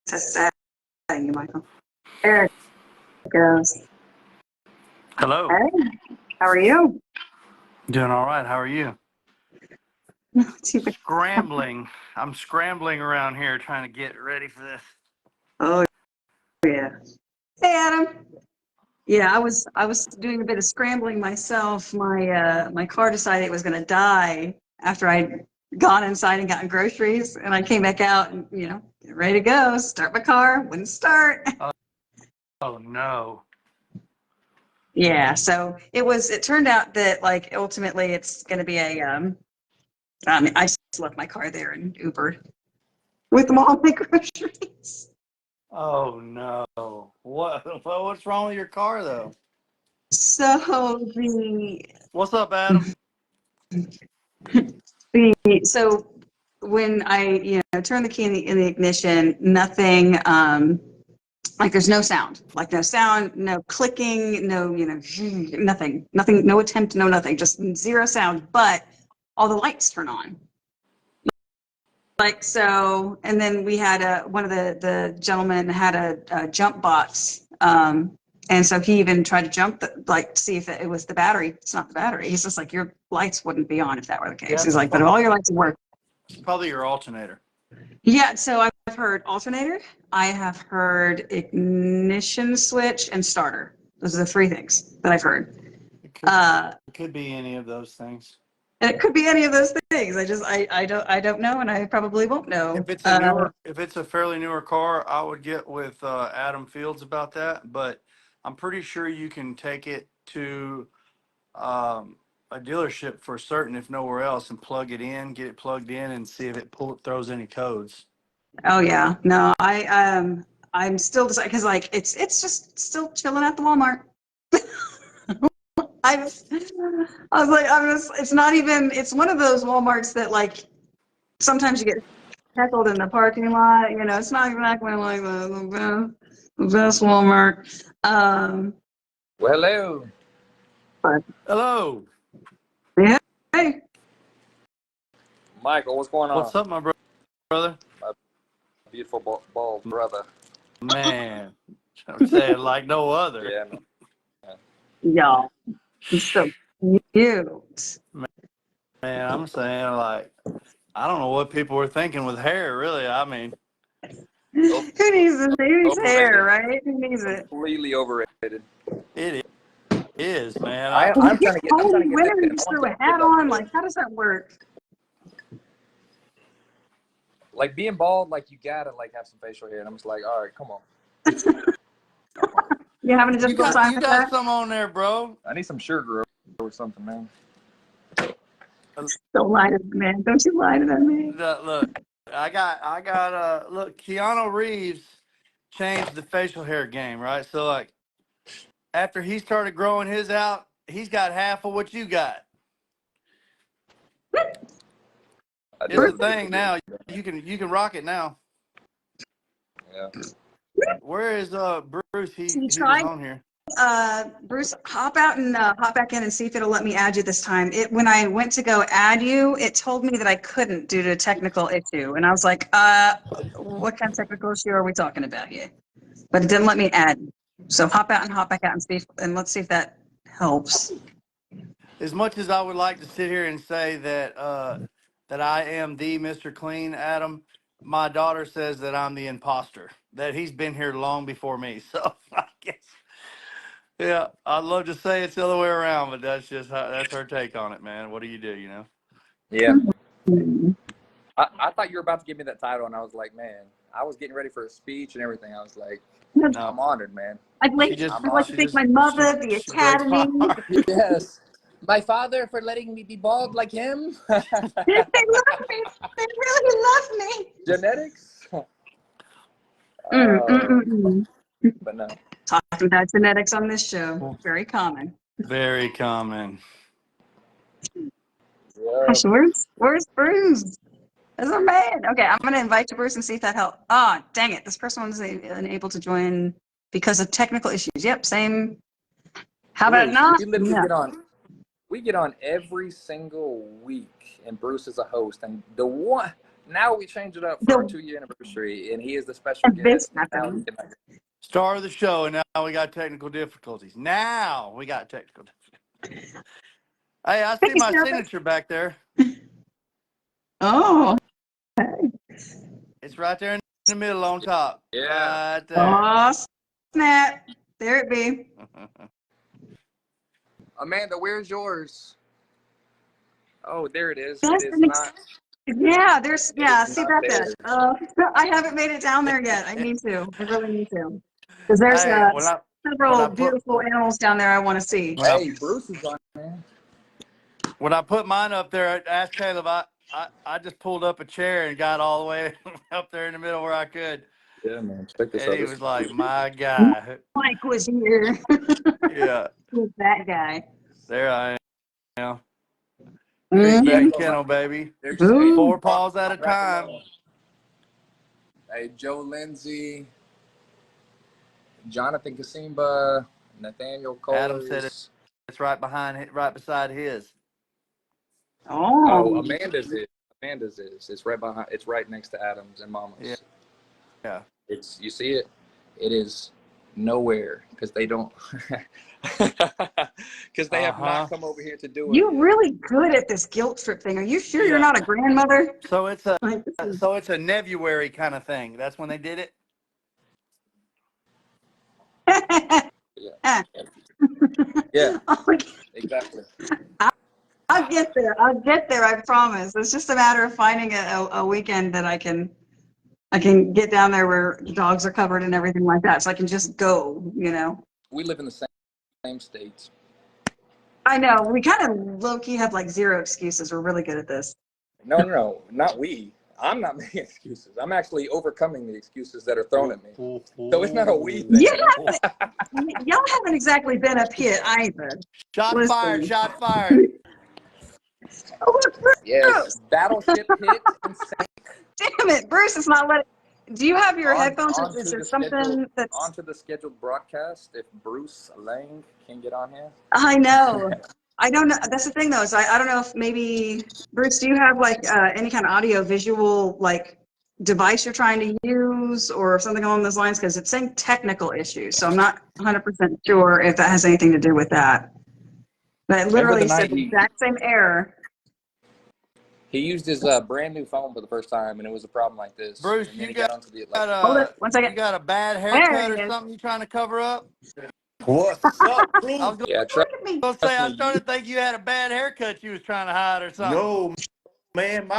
Just saying, Michael. There it goes. Hello. Hey, how are you? Doing all right. How are you? Too bad. Scrambling. I'm scrambling around here trying to get ready for this. Oh yeah. Hey Adam. Yeah, I was doing a bit of scrambling myself. My car decided it was going to die after I'd gone inside and gotten groceries, and I came back out and get ready to go. Start my car, wouldn't start. Oh no. Yeah, so it turned out that like ultimately it's going to be I just left my car there and Ubered with them all my groceries. Oh no. What's wrong with your car though? So the What's up, Adam? so when I turn the key in the ignition, nothing like there's no sound, no clicking, no nothing, no attempt, no nothing, just zero sound, but all the lights turn on. Like so, and then we had one of the gentlemen had a jump box, and so he even tried to jump to see if it was the battery. It's not the battery. He's just like, your lights wouldn't be on if that were the case. Yeah, He's like, but all your lights would work. it's probably your alternator. Yeah, so I've heard alternator, I have heard ignition switch, and starter. Those are the three things that I've heard. It could be any of those things. And it could be any of those things. I don't know, and I probably won't know. If it's a fairly newer car, I would get with Adam Fields about that. But I'm pretty sure you can take it to a dealership for certain, if nowhere else, and get it plugged in, and see if it throws any codes. Oh yeah, no, I'm still deciding because like it's just still chilling at the Walmart. I was like, it's not even, it's one of those Walmarts that like sometimes you get heckled in the parking lot. It's not exactly like the best Walmart. Well, hello. But Hello. yeah, hey, Michael, what's going on? What's up, my brother? My beautiful bald brother. Man, I'm saying like no other. Yeah, man. y'all, it's so cute. Man, I'm saying like I don't know what people were thinking with hair. Really, I mean, Who needs this? Who needs hair, Overrated. right? Who needs it? Completely overrated. it is, man. I'm trying to get. I'm trying to get Winter, that. you I just want throw to a get hat that on. look. Like, how does that work? Like being bald, like you gotta like have some facial hair, and I'm just like, all right, come on. You having a difficult time You with got that? some on there, bro. I need some sugar or something, man. Don't lie to the man. Don't you lie to that man. Look, I got. Look, Keanu Reeves changed the facial hair game, right? So like, after he started growing his out, he's got half of what you got. It's a thing now. You can rock it now. Yeah. Where is Bruce? He was Try, on here. Bruce, hop out and hop back in and see if it'll let me add you this time. When I went to go add you, it told me that I couldn't due to a technical issue, and I was like, what kind of technical issue are we talking about here? But it didn't let me add. So hop out and hop back out and see, and let's see if that helps. As much as I would like to sit here and say that that I am the Mr. Clean, Adam, my daughter says that I'm the imposter. That he's been here long before me. So I guess, yeah, I'd love to say it's the other way around, but that's her take on it, man. What do? Yeah. Mm-hmm. I thought you were about to give me that title, and I was like, man, I was getting ready for a speech and everything. I was like, No, I'm honored, man. I'd like to thank my mother, the she breaks my academy. heart. Yes. My father for letting me be bald like him. They love me. They really love me. Genetics. But no. Talking about genetics on this show, very common. Very common. Yeah. Gosh, where's Bruce? That's our man. Okay, I'm gonna invite you, Bruce, and see if that helps. Ah, dang it! This person was unable to join because of technical issues. Yep, same. How about not? We literally No. get on. We get on every single week, and Bruce is a host. And Now we changed it up for our 2-year anniversary, and he is the special And Vince guest. Now happened. he cannot- Star of the show, and now we got technical difficulties. Now we got technical difficulties. Hey, I see Hey, my Sarah. signature back there. Oh. It's right there in the middle on top. Yeah. Right there. Oh, snap. There it be. Amanda, where's yours? Oh, there it is. That's It is an not. Yeah, there's, yeah, It is see not that there. I haven't made it down there yet. I need to. I really need to. Because there's Hey, when I several put- beautiful animals down there I want to see. Hey, Bruce is on there. When I put mine up there, I asked Caleb, I just pulled up a chair and got all the way up there in the middle where I could. Yeah, man. Check this And out. he was like, my guy. Mike was here. Yeah, Who's that guy? there I am. Mhm. Big Yeah, back look, kennel, baby. There's Ooh. 4 paws at a time. Hey, Joe Lindsay, Jonathan Kasimba, Nathaniel Adam said Kohler's. it's right beside his. Oh, Oh. Amanda's is. Amanda's is. It's right behind. It's right next to Adam's and Mama's. Yeah. Yeah. It's, you see it. It is nowhere because they don't. Because they have not come over here to do it. You're really good at this guilt trip thing. Are you sure you're Yeah. not a grandmother? So it's a Like, this is- so it's a Nebuary kind of thing. That's when they did it. Yeah. Yeah, exactly. I'll get there. I'll get there. I promise. It's just a matter of finding a weekend that I can get down there where the dogs are covered and everything like that, so I can just go. You know. We live in the same states. I know. We kind of low key have like zero excuses. We're really good at this. No, not we. I'm not making excuses. I'm actually overcoming the excuses that are thrown at me. So it's not a we thing. Y'all haven't exactly been up here either. Shot Listen. fired! Shot fired! Oh, look, Bruce. Yes, battleship hit and sank. Damn it, Bruce is not letting. Do you have your headphones? Onto Is there the something scheduled- that's? onto the scheduled broadcast? If Bruce Lang can get on here. I know. I don't know. That's the thing, though. Is I don't know if maybe Bruce, do you have like any kind of audio visual like device you're trying to use or something along those lines? Because it's saying technical issues, so I'm not 100% sure if that has anything to do with that. But it literally the said night the exact same error. He used his brand new phone for the first time, and it was a problem like this. Bruce, and then you he got onto the like. Hold it, one you second. got a bad There haircut it or is. something you trying to cover up? What's up, I Bruce? was Yeah, Look at me. gonna say I me. started to think you had a bad haircut you was trying to hide or something. No, man,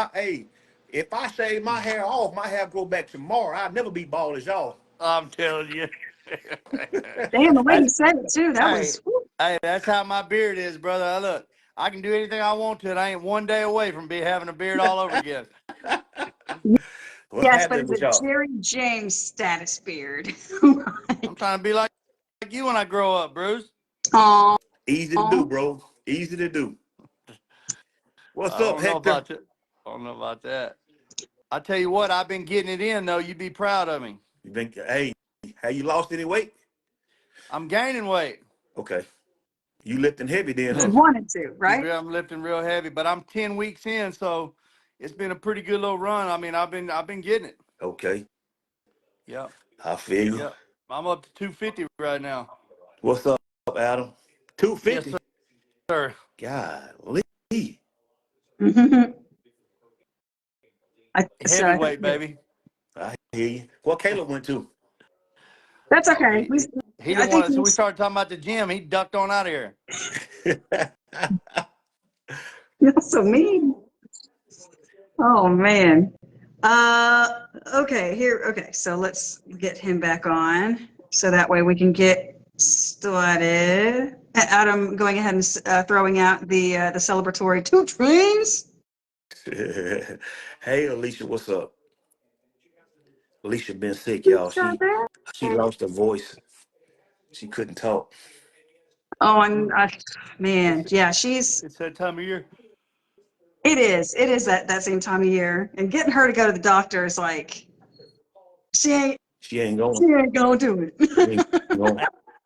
if I shave my hair off, my hair grow back tomorrow. I'll never be bald as y'all. I'm telling you. Damn, the way you said it too. That Hey, was. Whew. hey, that's how my beard is, brother. Look, I can do anything I want to, and I ain't one day away from having a beard all over again. What's Yes, but happening it's with a y'all? Jerry James status beard. I'm trying to be like you when I grow up, Bruce. Oh. Easy to do, bro. Easy to do. What's I up, don't know Hector? about you. I don't know about that. I tell you what, I've been getting it in though. You'd be proud of me. Hey, have you lost any weight? I'm gaining weight. Okay. You lifting heavy then, You huh? wanted to, right? I'm lifting real heavy, but I'm 10 weeks in, so it's been a pretty good little run. I mean, I've been getting it. Okay. Yep. I feel you. Yep. I'm up to 250 right now. What's up, Adam? 250? Yes, sir. Golly. Heavyweight, baby. I hear you. What Caleb went to? That's okay. He I didn't think want to. So we he's- started talking about the gym. He ducked on out of here. You're so mean. Oh man. Okay, here. Okay, so let's get him back on, so that way we can get started. Adam, going ahead and throwing out the celebratory 2 trains. Hey, Alicia, what's up? Alicia been sick, y'all. She lost her voice. She couldn't talk. Oh, and man, yeah, It's that time of year. It is that same time of year, and getting her to go to the doctor is like she ain't She ain't going. gonna do it. She ain't going.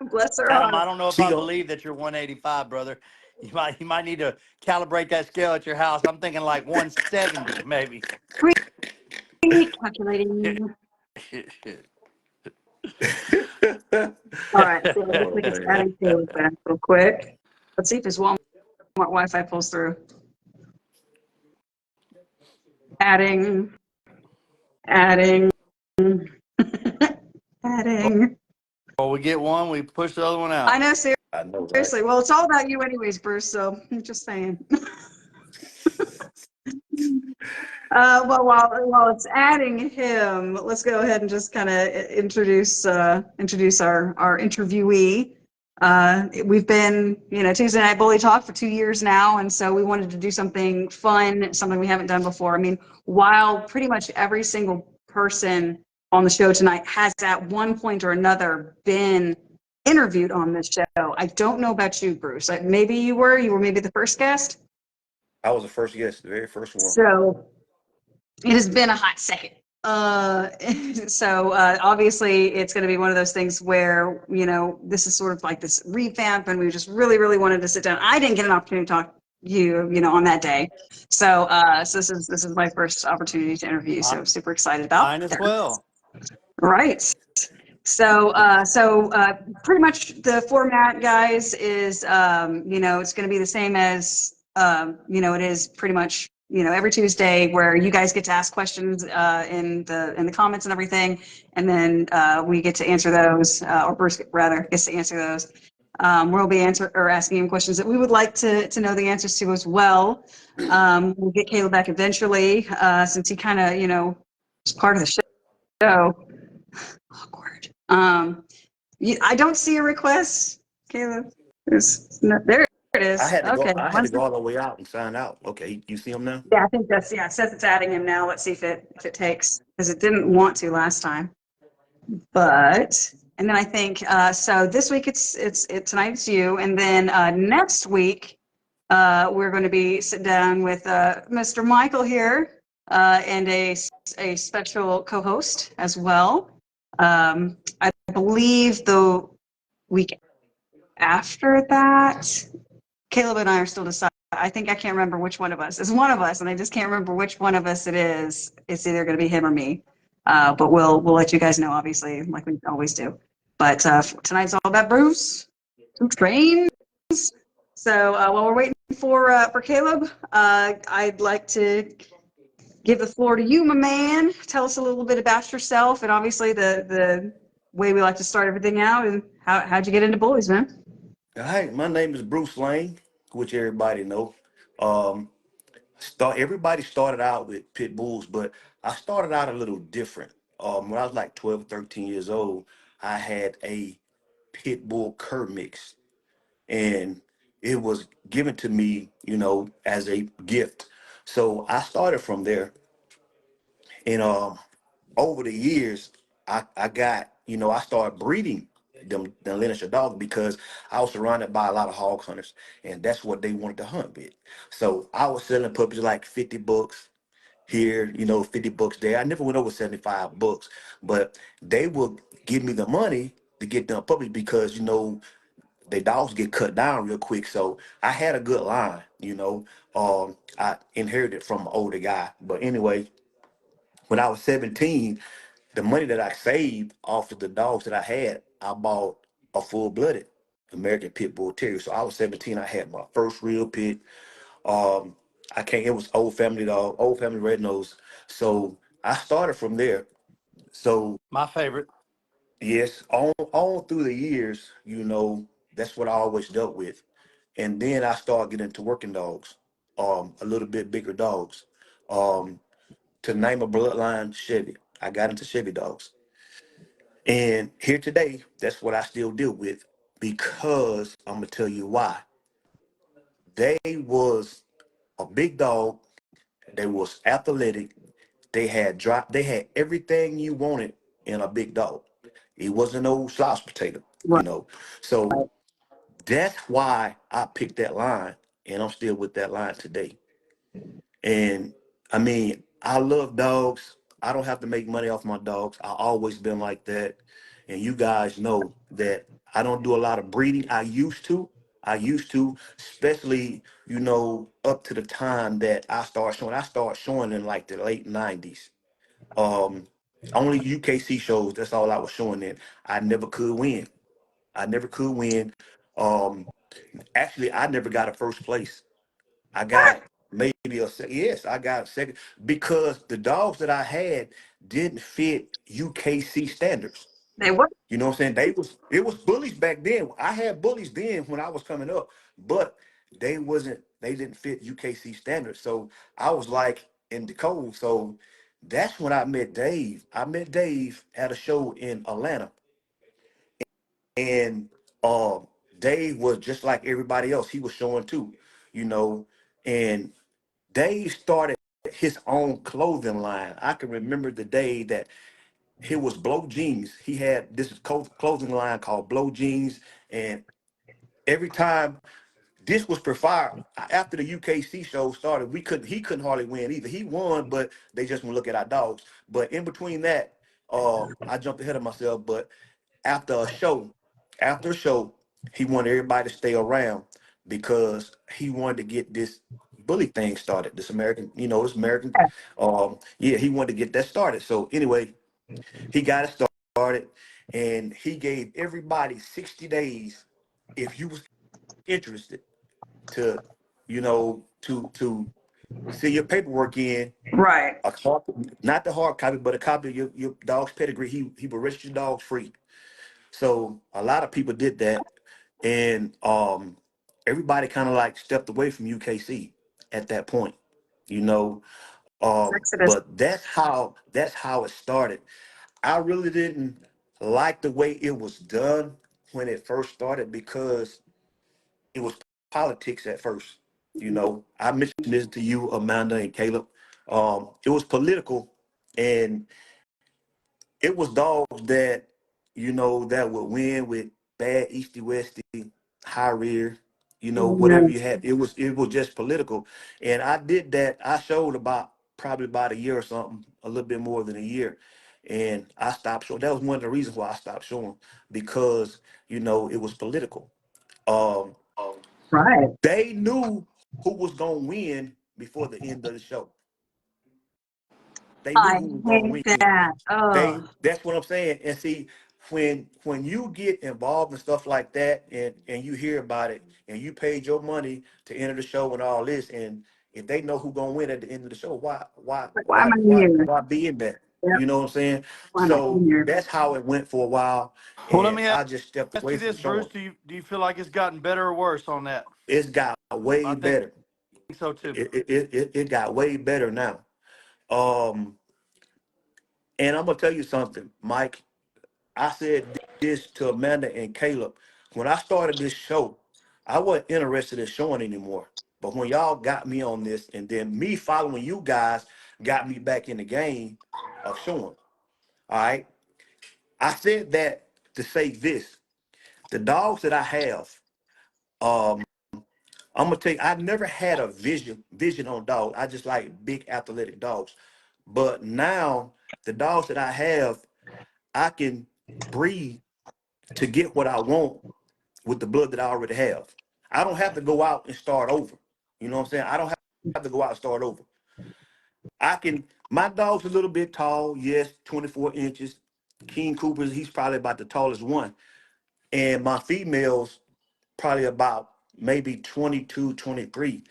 Bless her Adam, I heart. don't know if She I don't- believe that you're 185, brother. You might need to calibrate that scale at your house. I'm thinking like 170, maybe. calculating. All right, so it looks Oh like it's man. adding Caleb back real quick. Let's see if his Walmart Wi-Fi pulls through. Adding, adding, adding. Well, we get one, we push the other one I out. know, I know, right? seriously. Well, it's all about you anyways, Bruce, so I'm just saying. While it's adding him, let's go ahead and just kind of introduce our interviewee. We've been, Tuesday Night Bully Talk for 2 years now, and so we wanted to do something fun, something we haven't done before. I mean, while pretty much every single person on the show tonight has at one point or another been interviewed on this show. I don't know about you, Bruce. Maybe you were maybe the first guest. I was the first guest, the very first one. So it has been a hot second. So obviously it's going to be one of those things where, this is sort of like this revamp, and we just really, really wanted to sit down. I didn't get an opportunity to talk to you, on that day. So, so this is my first opportunity to interview. So I'm super excited about Mine as that. well. Right. So, pretty much the format, guys, is, it's going to be the same as, it is pretty much, every Tuesday, where you guys get to ask questions in the comments and everything, and then we get to answer those, or Bruce rather gets to answer those. We'll be asking him questions that we would like to know the answers to as well. We'll get Caleb back eventually, since he kind of, is part of the show. Awkward. I don't see a request, Caleb. There it I is. had to go. Okay. I had to go all the way out and sign out. Okay, you see him now? Yeah, I think it says it's adding him now. Let's see if it takes, because it didn't want to last time. And then I think so this week it's tonight it's you, and then next week we're going to be sitting down with Mr. Michael here, and a special co-host as well. I believe the week after that, Caleb and I are still deciding. I think I can't remember which one of us. It's one of us, and I just can't remember which one of us it is. It's either going to be him or me. But we'll let you guys know, obviously, like we always do. But tonight's all about Bruce, who trains. So while we're waiting for Caleb, I'd like to give the floor to you, my man. Tell us a little bit about yourself, and obviously the way we like to start everything out. And how'd you get into bullies, man? Hi, my name is Bruce Lane, which everybody know. Um, everybody started out with pit bulls, but I started out a little different. When I was like 12, 13 years old, I had a pit bull cur mix, and it was given to me, as a gift. So I started from there, and over the years, I got, I started breeding them lineage dogs because I was surrounded by a lot of hog hunters, and that's what they wanted to hunt with. So I was selling puppies like 50 bucks here, 50 bucks there. I never went over 75 bucks, but they will give me the money to get them puppies because, the dogs get cut down real quick. So I had a good line, I inherited from an older guy. But anyway, when I was 17, the money that I saved off of the dogs that I had, I bought a full-blooded American Pit Bull Terrier. So I was 17. I had my first real pit. Um, it was old family dog, old family red nose. So I started from there. So My favorite. yes, on through the years, that's what I always dealt with. And then I started getting into working dogs, a little bit bigger dogs. Um, to name a bloodline, Chevy. I got into Chevy dogs. And here today, that's what I still deal with because I'm gonna tell you why. They was a big dog. They was athletic. They had everything you wanted in a big dog. It wasn't no slouch potato, Right. So that's why I picked that line, and I'm still with that line today. And I mean, I love dogs. I don't have to make money off my dogs. I always been like that. And you guys know that I don't do a lot of breeding. I used to, especially, up to the time that I started showing. I started showing in like the late 90s. Um, only UKC shows. That's all I was showing in. I never could win. I never could win. Um, Actually, I never got a first place. I got maybe a second. Yes, I got a second because the dogs that I had didn't fit UKC standards. They what? You know what I'm saying? It was bullies back then. I had bullies then when I was coming up, but they didn't fit UKC standards. So I was like in the cold. So that's when I met Dave. I met Dave at a show in Atlanta. And Dave was just like everybody else. He was showing too, you know. And Dave started his own clothing line. I can remember the day that he was Blow Jeans. He had this clothing line called Blow Jeans, and every time this was per fire after the UKC show started, he couldn't hardly win either. He won, but they just want to look at our dogs. But in between that, I jumped ahead of myself. But after a show, after a show, he wanted everybody to stay around because he wanted to get this bully thing started. This American, this American. Yeah, he wanted to get that started. So anyway, he got it started, and he gave everybody 60 days if you was interested to, to see your paperwork in Right. a copy, not the hard copy, but a copy of your dog's pedigree. He will register your dogs free. So a lot of people did that, and everybody kind of like stepped away from UKC at that point, you know. Exodus. But that's how it started. I really didn't like the way it was done when it first started because it was politics at first. I mentioned this to you, Amanda and Caleb. It was political, and it was dogs that that would win with bad Easty Westy, high rear, whatever Mhm. you had. It was just political, and I did that. I showed probably about a year or something, a little bit more than a year, and I stopped showing. That was one of the reasons why I stopped showing because it was political. Um, Right. they knew who was gonna win before the end of the show. They knew I who was gonna hate win. that. Oh, That's what I'm saying. And see, when you get involved in stuff like that and you hear about it and you paid your money to enter the show and all this, and if they know who gonna win at the end of the show, why why like, why am why I why here? why be in that? Yep. You know what I'm saying? Why am I So here? that's how it went for a while, Well, let and me I just stepped ask away you from this, Bruce. showing. Do you feel like it's gotten better or worse on that? It's got way I think better. so too. It got way better now. Um, and I'm gonna tell you something, Mike. I said this to Amanda and Caleb. When I started this show, I wasn't interested in showing anymore. But when y'all got me on this, and then me following you guys got me back in the game of showing. All right. I said that to say this. The dogs that I have, um, I'm gonna tell you, I never had a vision on dogs. I just like big athletic dogs. But now the dogs that I have, I can breed to get what I want with the blood that I already have. I don't have to go out and start over. You know what I'm saying? I don't have to go out and start over. My dog's a little bit tall, yes, 24 inches. King Cooper's, he's probably about the tallest one. And my female's probably about maybe 22, 23.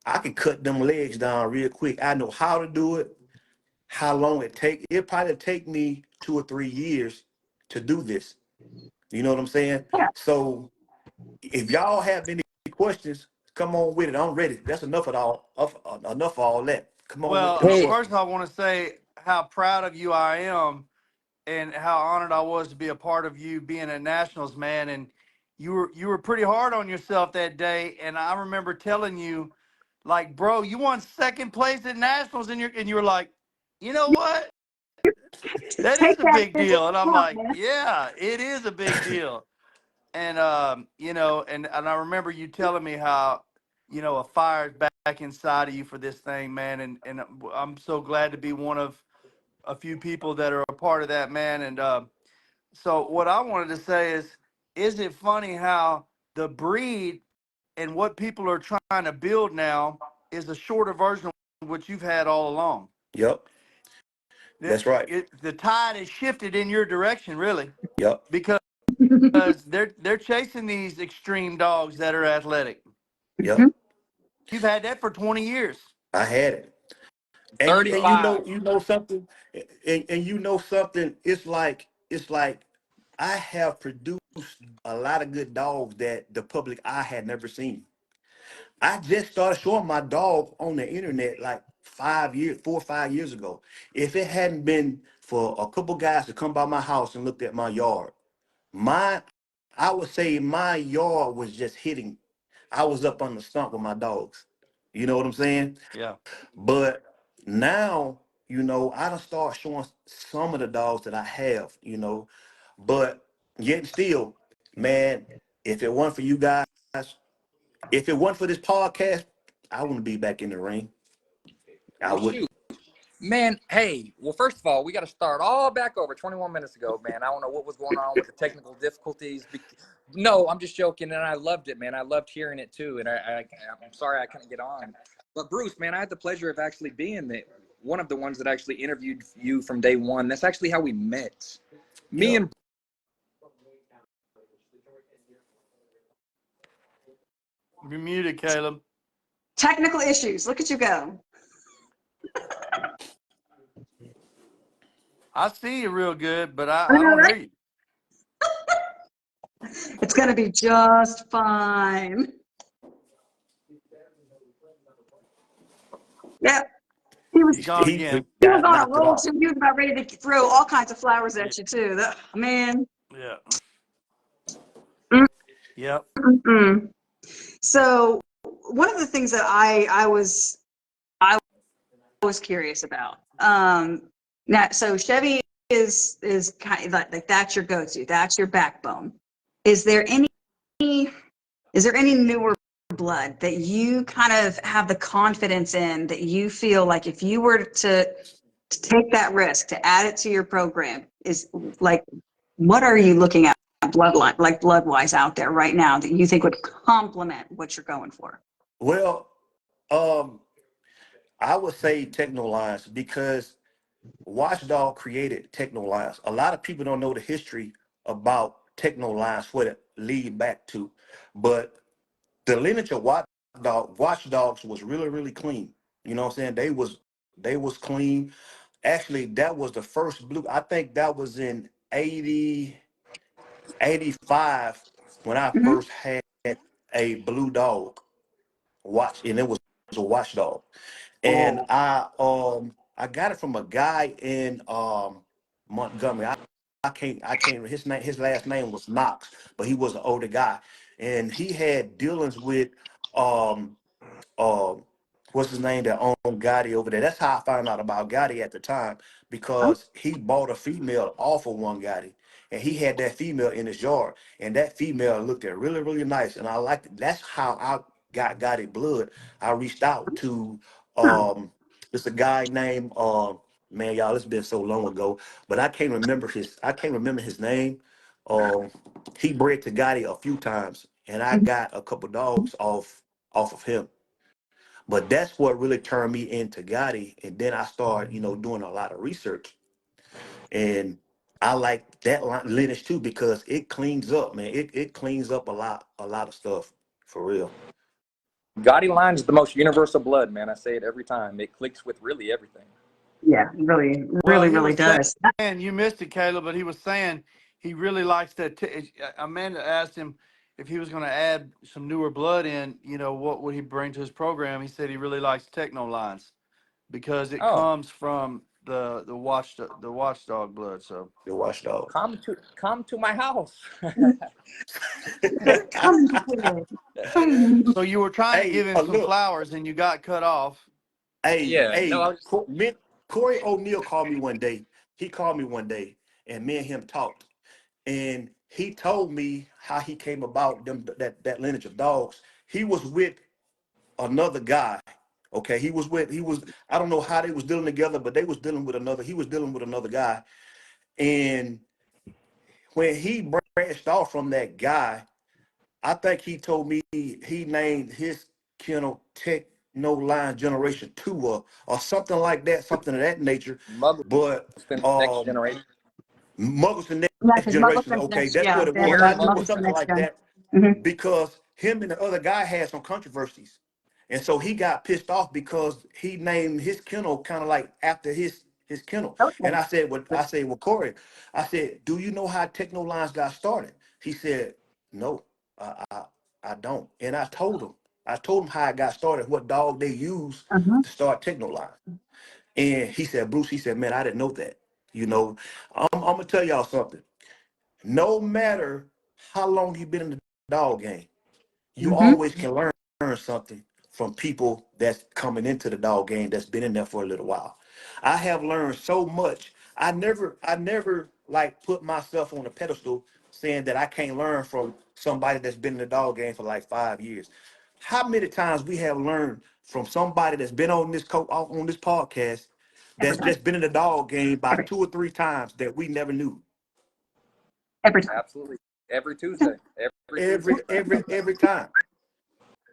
I can cut them legs down real quick. I know how to do it, how long it take. It probably take me 2 or 3 years to do this. You know what I'm saying? Yeah. So if y'all have any questions, come on with it. I'm ready. That's enough of all that. Come on with them Well, Hey, first questions. I want to say how proud of you I am and how honored I was to be a part of you being at Nationals, man. And you were pretty hard on yourself that day. And I remember telling you, like, bro, you won second place at Nationals, and you were like, you know what? That Take is a that big into deal. And I'm account, like, man. yeah, it is a big deal. And and I remember you telling me how, a fire's back inside of you for this thing, man. And I'm so glad to be one of a few people that are a part of that, man. And so what I wanted to say is it funny how the breed and what people are trying to build now is a shorter version of what you've had all along? Yep. That's right. The tide has shifted in your direction, really, Yep. because they're chasing these extreme dogs that are athletic. Yep. You've had that for 20 years. I had it. And $35. you know something, and you know something, it's like I have produced a lot of good dogs that the public eye had never seen. I just started showing my dog on the internet like 5 years, 4 or 5 years ago. If it hadn't been for a couple guys to come by my house and looked at my yard, my I would say my yard was just hitting. I was up on the stump with my dogs. You know what I'm saying? Yeah. But now, I don't start showing some of the dogs that I have. But yet still, man, if it weren't for you guys, if it weren't for this podcast, I wouldn't be back in the ring. I Well, wouldn't. shoot. Man, hey, well, first of all, we got to start all back over 21 minutes ago, man. I don't know what was going on with the technical difficulties. No, I'm just joking, and I loved it, man. I loved hearing it, too, and I'm sorry I couldn't get on. But, Bruce, man, I had the pleasure of actually being one of the ones that actually interviewed you from day one. That's actually how we met. Me Yep. and You're muted, Caleb. Technical issues. Look at you go. I see you real good, but I I know, don't hear right? you. It's going to be just fine. Yep. He was He's gone He again. he was got on a knocked it roll off. too. He was about ready to throw all kinds of flowers at you too. Man. Yeah. Mm, Yep. mm. So one of the things that I was curious about. Now, so Chevy is kind of like that's your go-to. That's your backbone. Is there any newer blood that you kind of have the confidence in that you feel like if you were to take that risk to add it to your program is like what are you looking at bloodline like blood wise out there right now that you think would complement what you're going for? Well, um, I would say Techno Lines because Watchdog created Techno Lines. A lot of people don't know the history about Techno Lines, what it lead back to, but the lineage of Watchdogs was really, really clean. You know what I'm saying? They was clean. Actually, that was the first blue. I think that was in 80, 85 when I Mm-hmm. first had a blue dog watch, and it was a watchdog. And Oh. I got it from a guy in Montgomery. I can't his last name was Knox, but he was an older guy. And he had dealings with um um what's his name that owned Gotti over there. That's how I found out about Gotti at the time Oh. because he bought a female off of one Gotti. And he had that female in his yard, and that female looked at really, really nice. And I liked it. That's how I got Gotti blood. I reached out to it's a guy named man, y'all, it's been so long ago, but I can't remember his name. Um, he bred to Gotti a few times, and I got a couple dogs off of him. But that's what really turned me into Gotti. And then I started, doing a lot of research. And I like that lineage too because it cleans up, man. It cleans up a lot of stuff for real. Gotti line is the most universal blood, man. I say it every time. It clicks with really everything. Yeah, really, Well, really, he really was does. saying, you missed it, Caleb, but he was saying he really likes that. Amanda asked him if he was going to add some newer blood in, what would he bring to his program? He said he really likes Techno Lines because it Oh, comes from the watchdog blood. So The watchdog. come to my house. Come here. Come. so you were trying to Hey, give him some look. flowers and you got cut off. Hey, Yeah, no, I hey, was just Corey O'Neal called me one day. He called me one day, and me and him talked. And he told me how he came about that lineage of dogs. He was with another guy. Okay, he was. I don't know how they was dealing together, but they was dealing with another. He was dealing with another guy, and when he branched off from that guy, I think he told me he named his kennel Techno Line Generation 2 or something like that, something of that nature. But Muggleton next generation. Muggleton Yeah, Next because Generation, Muggleton's okay, next, that's yeah, what it they have was. Aaron I a knew it was Muggleton something next like gen. that Hmm. because him and the other guy had some controversies. And so he got pissed off because he named his kennel kind of like after his kennel. And Okay. I said, well, Corey, I said, do you know how Techno Lines got started? He said, no, I don't. And I told him how it got started, what dog they used Uh-huh. to start Techno Lines. And he said, Bruce, he said, man, I didn't know that. You know, I'm gonna tell y'all something. No matter how long you've been in the dog game, you Hmm. always can learn something from people that's coming into the dog game that's been in there for a little while. I have learned so much. I never like put myself on a pedestal saying that I can't learn from somebody that's been in the dog game for like 5 years. How many times we have learned from somebody that's been on on this podcast Every that's time. just been in the dog game by Every 2 or 3 times that we never knew. every time. Absolutely. Every Tuesday. Every Tuesday. Every time.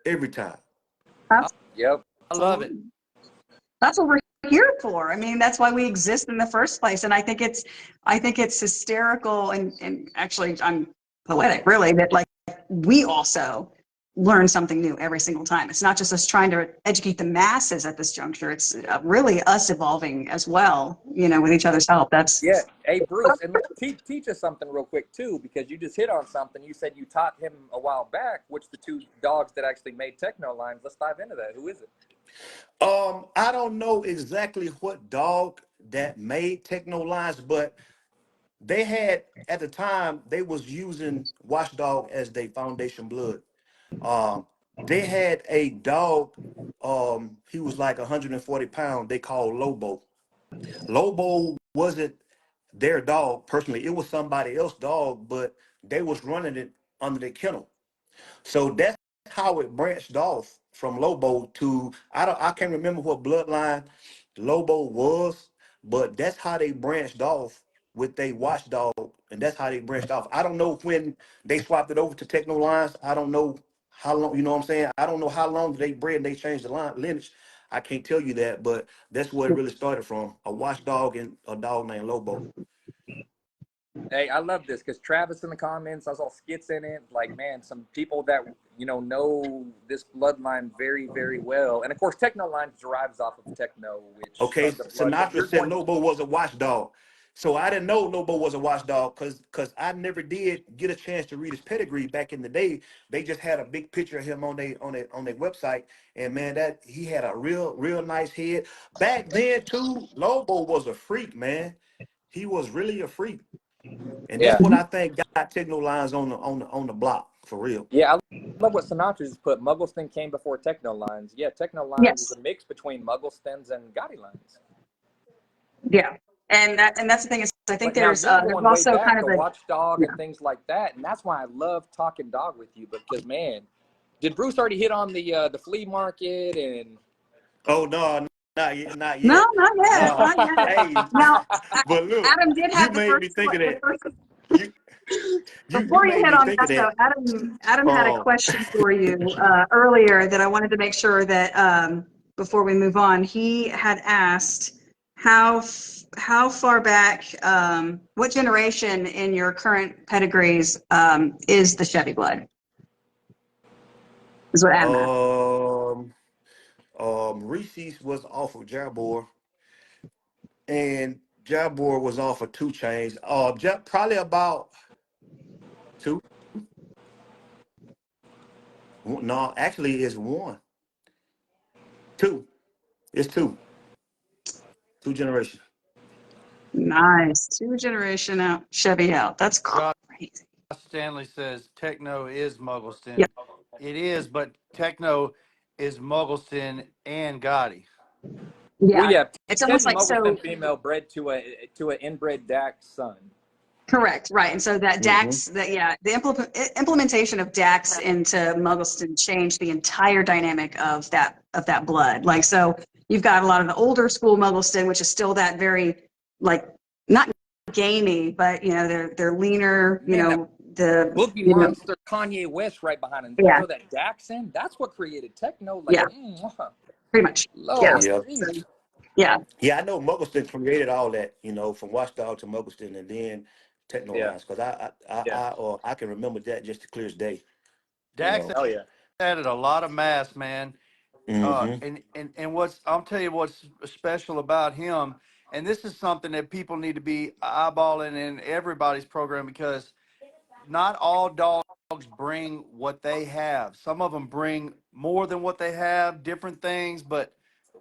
Every time. Yep. I love it. Absolutely. That's what we're here for. I mean, that's why we exist in the first place. And I think it's hysterical and actually I'm poetic, really, that like we also learn something new every single time. It's not just us trying to educate the masses at this juncture. It's really us evolving as well, with each other's help. Yeah. Hey, Bruce, and teach us something real quick, too, because you just hit on something. You said you taught him a while back, which the two dogs that actually made Techno Lines. Let's dive into that. Who is it? I don't know exactly what dog that made Techno Lines, but they had at the time they was using Watchdog as their foundation blood. Um, they had a dog. He was like 140 pounds. They called Lobo. Lobo wasn't their dog personally. It was somebody else's dog, but they was running it under the kennel. So that's how it branched off from Lobo to I can't remember what bloodline Lobo was, but that's how they branched off with they watchdog, and that's how they branched off. I don't know when they swapped it over to Techno Lines. I don't know how long, you know what I'm saying? I don't know how long they bred and they changed the line lineage. I can't tell you that, but that's where it really started from. A watchdog and a dog named Lobo. Hey, I love this because Travis in the comments, I saw skits in it. Like, man, some people that know this bloodline very, very well. And of course, Techno Line derives off of Techno, which Okay, of the blood. But Sinatra you're said going, Lobo was a watchdog. So I didn't know Lobo was a watchdog because I never did get a chance to read his pedigree back in the day. They just had a big picture of him on their website. And man, that he had a real nice head. Back then too, Lobo was a freak, man. He was really a freak. And that's yeah, what I think got Techno Lines on the block for real. yeah. I love what Sinatra just put. Muggleston came before Techno Lines. Yeah, Techno Lines is Yes. a mix between Mugglestons and Gotti Lines. Yeah. And that's the thing is I think But now you're there's going way also back kind to of a Watchdog yeah. and things like that, and that's why I love talking dog with you. Because man, did Bruce already hit on the flea market and? Oh no, not yet, not No, yet. not yet. Uh, Not yet. hey, Now, but look, Adam did you have the made me first think of the that. first You you before you made hit me on think of that though, that. Adam had a Um, question for you earlier that I wanted to make sure that before we move on, he had asked how far back, what generation in your current pedigrees is the Chevy blood? Is what Adam asked. um, Reese's was off of Jabor, and Jabor was off of 2 Chainz. Probably about two. No, actually, it's one. Two. It's two generations. Nice, two generation out Chevy out. That's Josh crazy. Stanley says Techno is Yeah, Muggleston. It is, but Techno is Muggleston and Gotti. Well, yeah. yeah, It's almost Teddy like Muggleston so. female bred to an inbred Dax son. Correct, right. And so that Mm-hmm. DAX, the implementation of DAX into Muggleston changed the entire dynamic of that blood. Like, so you've got a lot of the older school Muggleston, which is still that very, like, not gamey, but they're leaner. Man, that The Boogie Monster Kanye West right behind him. You yeah, throw that Dax in, that's what created Techno. Like, yeah. pretty much. Yeah. Lord, Yeah. So, jeez. yeah. Yeah, I know Muggleston created all that, from Watchdog to Muggleston and then Techno Yeah, Lines, because yeah. I can remember that just as clear as day, you Dax know. Oh yeah. added a lot of mass, man. Mm-hmm. And what's I'll tell you what's special about him, and this is something that people need to be eyeballing in everybody's program because not all dogs bring what they have. Some of them bring more than what they have, different things. But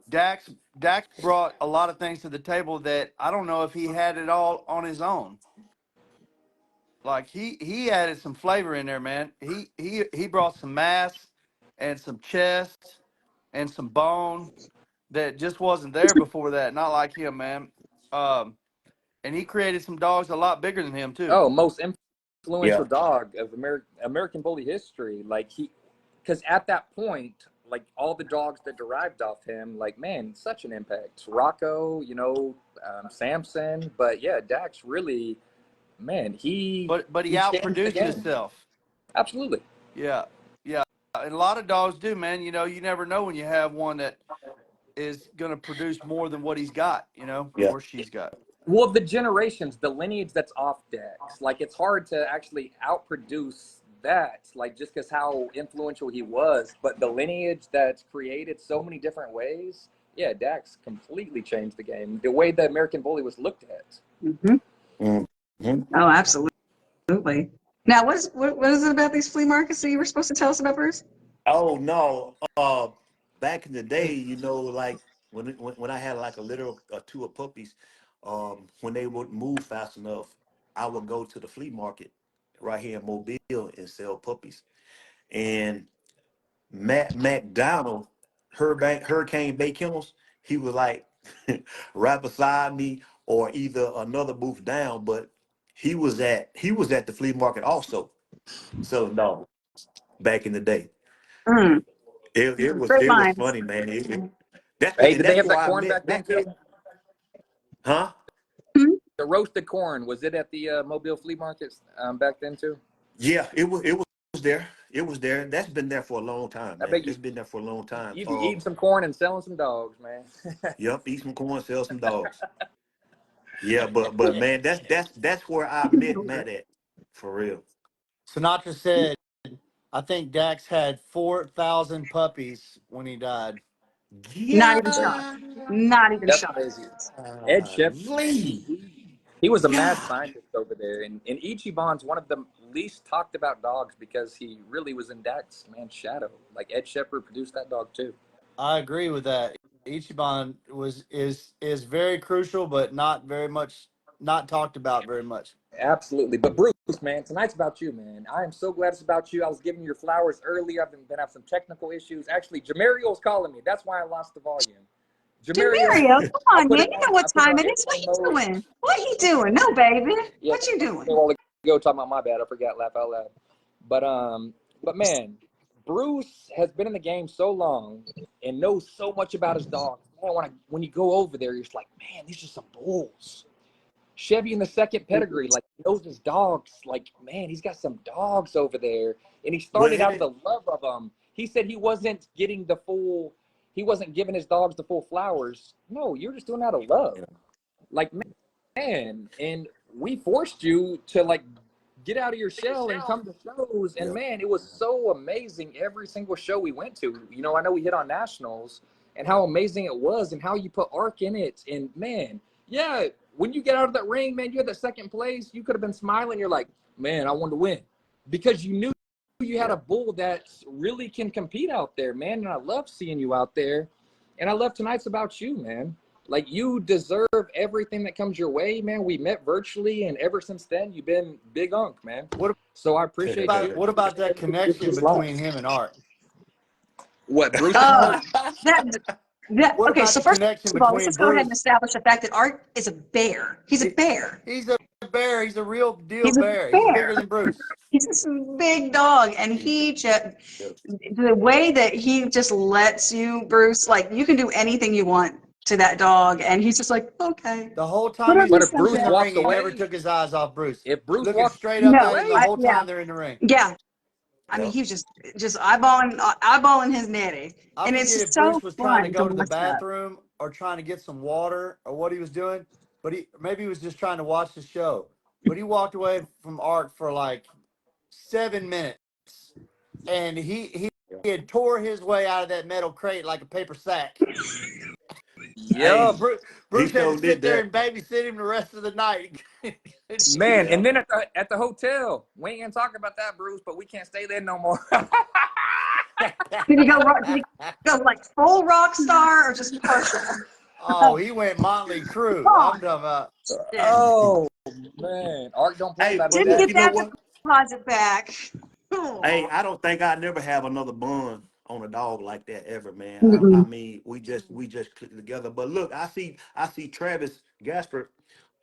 Dax Dax brought a lot of things to the table that I don't know if he had it all on his own. Like he added some flavor in there, man. He brought some mass and some chest and some bone that just wasn't there before that. Not like him, man. Um, and he created some dogs a lot bigger than him too. Oh, most Yeah. influential dog of American Bully history. Like because at that point, like all the dogs that derived off him, like man, such an impact. Rocco, Samson, but yeah, Dax really, man, But he he changed the outproduced game. himself. Absolutely. Yeah, yeah. And a lot of dogs do, man. You never know when you have one that is going to produce more than what he's got, Yeah. or she's got. Well, the generations, the lineage that's off Dex, like it's hard to actually outproduce that, like just because how influential he was. But the lineage that's created so many different ways, yeah, Dax completely changed the game. The way the American Bully was looked at. Hmm. Mm-hmm. Oh, absolutely. Now, what is it about these flea markets that you were supposed to tell us about, Bruce? Oh no. Back in the day, like when I had like a litter or two of puppies, when they would move fast enough, I would go to the flea market right here in Mobile and sell puppies. And Matt McDonald, Hurricane Bay Kennels, he was like right beside me or either another booth down, but he was at the flea market also selling dogs back in the day. Mm, It was grapevine. funny, man. That's Hey, and did they that's have where that I corn back met then that, too? huh? Mhm. The roasted corn, was it at the Mobile flea markets back then too? Yeah, it was there. It was there. That's been there for a long time, I man. bet It's been there for a long time. you'd be eating some corn and selling some dogs, man. Yep, eat some corn, sell some dogs. Yeah, but man, that's where I met Matt at, for real. Sinatra said, I think Dax had 4,000 puppies when he died. Not Yeah, even shocked. Not even That's shocked. crazy. Ed Shep, Lee. he was a mad God. scientist over there, and Ichiban's one of the least talked about dogs because he really was in Dak's man's shadow. Like Ed Shepard produced that dog too. I agree with that. Ichiban is very crucial, but not talked about very much. Absolutely. But Bruce, man, tonight's about you, man. I am so glad it's about you. I was giving you your flowers earlier. I've been having some technical issues. Actually, Jamario's calling me. That's why I lost the volume. Jamario, Mario, come I on, put man. it You on. know what I put it time on it is. What airplane you mode. doing? What he doing? No, baby. Yeah, What you a doing? while ago talking about my bad. I forgot. Laugh out loud. But man, Bruce has been in the game so long and knows so much about his dogs. Man, when you go over there, you're just like, man, these are some bulls. Chevy in the second pedigree, like knows his dogs. Like, man, he's got some dogs over there. And he Well, started out of the love of them. He said he wasn't he wasn't giving his dogs the full flowers. No, you're just doing it out of love. Like, man, and we forced you to like get out of your shell and come to shows. And yeah. man, it was so amazing every single show we went to. I know we hit on nationals and how amazing it was and how you put Ark in it. And man, yeah, when you get out of that ring, man, you had that second place. You could have been smiling. You're like, man, I want to win because you knew you had Yeah. a bull that really can compete out there, man. And I love seeing you out there. And I love tonight's about you, man. Like you deserve everything that comes your way, man. We met virtually, and ever since then, you've been big unk, man. What So I appreciate you. about that connection between him and Art? What, Bruce and Oh, Art? that that. What Okay, about so the first connection of all, let's between just go ahead and Bruce? establish the fact that Art is a bear. He's a bear. He's a bear. He's a real deal He's a bear. He's bear. bigger than Bruce. He's this big dog, and he just the way that he just lets you, Bruce, like you can do anything you want to that dog, and he's just like, okay, The whole time whatever he's you But if say, Bruce in the Dad. ring, walks he never away, took his eyes off Bruce. if Bruce Looking walks straight up No, at him the away, whole yeah, time they're in the ring. yeah. I mean, Yep. he was just eyeballing his natty, I and it's forget just if Bruce so was trying to fun to go to the watch that. bathroom or trying to get some water or what he was doing, but maybe he was just trying to watch the show. But he walked away from Art for like 7 minutes, and he had tore his way out of that metal crate like a paper sack. Yep. Oh, Hey, he Bruce had to sure sit did there that. and babysit him the rest of the night. Man, Yeah. and then at the hotel, we ain't gonna talk about that, Bruce, but we can't stay there no more. Did he go? Did he go like full rock star or just partial? Oh, he went Motley Come Crue. I'm on, talking about. yeah. Oh man, Art don't play Hey, about his but Didn't look, get you daddy. know that what? deposit back. Hey, Aw. I don't think I never have another bun on a dog like that ever, man. I Mm-mm. mean, we just clicked together. But look, I see Travis Gasper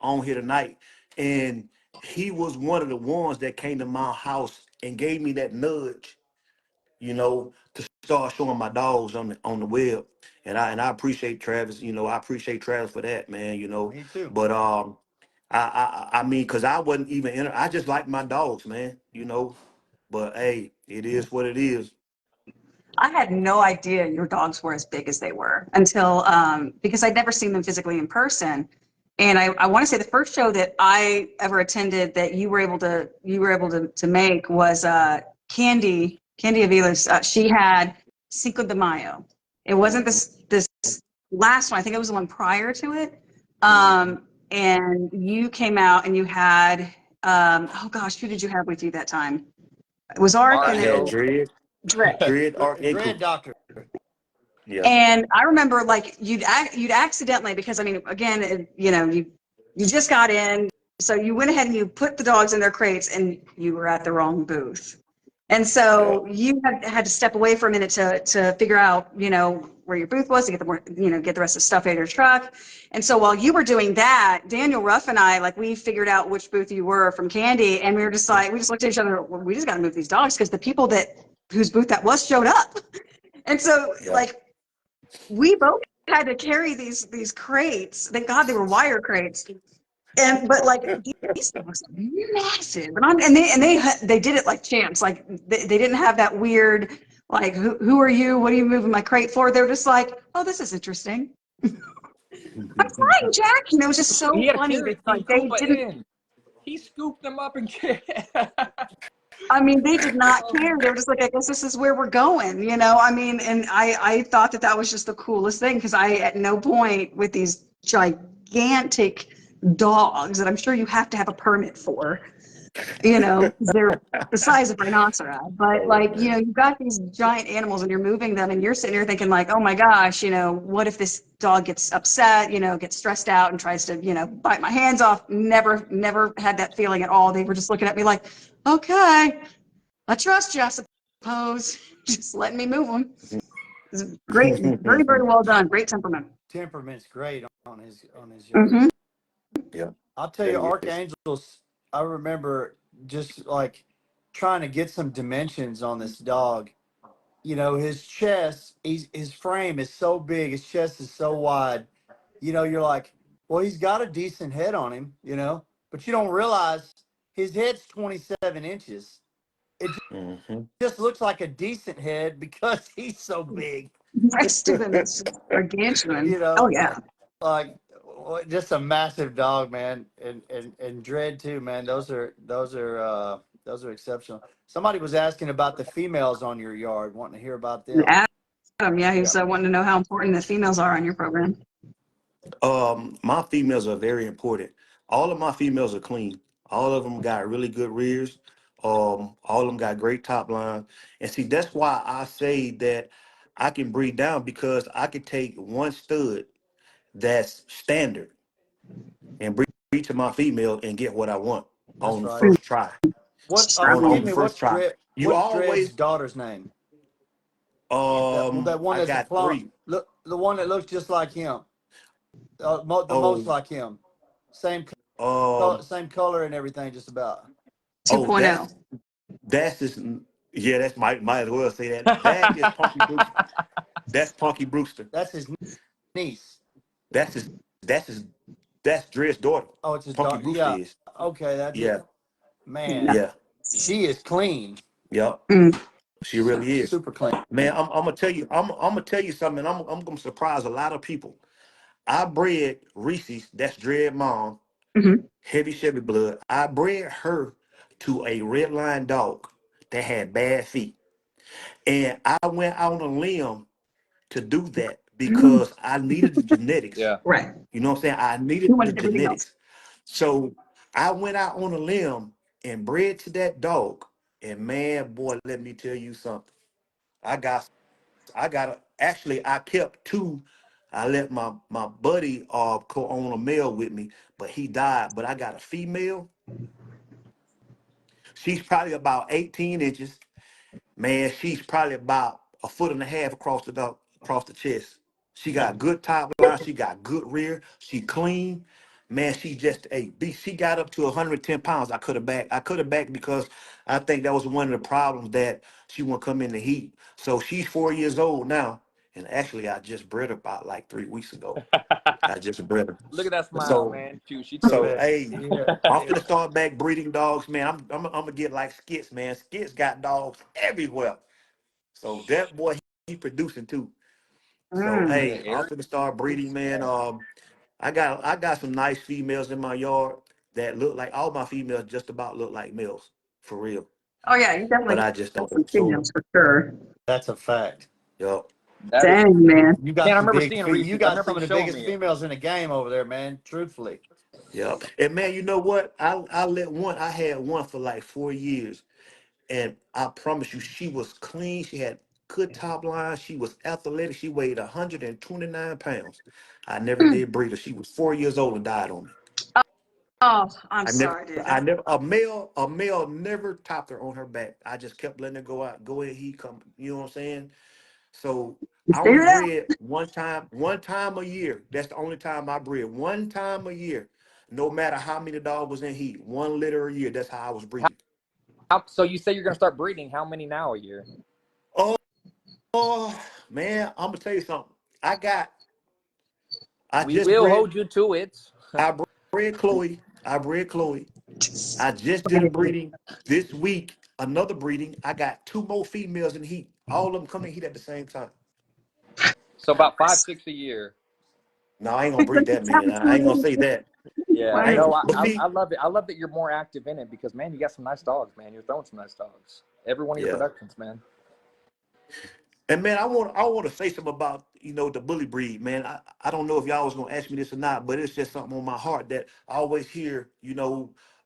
on here tonight, and he was one of the ones that came to my house and gave me that nudge, to start showing my dogs on the web. And I appreciate Travis. I appreciate Travis for that, man. Me too. But I mean, cause I wasn't even in. I just like my dogs, man. But hey, it is what it is. I had no idea your dogs were as big as they were until because I'd never seen them physically in person. And I want to say the first show that I ever attended that you were able to make was Candy Avila's. She had Cinco de Mayo. It wasn't Hmm. this last one. I think it was the one prior to it. Hmm. And you came out and you had oh gosh, who did you have with you that time? It was Ark I and then had Mario. Dread, Dre. Dread, Art, The and Dread Coop. Doctor. Yeah. And I remember like you'd accidentally, because I mean, again, you just got in, so you went ahead and you put the dogs in their crates and you were at the wrong booth. And Yeah. so you had to step away for a minute to figure out, where your booth was to get the more, get the rest of the stuff out of your truck. And so while you were doing that, Daniel Ruff and I, like, we figured out which booth you were from Candy, and we were just like, we just looked at each other, well, we just got to move these dogs because the people whose booth that was showed up. And so, Yeah. like, we both had to carry these crates. Thank God they were wire crates. And but like these dogs are massive, and they did it like champs. Like they didn't have that weird like who are you? What are you moving my crate for? They were just like, oh, this is interesting. I'm fine, Jack. It was just so He had to funny carry because King like they Koopa didn't. in. He scooped them up and I mean, they did not care. They were just like, I guess this is where we're going, I mean, and I thought that was just the coolest thing because I, at no point with these gigantic dogs that I'm sure you have to have a permit for, 'cause they're the size of rhinoceros. But Oh like, man. you've got these giant animals and you're moving them and you're sitting here thinking like, oh my gosh, what if this dog gets upset, gets stressed out and tries to, bite my hands off? Never had that feeling at all. They were just looking at me like, okay, I trust you, I suppose. Just letting me move them. It's great, very, very well done. Great temperament. Temperament's great on his yard. Mm-hmm. Yeah. I'll tell you, It is. Archangels. I remember just like trying to get some dimensions on this dog. His chest, his frame is so big, his chest is so wide. You're like, well, he's got a decent head on him, but you don't realize his head's 27 inches. It Hmm. just looks like a decent head because he's so big. Next to him is gargantuan. you Oh know, yeah. like just a massive dog, man, and Dread too, man. Those are exceptional. Somebody was asking about the females on your yard, wanting to hear about them. Adam, yeah, Yeah, he's wanting to know how important the females are on your program. My females are very important. All of my females are clean. All of them got really good rears. All of them got great top line. And see, that's why I say that I can breed down because I could take one stud that's standard and breed to my female and get what I want that's on the right. first try. What? On Forgive the me. first try. You What's Dread's always daughter's name? That one I that's a got clone. three. Look, the one that looks just like him. The most Oh, like him. Same um, same color and everything, just about. oh, 2.0. that's just yeah, that's might as well say that. That is Punky Brewster. That's Punky Brewster. That's his niece. That's his that's his that's Dre's daughter. Oh, it's his Punky daughter. Brewster Yeah. is. Okay, that's it. Yeah, Man, yeah. she is clean. Yep, Mm. she really is. Super clean. Man, I'm gonna tell you, I'm gonna tell you something. I'm gonna surprise a lot of people. I bred Reese's, that's Dread Mom, Hmm. heavy Chevy blood. I bred her to a red line dog that had bad feet. And I went out on a limb to do that because I needed the genetics. Yeah. Right. You know what I'm saying? I You needed the wanted everything else. genetics. So I went out on a limb and bred to that dog. And man, boy, let me tell you something. I got actually I kept two. I let my buddy co-own a male with me, but he died. But I got a female. She's probably about 18 inches. Man, she's probably about a foot and a half across the chest. She got good top line. She got good rear. She clean. Man, she just a beast. She got up to 110 pounds. I could have back. I could have back because I think that was one of the problems that she won't come in the heat. So she's 4 years old now. And actually, I just bred her about like 3 weeks ago. I just bred her. Look at that smile, So man. Shoot, she Love took so it. it. hey, Yeah. I'm finna start back breeding dogs, man. I'm gonna get like Skits, man. Skits got dogs everywhere. So that boy, he producing too. So Mm. Yeah, hey, I'm Eric. finna start breeding, man. I got some nice females in my yard that look like all my females just about look like males for real. Oh yeah, you But definitely I just got don't. some So females for sure. That's a fact. yo, That is. Dang, man. You Man, got I some remember big seeing feet. You Reese's. I got remember some you of the showing biggest me it. females in the game over there, man. Truthfully. yeah. And man, you know what? I had one for like 4 years. And I promise you, she was clean. She had good top line. She was athletic. She weighed 129 pounds. I never Mm. did breed her. She was 4 years old and died on me. Oh, I'm I never, sorry, dude. I never, a male never topped her on her back. I just kept letting her go out, go ahead, he come. You know what I'm saying? So You I only figured it out. bred one time a year. That's the only time I bred. One time a year. No matter how many dogs was in heat, 1 litter a year. That's how I was breeding. So you say you're gonna start breeding? How many now a year? Oh, oh man, I'm gonna tell you something. I We just will bred, hold you to it. I bred Chloe. I bred Chloe. I just did a breeding this week. Another breeding. I got two more females in heat. All of them come in heat at the same time. So about 5, 6 a year. No, I ain't gonna breed that many. I ain't gonna say that. Yeah, I ain't no, gonna. But see, I love it. I love that you're more active in it because man, you got some nice dogs, man. You're throwing some nice dogs. Every one of your yeah. productions, man. And man, I want to say something about the bully breed, man. I don't know if y'all was gonna ask me this or not, but it's just something on my heart that I always hear.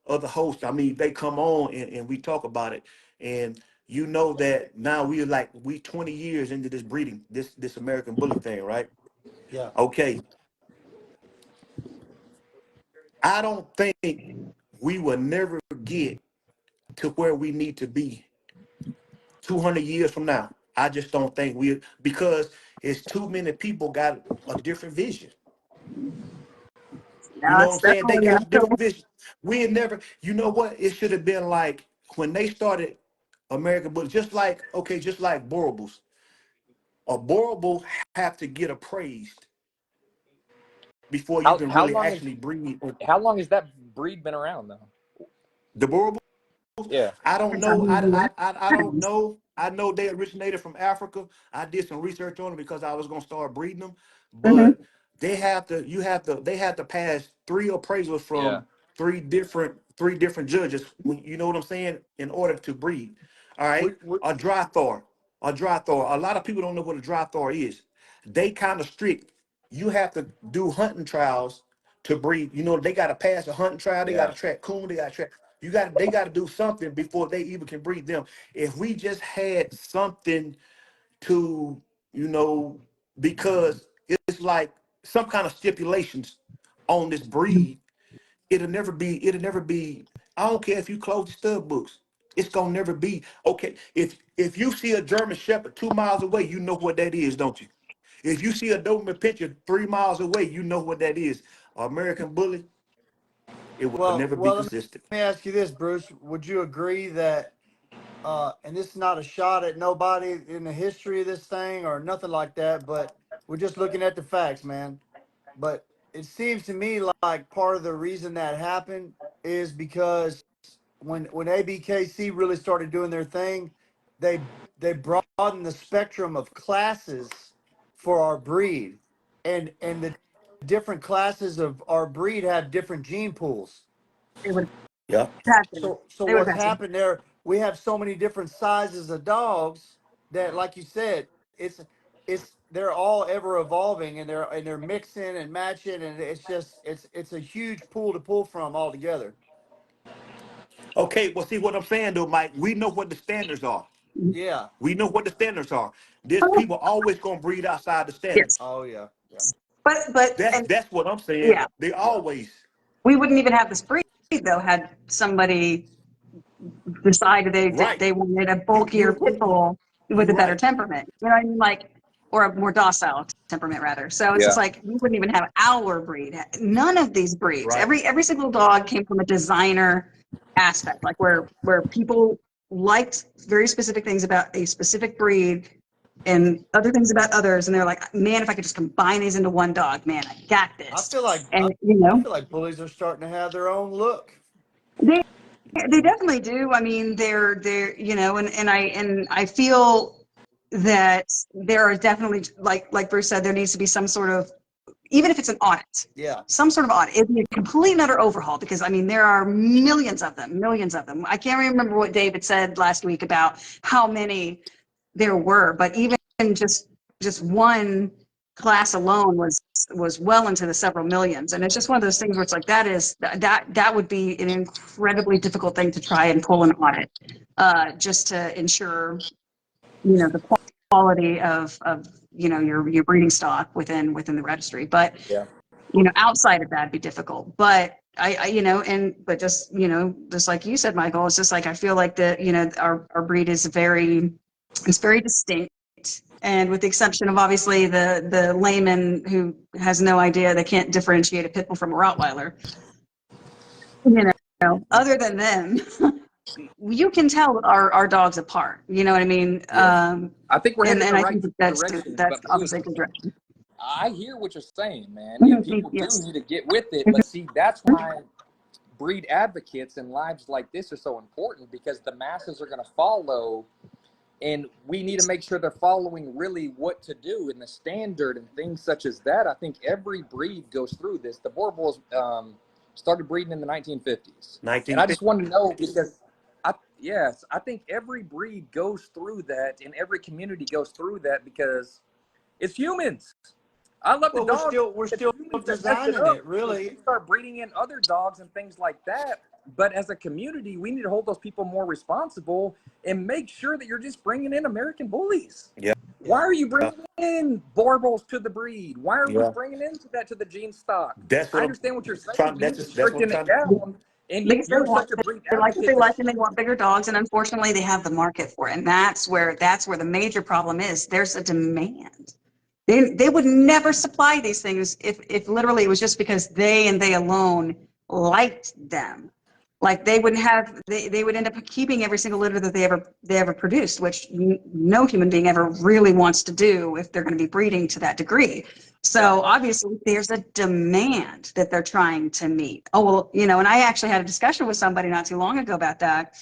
Other hosts. I mean, they come on and we talk about it, and that now we 20 years into this breeding, this American bully thing, right? Yeah. Okay, I don't think we will never get to where we need to be 200 years from now. I just don't think because it's too many people got a different vision. You No, know what it's I'm saying? They definitely got a natural. different vision. We had never, you know what? It should have been like when they started American Bully, just like Borobles. A Borable have to get appraised before you can How really long is actually breed how long has that breed been around though? the Borable. Yeah. I don't I know. mean, I don't know. I know they originated from Africa. I did some research on them because I was gonna start breeding them. mm-hmm. But they have to pass three appraisals Yeah. from three different judges. You know what I'm saying? In order to breed. All right. We, A dry Thor. A dry Thor. A lot of people don't know what a dry Thor is. They kind of strict. You have to do hunting trials to breed. They got to pass a hunting trial. They got Yeah. to track coon. They got to track. They got to do something before they even can breed them. If we just had something to, you know, because it's like some kind of stipulations on this breed, it'll never be. I don't care if you close the stud books. It's gonna never be okay. If you see a German Shepherd 2 miles away, you know what that is, don't you? If you see a Doberman Pinscher 3 miles away, you know what that is. American Bully, it will never be well, let consistent. me ask you this, Bruce. Would you agree that, and this is not a shot at nobody in the history of this thing or nothing like that, but we're just looking at the facts, man. But it seems to me like part of the reason that happened is because when ABKC really started doing their thing, they broadened the spectrum of classes for our breed, and the different classes of our breed have different gene pools. They would Yeah. have had to. So They would what's have had to. happened there? We have so many different sizes of dogs that, like you said, it's they're all ever evolving, and they're mixing and matching, and it's just it's a huge pool to pull from altogether. Okay, well, see what I'm saying though, Mike. We know what the standards are. Yeah. We know what the standards are. There's people always gonna breed outside the standards. Yes, Oh yeah. Yeah. but That's and that's what I'm saying. yeah, They Yeah. always we wouldn't even have this breed though had somebody decided right. they wanted a You bulkier pit bull with you a better right. temperament. You know what I mean? Like, or a more docile temperament rather. So it's just Yeah. like we wouldn't even have our breed. None of these breeds. Right. Every single dog came from a designer aspect, like where people liked very specific things about a specific breed and other things about others, and they're like, man, if I could just combine these into one dog, man, I got I this. feel like And I feel like bullies are starting to have their own look. they they definitely do. I mean, they're and I feel that there are definitely like Bruce said, there needs to be some sort of, even if it's an audit, Yeah. some sort of audit. It'd be a complete and utter overhaul because I mean there are millions of them, millions of them. I can't remember what David said last week about how many there were, but even just one class alone was well into the several millions, and it's just one of those things where it's like that would be an incredibly difficult thing to try and pull an audit, just to ensure the quality of your breeding stock within the registry. But Yeah. outside of that, it'd be difficult. But but just like you said, Michael, it's just like I feel like our breed is very distinct. And with the exception of obviously the layman who has no idea, they can't differentiate a pit bull from a Rottweiler. Other than them, you can tell our dogs apart. You know what I mean? Yeah. I think we're headed in And the I right think that's direction, that's but obviously Bruce, a good direction. I hear what you're saying, man. And Mhm, people do yes. need to get with it. But see, that's why breed advocates and lives like this are so important, because the masses are going to follow, and we need to make sure they're following really what to do in the standard and things such as that. I think every breed goes through this. The Borbals started breeding in the 1950s. And I 1950. just want to know because I think every breed goes through that, and every community goes through that because it's humans. I love the Well, we're dogs. still we're It's still humans that mess it designing up. it, So really. we start breeding in other dogs and things like that. But as a community, we need to hold those people more responsible and make sure that you're just bringing in American bullies. Yeah. Why Yeah. are you bringing in Borbals to the breed? Why are we Yeah. bringing into that to the gene stock? That's I what I'm understand what you're saying. trying. We need to That's what I'm stricten it trying to. down. And Because you're such a breed they like what advocate they to like and they want bigger dogs, and unfortunately they have the market for it, and that's where the major problem is. There's a demand. They would never supply these things if literally it was just because they and they alone liked them. Like they would end up keeping every single litter that they ever produced, which no human being ever really wants to do if they're going to be breeding to that degree. Yeah. So obviously there's a demand that they're trying to meet. Oh well, and I actually had a discussion with somebody not too long ago about that,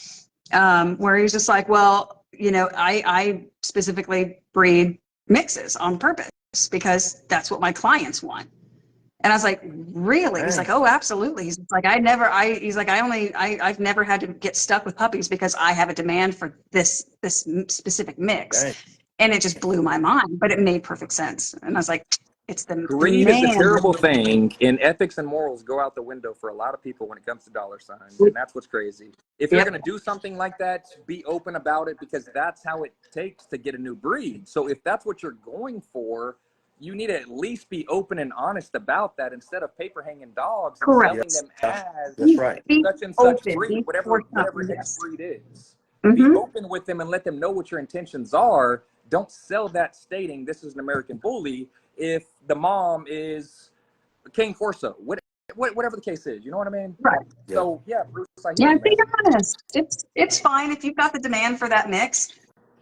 where he was just like, well, I specifically breed mixes on purpose because that's what my clients want. And I was like, really? He's like, Dang. oh, absolutely. He's like, he's like, I've never had to get stuck with puppies because I have a demand for this specific mix. Dang. And it just blew my mind, but it made perfect sense. And I was like, it's the greed is a demand. terrible thing, and ethics and morals go out the window for a lot of people when it comes to dollar signs, and that's what's crazy. If you're Yep. going to do something like that, be open about it, because that's how it takes to get a new breed. So if that's what you're going for, you need to at least be open and honest about that, instead of paper hanging dogs and Correct. selling Yes. them as That's right. Be such and such open, breed, be whatever forthcoming. his Yes. breed is. Be Mm-hmm. open with them and let them know what your intentions are. Don't sell that stating this is an American bully if the mom is Cane Corso, whatever the case is. You know what I mean? Right. Yeah. So yeah, Bruce, I hear Yeah, you, be man. honest. It's fine if you've got the demand for that mix.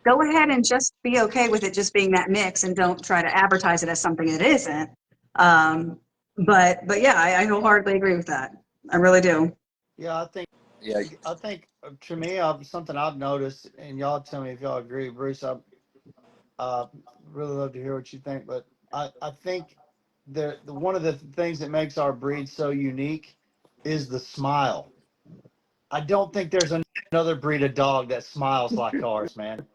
Go ahead and just be okay with it just being that mix, and don't try to advertise it as something it isn't. But yeah, I wholeheartedly agree with that. I really do. Yeah, I think Yeah. I think to me, something I've noticed, and y'all tell me if y'all agree, Bruce. I really love to hear what you think, but I think the one of the things that makes our breed so unique is the smile. I don't think there's another breed of dog that smiles like ours, man.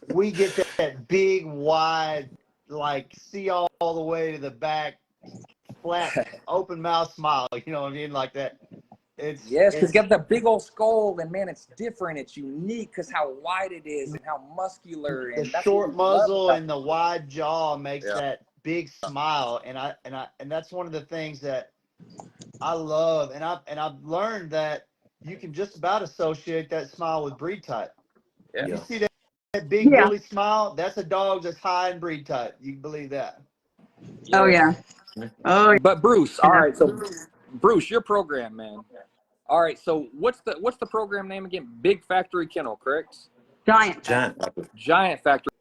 We get that big, wide, like see all the way to the back, flat, open mouth smile. You know what I mean? Like that. Yes, because you It's got the big old skull, and man, it's different. It's unique because how wide it is and how muscular, the and that's what we short love muzzle about and the wide jaw it. makes Yeah. that big smile, and that's one of the things that I love, and I've learned that you can just about associate that smile with breed type. Yeah. You Yeah. see that big Yeah. bully smile? That's a dog that's high in breed type. You can believe that. Oh yeah. Yes. Oh But Bruce, all yeah. right. So Bruce, your program, man. All right. So what's the program name again? Big Factory Kennel, correct? Giant. Giant. Giant Factory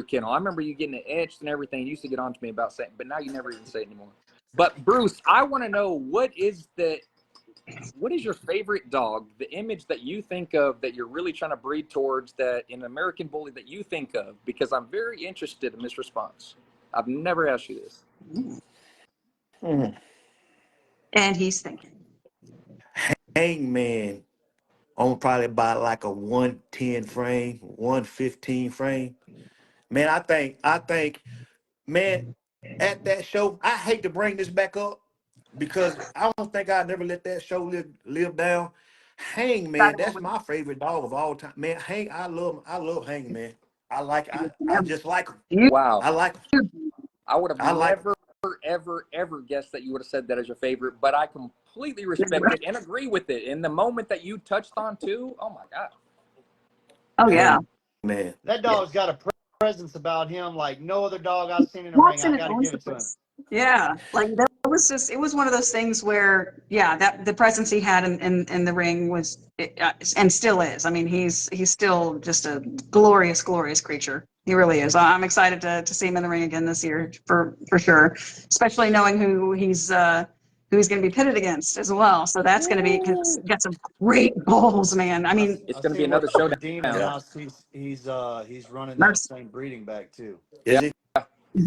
Kennel. I remember you getting it etched and everything. You used to get on to me about saying, but now you never even say it anymore. But Bruce, I want to know what is your favorite dog? The image that you think of that you're really trying to breed towards, that in American Bully that you think of, because I'm very interested in this response. I've never asked you this. Hmm. And he's thinking. Hangman on probably about like a 110 frame, 115 frame. Man, I think, man, at that show, I hate to bring this back up because I don't think I'll never let that show live down. Hangman, that's my favorite dog of all time. Man, I love Hangman. I just like him. You, Wow. I like him. I would have I like him. never, ever guessed that you would have said that as your favorite, but I completely respect it and agree with it. In the moment that you touched on too, oh my God. oh yeah. Hangman. That dog's got a presence about him like no other dog I've seen in the ring. Walks I in and got to owns give the it to him. place. Yeah, like that was just, it was one of those things where, yeah, that the presence he had in the ring was, and still is. I mean, he's still just a glorious, glorious creature. He really is. I'm excited to see him in the ring again this year for sure, especially knowing who he's going to be pitted against as well. So that's going to be, cause he's got some great balls, man. I mean, It's I going to see be him another working for showdown. Dean in the Yeah. house. He's running that mercy. same breeding back too. Is Yeah. he?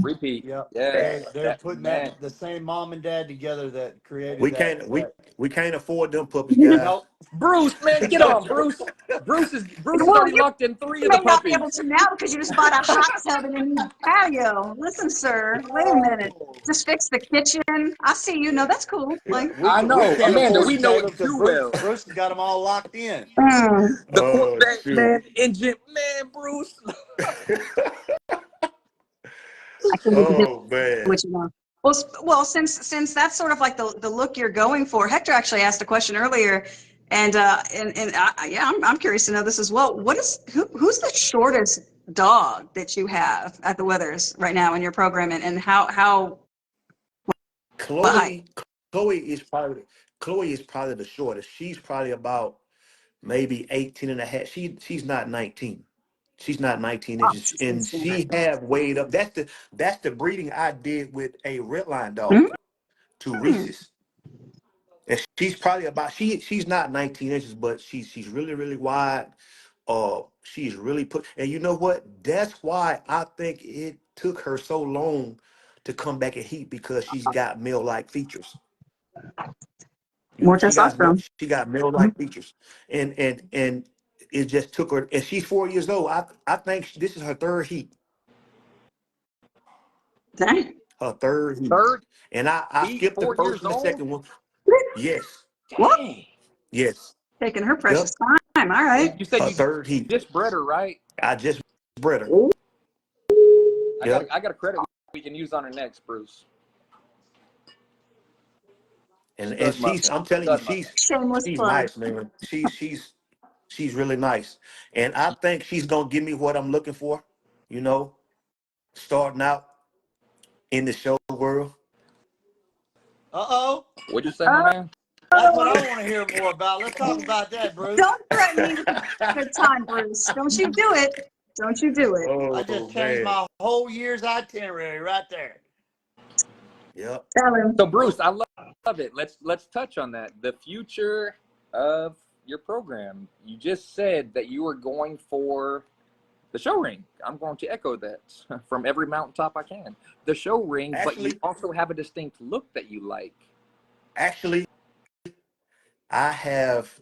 Repeat. Yep. Yeah. They're That putting man. that the same mom and dad together that created We that can't we that we can't afford them puppies, guys. nope. Bruce, man, get on, Bruce. Bruce is Well, already locked in 3 you of the may not be able puppies. to now because you just bought a hot tub and a new patio. Listen, sir, wait a minute. Just fix the kitchen. I see you. No, that's cool. Like, I We know, can't Amanda. afford We it, know Taylor, it because too well. Bruce has got them all locked in. The Oh Corvette, shoot. man, engine, man, Bruce. I can not even do Oh man. what you want. Well, since that's sort of like the look you're going for. Hector actually asked a question earlier, and yeah, I'm curious to know this as well. Who's the shortest dog that you have at the Withers right now in your program, and how what height? Chloe, Chloe is probably Chloe is probably the shortest. She's probably about maybe 18 and a half. She's not 19. She's not 19 Oh, inches. And she have weighed up. That's the breeding I did with a redline dog to Mm-hmm. Reese's. And she's probably about she's not 19 inches, but she's really, really wide. She's really put, and you know what? That's why I think it took her so long to come back in heat because she's got male-like features. You know, More testosterone. she got male-like features, and it just took her. And she's 4 years old. I think this is her third heat. Dang. Her third heat. Third And I heat, skipped the 4 years first and the old. second one. Yes, What? Dang. yes, Taking her yep. precious time. All right. And you said Her you third heat. just bred her, right? I just bred her. Yep. I got a credit we can use on her next, Bruce. And Stud she's, mother. I'm telling you, Stud mother. Shameless she's plug. nice, man. She's really nice. And I think she's gonna give me what I'm looking for, you know, starting out in the show world. Uh-oh. What'd you say, my man? That's what I want to hear more about. Let's talk about that, Bruce. Don't threaten me with a good time, Bruce. Don't you do it. Don't you do it. I Oh just changed man. my whole year's itinerary right there. Yep. Tell him. So Bruce, I love it. Let's touch on that. The future of your program. You just said that you were going for the show ring. I'm going to echo that from every mountaintop I can. The show ring, but you Actually, also have a distinct look that you like. actually, I have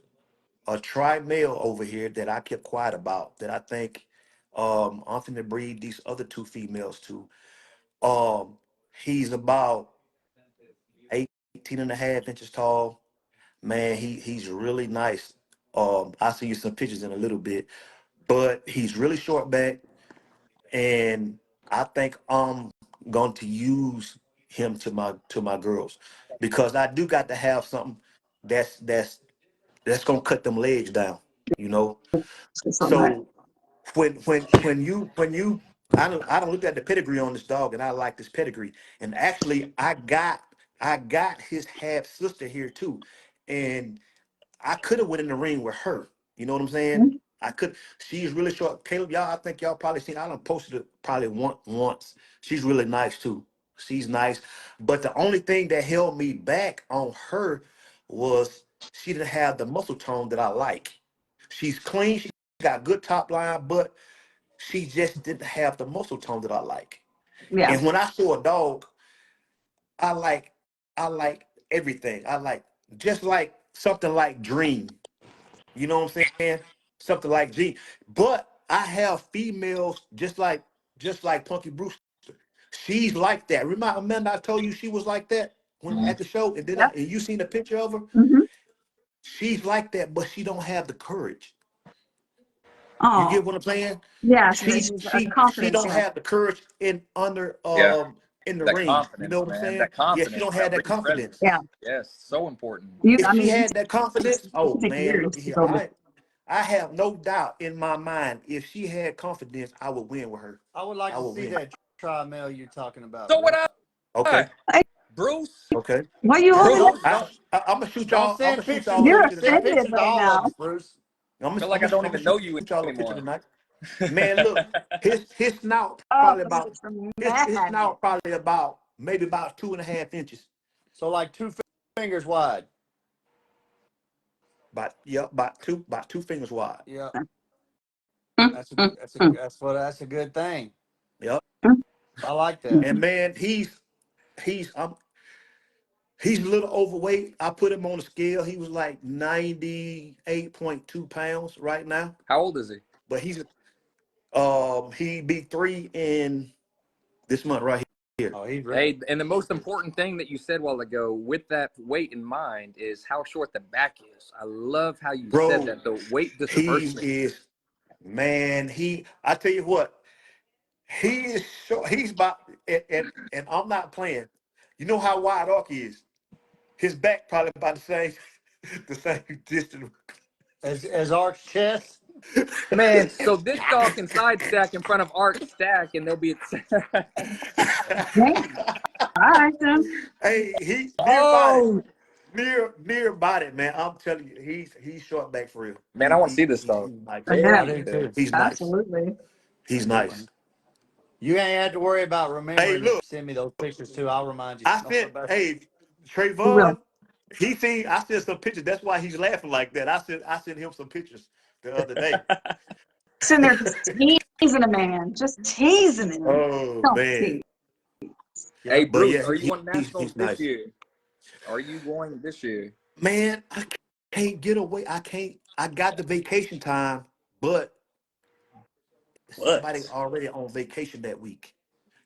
a tri-male over here that I kept quiet about that I think I'm finna breed these other two females to. Um, he's about 18 and a half inches tall. Man, he's really nice. I'll see you some pictures in a little bit, but he's really short back, and I think I'm going to use him to my girls because I do got to have something that's that's gonna cut them legs down, you know. Something like So when you I don't look at the pedigree on this dog and I like this pedigree. And actually I got his half sister here too. And I could have went in the ring with her. You know what I'm saying? that. I could. She's really short. Caleb, y'all, I think y'all probably seen. I done posted it probably once. She's really nice too. She's nice. But the only thing that held me back on her was she didn't have the muscle tone that I like. She's clean. She got good top line, but she just didn't have the muscle tone that I like. Yeah. And when I saw a dog, I like I like everything. I like just like something like Dream. You know what I'm saying? Something like G. But I have females just like Punky Brewster. She's like that. Remember I told you she was like that when Mhm. at the show, and then Yep. and you seen a picture of her. Hmm. She's like that, but she don't have the courage. You Oh, get what I'm saying? yeah. So She there's a she she confidence don't there. have the courage Yeah, in the that ring. You know confidence, what I'm man. saying? That Yeah, she confidence, don't have that that ring confidence. Yeah. presence. Yes, so important. If I she mean, had that confidence, it oh can take man, years look at to here. build it. I have no doubt in my mind if she had confidence, I would win with her. I would like I to would see win. that tri-male you're talking about, So what Bruce. I, Okay, Hey, Bruce, okay. why are you Don't holding don't up? Bruce. don't I'm gonna shoot don't y'all. I'm send gonna shoot pictures. y'all a You're picture Send tonight. offended pictures to right all of now. us, Bruce. Feel like I don't even know you Shoot y'all a picture anymore. tonight. Man, look, his snout Oh, probably about such a his man. snout probably about maybe about 2.5 inches. So like two fingers wide. About two fingers wide. Yeah, Mm, mm, mm, that's a good thing. Yep. mm, I like that. And man, he's he's a little overweight. I put him on the scale. He was like 98.2 pounds right now. How old is he? But he be 3 in this month right here. Oh, he's ready. Hey, and the most important thing that you said a while ago, with that weight in mind, is how short the back is. I love how you said Bro, that. The weight he disbursement. is man, I tell you what, he is short. He's about and I'm not playing. You know how wide Ark is? His back probably about the same the same distance. As Arch chest. Man, so this dog can side stack in front of Art Stack, and they'll be. man. All right, then. Hey, he Oh, near body, man. I'm telling you, he's short back for real. man, I want to see this He's dog. nice. I I bet. do Very too. He's nice. Absolutely. He's I do. nice. You ain't had to worry about Hey, remembering to look, send me those pictures too. I'll remind you. I Don't worry sent about it. hey He will. Trayvon. I sent some pictures. That's why he's laughing like that. I sent him some pictures the other day. Sitting there just teasing a man, just teasing him. Oh Don't man. tease. Hey, Yep. But Bruce, yeah, are you on he's nationals this nice. year? Are you going this year? Man, I can't get away. I can't. I got the vacation time, but somebody What? already on vacation that week.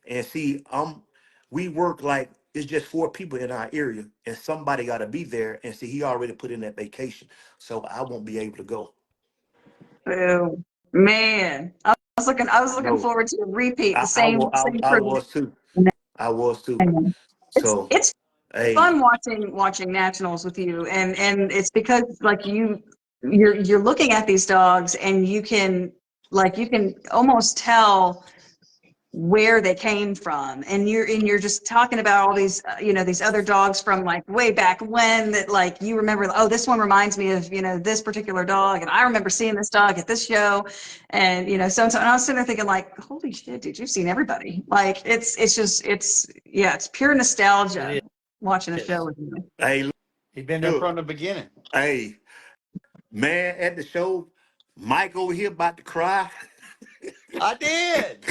And see, we work like it's just 4 people in our area, and somebody got to be there. And see, he already put in that vacation, so I won't be able to go. Boo. Man. I was looking No, forward to a repeat, the I, same wa- same I crew. was too. I was too. And So, it's hey, fun watching nationals with you, and it's because like you're looking at these dogs and you can almost tell where they came from, and you're just talking about all these these other dogs from like way back when that like you remember, oh, this one reminds me of this particular dog, and I remember seeing this dog at this show, and so and I was sitting there thinking like, holy shit, dude, you've seen everybody. Like it's pure nostalgia It watching a show is. with you. hey, He's been there look, from the beginning. hey, Man, at the show, Mike over here about to cry. I did.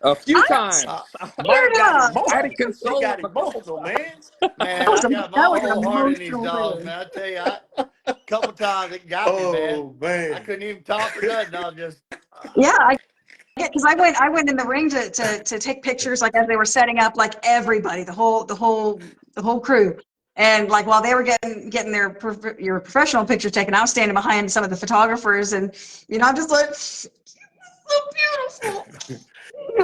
A few I times. Uh, Mike got teared up. I had to emotional. He console got him a couple emotional, man. times. man, I got my That was an whole heart in these emotional dogs, day. man. I tell you, a couple times it got me, man. Oh I man. couldn't even talk or nothing. I was just, Yeah, because I went in the ring to take pictures like as they were setting up like everybody, the whole crew. And like while they were getting your professional picture taken, I was standing behind some of the photographers, and I'm just like, so beautiful.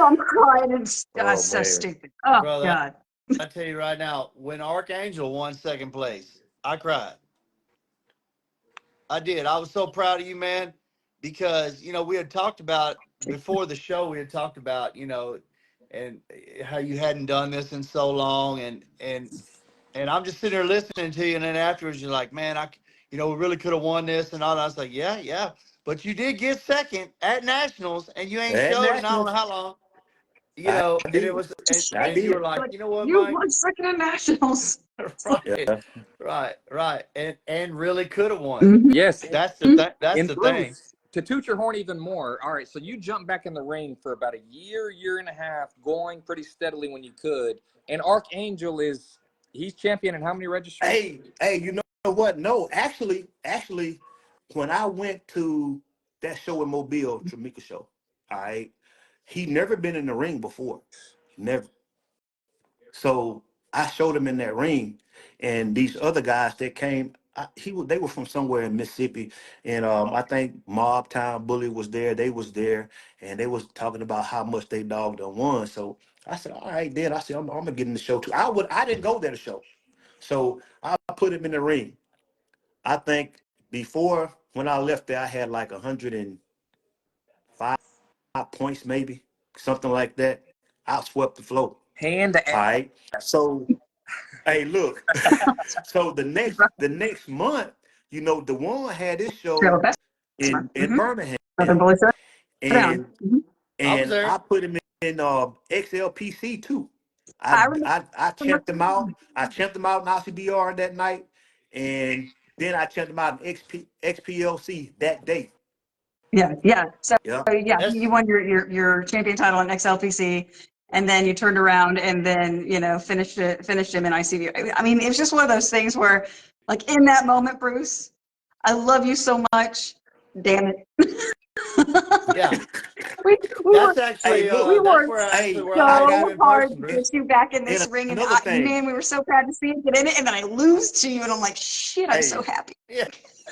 I'm crying, and Oh so man. stupid. Oh brother, God. I tell you right now, when Archangel won second place, I cried. I did. I was so proud of you, man, because we had talked about before the show. We had talked about and how you hadn't done this in so long, and I'm just sitting there listening to you, and then afterwards you're like, man, we really could have won this and all that. I was like, yeah, yeah, but you did get second at nationals, and you ain't At showed in I don't know Nationals, how long, I and it did. was, I and you were did. like, Like, you know what, you Mike? won second in nationals. Right, Yeah. right, and really could have won. Mhm. Yes. That's the thing. That's And the thing. Bruce, to toot your horn even more, all right, so you jumped back in the ring for about a year and a half, going pretty steadily when you could. And Archangel he's champion in how many registries? Hey, you know what? No, actually, when I went to that show in Mobile, Tramika show, all right, he never been in the ring before. Never. So I showed him in that ring, and these other guys that came, they were from somewhere in Mississippi, and I think Mob Town Bully was there. They was there, and they was talking about how much they dog done won. So I said, all right, then I said, I'm gonna get in the show too. I didn't go there to show, so I put him in the ring. I think before when I left there, I had like 105 points, maybe something like that. I swept the floor. Hand to All ass. right. So hey, look. So the next month, Dewan had his We have show a customer. in Birmingham, Southern Bully Sit down. and I was and there. I put him in XLPC too. I I remember. I champed him out. I champed him out in ICBR that night, and then I champed him out in XPLC that day. Yeah. So Yeah. yeah, you That's won your champion title in XLPC, and then you turned around and then finished him in ICV. I mean, it was just one of those things where, like in that moment, Bruce, I love you so much. Damn it. yeah. we we That's were Hey, actually we look. worked Hey, where I I met got you so in hard person, to get Bruce. you back in and this ring, and another thing. man, we were so proud to see you get in it, and then I lose to you, and I'm like, shit, I'm so Hey, happy. Yeah.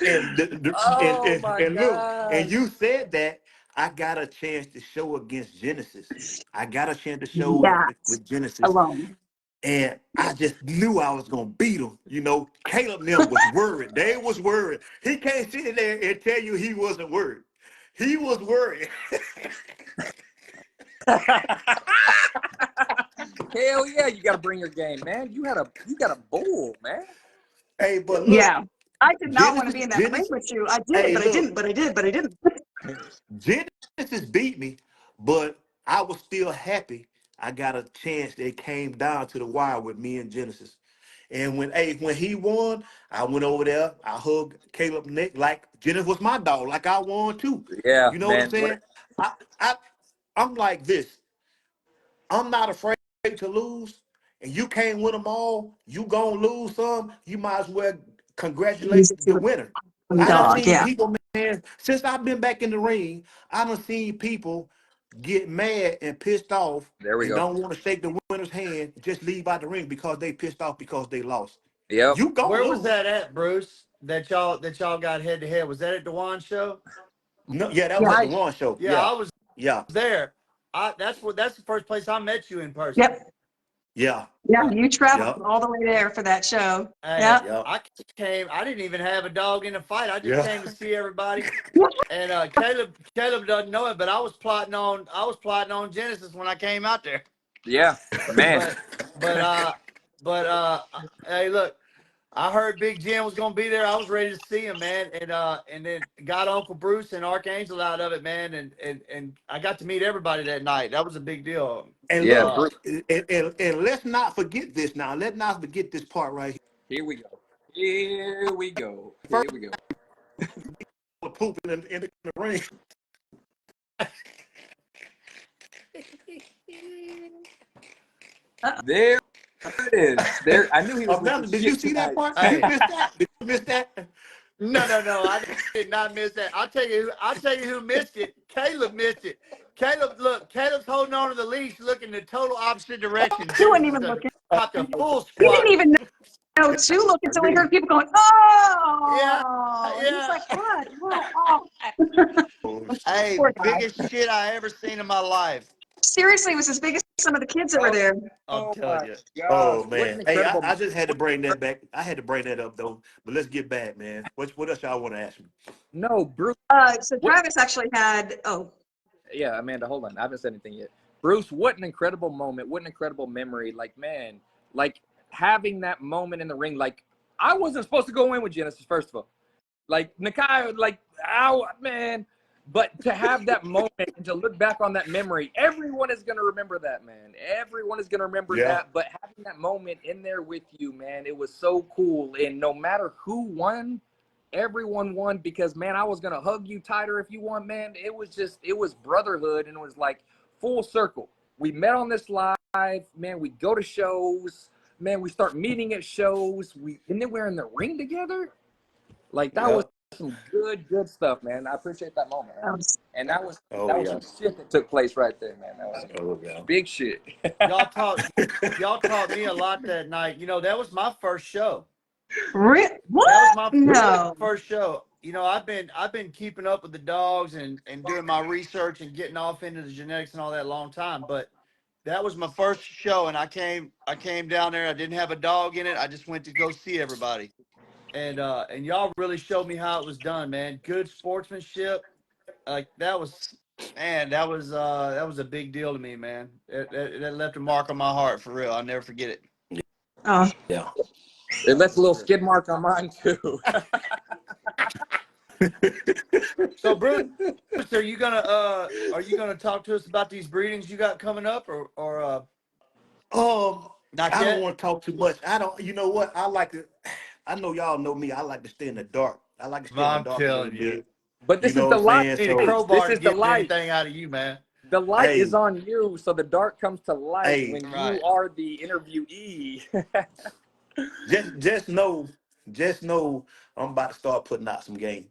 and Oh my and look, and gosh. you said that I got a chance to show against Genesis. I got a chance to show That with Genesis, alone. and I just knew I was gonna beat him. Caleb and them was worried. They was worried. He can't sit in there and tell you he wasn't worried. He was worried. Hell yeah, you got to bring your game, man. You got a bull, man. Hey, but look, Yeah. I did not want to Genesis, be in that ring Genesis. with you. I did, Hey, but I look, didn't, but I did, but I didn't. Genesis beat me, but I was still happy. I got a chance that came down to the wire with me and Genesis. And when he won, I went over there. I hugged Caleb neck like Genesis was my dog, like I won too. Yeah, You know what I'm man. What? saying? I I I'm like this. I'm not afraid to lose, and you can't win them all. You gonna lose some. You might as well Use congratulate it the to winner. a I done dog, seen yeah. people, man, since I've been back in the ring, I done seen people get mad and pissed off There we and go. don't want to shake the winner's hand, just leave out the ring because they pissed off because they lost. Yep. You gonna Where was lose. that at, Bruce? That y'all got head to head. Was that at Dewan's show? No, yeah, that was Yeah. at the Mike. One show. Yeah, Yeah, I was yeah, there. That's the first place I met you in person. Yep. yeah, Yeah. Yeah. You traveled yeah, all the way there for that show. Hey, Yeah. yeah, I came. I didn't even have a dog in the fight. I just yeah. came to see everybody. Yeah. And Caleb doesn't know it, but I was plotting on Genesis when I came out there. Yeah, man. But but hey, look, I heard Big Jim was gonna be there. I was ready to see him, man, and then got Uncle Bruce and Archangel out of it, man, and I got to meet everybody that night. That was a big deal. And Yeah, look, Uh, Bruce. and let's not forget this now. Let's not forget this part right Here we go. Here we go. here. Here we go. Pooping in the ring. There it is. There, I knew he was looking Did you shit see that tonight. part? Hey. You missed that? Did you miss that? No, I did not miss that. I'll tell you who missed it. Caleb missed it. Caleb's holding on to the leash, looking the total opposite direction. He wasn't James even is looking. popped a full He squat. didn't even know to look until he heard people going, Yeah, oh. And he's yeah. like, what? Oh. Hey, Poor guy. biggest shit I ever seen in my life. Seriously, it was as big as some of the kids that were Oh, there. I'm oh telling my you. gosh. Oh What an man. Hey, incredible I just had to bring that back. I had to bring that up though. But let's get back, man. What else y'all want to ask me? no, Bruce. So What, Travis actually had, yeah, Amanda, hold on. I haven't said anything yet. Bruce, what an incredible moment. What an incredible memory. Like, man, like having that moment in the ring. Like, I wasn't supposed to go in with Genesis, first of all. Like, Nakai, like, ow, man. But to have that moment and to look back on that memory, everyone is going to remember that, man. Everyone is going to remember Yeah. that. But having that moment in there with you, man, it was so cool. And no matter who won, everyone won because, man, I was going to hug you tighter if you won, man. It was brotherhood, and it was like full circle. We met on this live, man. We go to shows, man. We start meeting at shows. And then we're in the ring together. Like, that was some good stuff, man. I appreciate that moment, man. And that was some shit that took place right there, man. That was some big shit. Y'all taught me a lot that night. You know, that was my first show. what? That was my No. first show. You know, I've been keeping up with the dogs and doing my research and getting off into the genetics and all that a long time. But that was my first show, and I came down there. I didn't have a dog in it. I just went to go see everybody. And y'all really showed me how it was done, man. Good sportsmanship. Like that was a big deal to me, man. It left a mark on my heart for real. I'll never forget it. Oh, Yeah. It left a little skid mark on mine too. So Bruce, are you gonna talk to us about these breedings you got coming up or not I don't yet? want to talk too much. I don't. You know what? I like to. I know y'all know me. I like to stay in the dark. I like to stay in the I'm dark a little telling you. bit. But You this is know the what I'm light. saying? Need a So, crowbar This to is the get light. anything out of you, man. The light hey, is on you, so the dark comes to light hey, when Right. you are the interviewee. just know, I'm about to start putting out some game.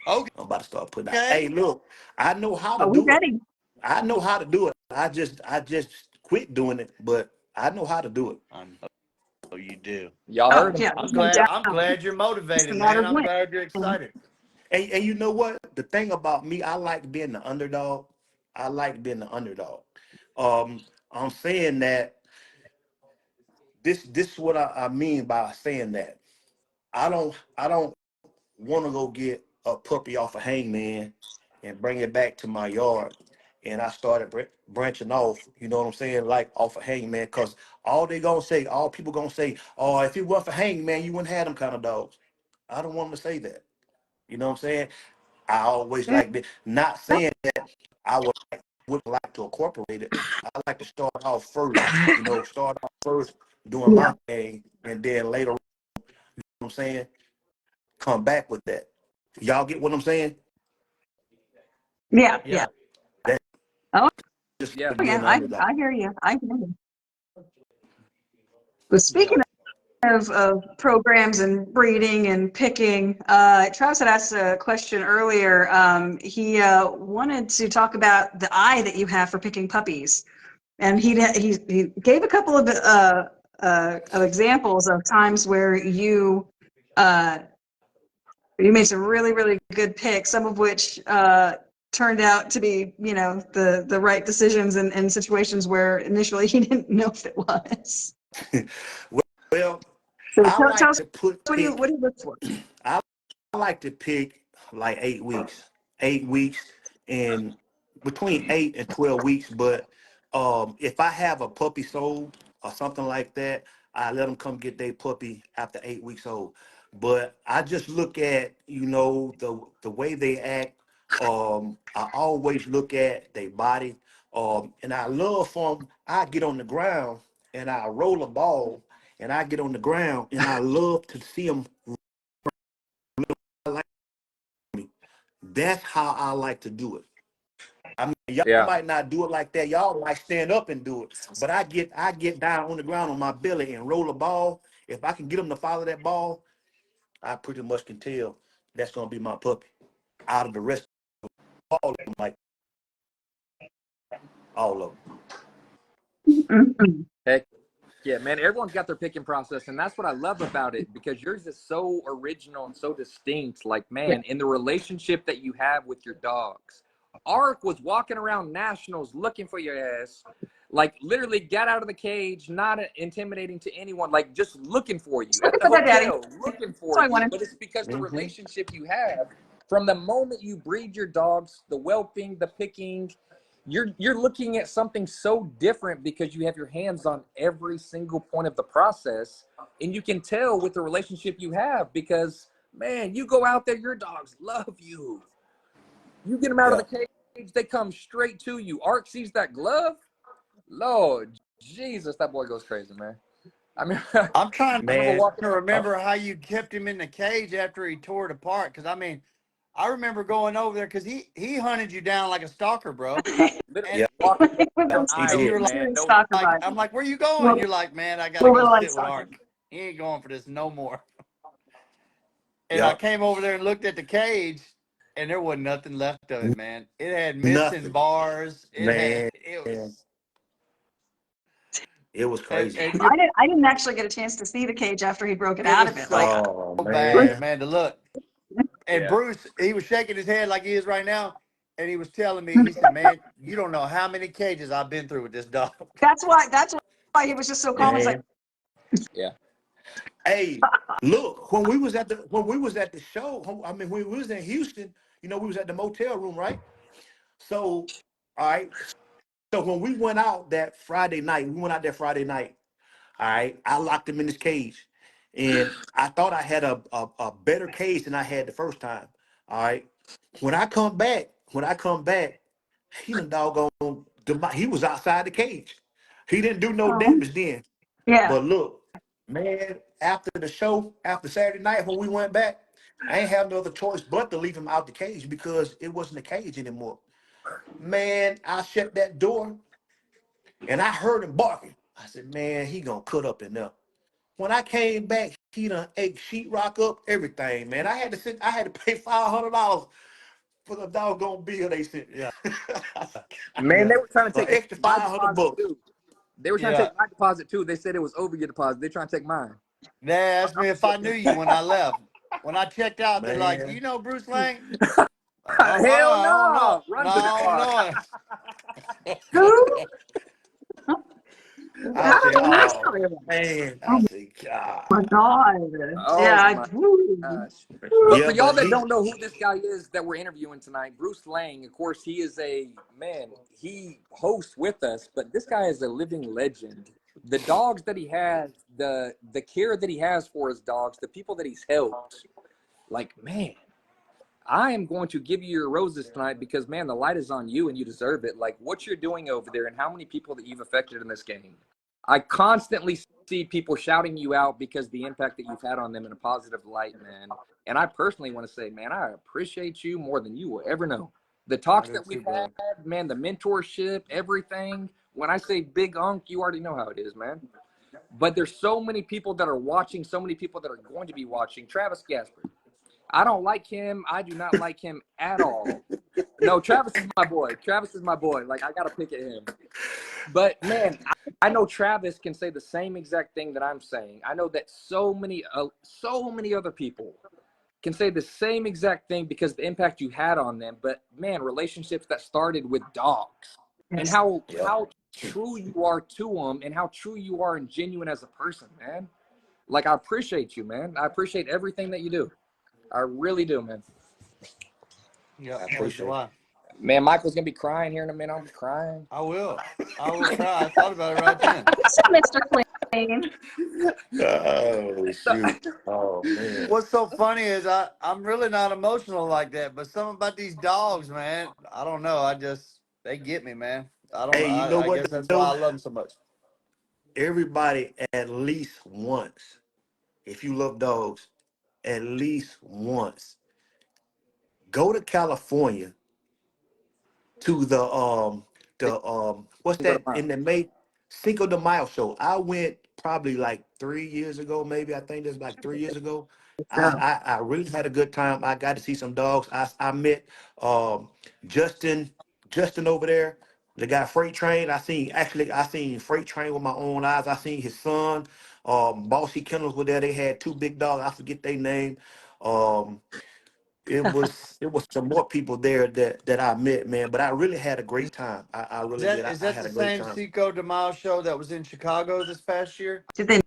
I'm about to start putting out. Okay. Hey, look, I know how to we do it. ready? I know how to do it. I just quit doing it, but I know how to do it. I know you do. Y'all Oh, heard him. yeah. I'm No glad. doubt. I'm glad you're It's a motivated, matter man. of I'm when. glad you're excited. And you know what? The thing about me, I like being the underdog. I like being the underdog. I'm saying that this is what I mean by saying that. I don't want to go get a puppy off a hangman and bring it back to my yard. And I started branching off, you know what I'm saying, like off a hangman, because all people gonna say, oh, if it wasn't for hangman, you wouldn't have them kind of dogs. I don't want them to say that. You know what I'm saying? I always Yeah. like not saying that I would like to incorporate it. I like to start off first, start off first doing Yeah. my thing, and then later, you know what I'm saying, come back with that. Y'all get what I'm saying? Yeah. Yeah. That Oh, just Yeah. being yeah. an I underdog. hear you. I hear you. But speaking of programs and breeding and picking, Travis had asked a question earlier. He wanted to talk about the eye that you have for picking puppies, and he gave a couple of examples of times where you made some really good picks, some of which turned out to be the right decisions in situations where initially he didn't know if it was. Well, So I tell like us to what do you look for? I like to pick like 8 weeks, 8 weeks, and between 8 and 12 weeks. But if I have a puppy sold or something like that, I let them come get their puppy after 8 weeks old. But I just look at the way they act. I always look at their body. And I love for 'em. I get on the ground and I roll a ball and I get on the ground and I love to see them That's how I like to do it. I mean, y'all Yeah. might not do it like that. Y'all might stand up and do it, but I get down on the ground on my belly and roll a ball. If I can get them to follow that ball, I pretty much can tell that's gonna be my puppy. Out of the rest, all of them, like all of them. Mhm. Heck yeah, man. Everyone's got their picking process, and that's what I love about it because yours is so original and so distinct. Like, Yeah. man, in the relationship that you have with your dogs. Ark was walking around nationals looking for your ass, like literally got out of the cage, not intimidating to anyone, like just looking for you at Looking the for that daddy. hotel, looking That's for what I you. wanted. But it's because the Mm-hmm. relationship you have from the moment you breed your dogs, the whelping, the picking, you're looking at something so different because you have your hands on every single point of the process, and you can tell with the relationship you have because man, you go out there, your dogs love you. You get them out of Yeah, the cage, they come straight to you. Ark sees that glove, Lord Jesus, that boy goes crazy, man. I mean, I I'm trying remember man. walking to around. remember how you kept him in the cage after he tore it apart. Because I mean, I remember going over there because he hunted you down like a stalker, bro. Literally And Yeah, walking It was down he and you aisles, were did. like, man. serious No, stalker like vibe. I'm like, where you going? Well, You're like, man, I gotta well, go real life sit with stalker. Ark. He ain't going for this no more. And I Yeah, came over there and looked at the cage, and there wasn't nothing left of it, man. It had missing nothing, bars. man. It was It was crazy. and you I didn't actually get a chance to see the cage after he broke it it out was of it. so Like, Oh bad, man, man, to look. And yeah, Bruce, he was shaking his head like he is right now, and he was telling me, he said, "Man, you don't know how many cages I've been through with this dog." that's why he was just so calm. He's like, man. yeah. Hey, look, when we was at the show, I mean, when we was in Houston, we was at the motel room, right? So, all right. So when we went out that Friday night, we went out there Friday night. All right, I locked him in his cage, and I thought I had a better cage than I had the first time. All right, when I come back, he done doggone. He was outside the cage. He didn't do no oh, damage then. yeah. But look, man, after the show, after Saturday night when we went back, I ain't have no other choice but to leave him out the cage because it wasn't a cage anymore. Man, I shut that door and I heard him barking. I said, man, he gonna cut up in there. When I came back, he done ate sheetrock up, everything, man. I had to pay $500 for the doggone bill they sent. Yeah, Man, yeah, they were trying to An take extra my 500 deposit bucks. too. They were trying to yeah. take my deposit too. They said it was over your deposit. They're trying to take mine. They asked me if I knew you when I left. When I checked out, they're like, "Do Man. you know Bruce Lang?" Hell I don't know. no! No, Run to the I don't car. know Who? it. I How said, did that oh story? man. I Oh said, God. my God. Yeah. Oh my Woo. gosh! But Yeah, for y'all but that he don't know who this guy is that we're interviewing tonight, Bruce Lang. Of course, he is a man. He hosts with us, but this guy is a living legend. The dogs that he has, the care that he has for his dogs, the people that he's helped. Like, man, I am going to give you your roses tonight because, man, the light is on you and you deserve it. Like, what you're doing over there and how many people that you've affected in this game. I constantly see people shouting you out because the impact that you've had on them in a positive light, man. And I personally want to say, man, I appreciate you more than you will ever know. The I talks do that too, we've brother. had, man, the mentorship, everything. When I say big unk, you already know how it is, man. But there's so many people that are watching, so many people that are going to be watching. Travis Gasper. I don't like him. I do not like him at all. No, Travis is my boy. Travis is my boy. Like, I got to pick at him. But, man, I know Travis can say the same exact thing that I'm saying. I know that so many other people can say the same exact thing because of the impact you had on them. But, man, relationships that started with dogs and Yes. Yep. how true you are to them and how true you are and genuine as a person, man. Like, I appreciate you, man. I appreciate everything that you do. I really do, man. Yeah, I as do appreciate I. Man, Michael's gonna be crying here in a minute. I'll be crying. I will. I will cry. I thought about it right then. So, Mr. Clean. it. Oh shoot. Oh man. What's so funny is I'm really not emotional like that, but something about these dogs, man. I don't know. They get me, man. I don't. Hey, you know I what guess that's why I though? love them so much. Everybody at least once, if you love dogs, at least once go to California to what's Cinco de that Mayo. in the May Cinco de Mayo show. I went probably like 3 years ago, maybe. I think that's like 3 years ago. I really had a good time. I got to see some dogs. I met um Justin Justin over there, the guy Freight Train. I seen Freight Train with my own eyes. I seen his son. Bossy Kennels were there. They had two big dogs. I forget their name. Um, it was some more people there that I met, man. But I really had a great time. I Is really that did. is I that had the a great same time. Cinco de Mayo show that was in Chicago this past year? Did they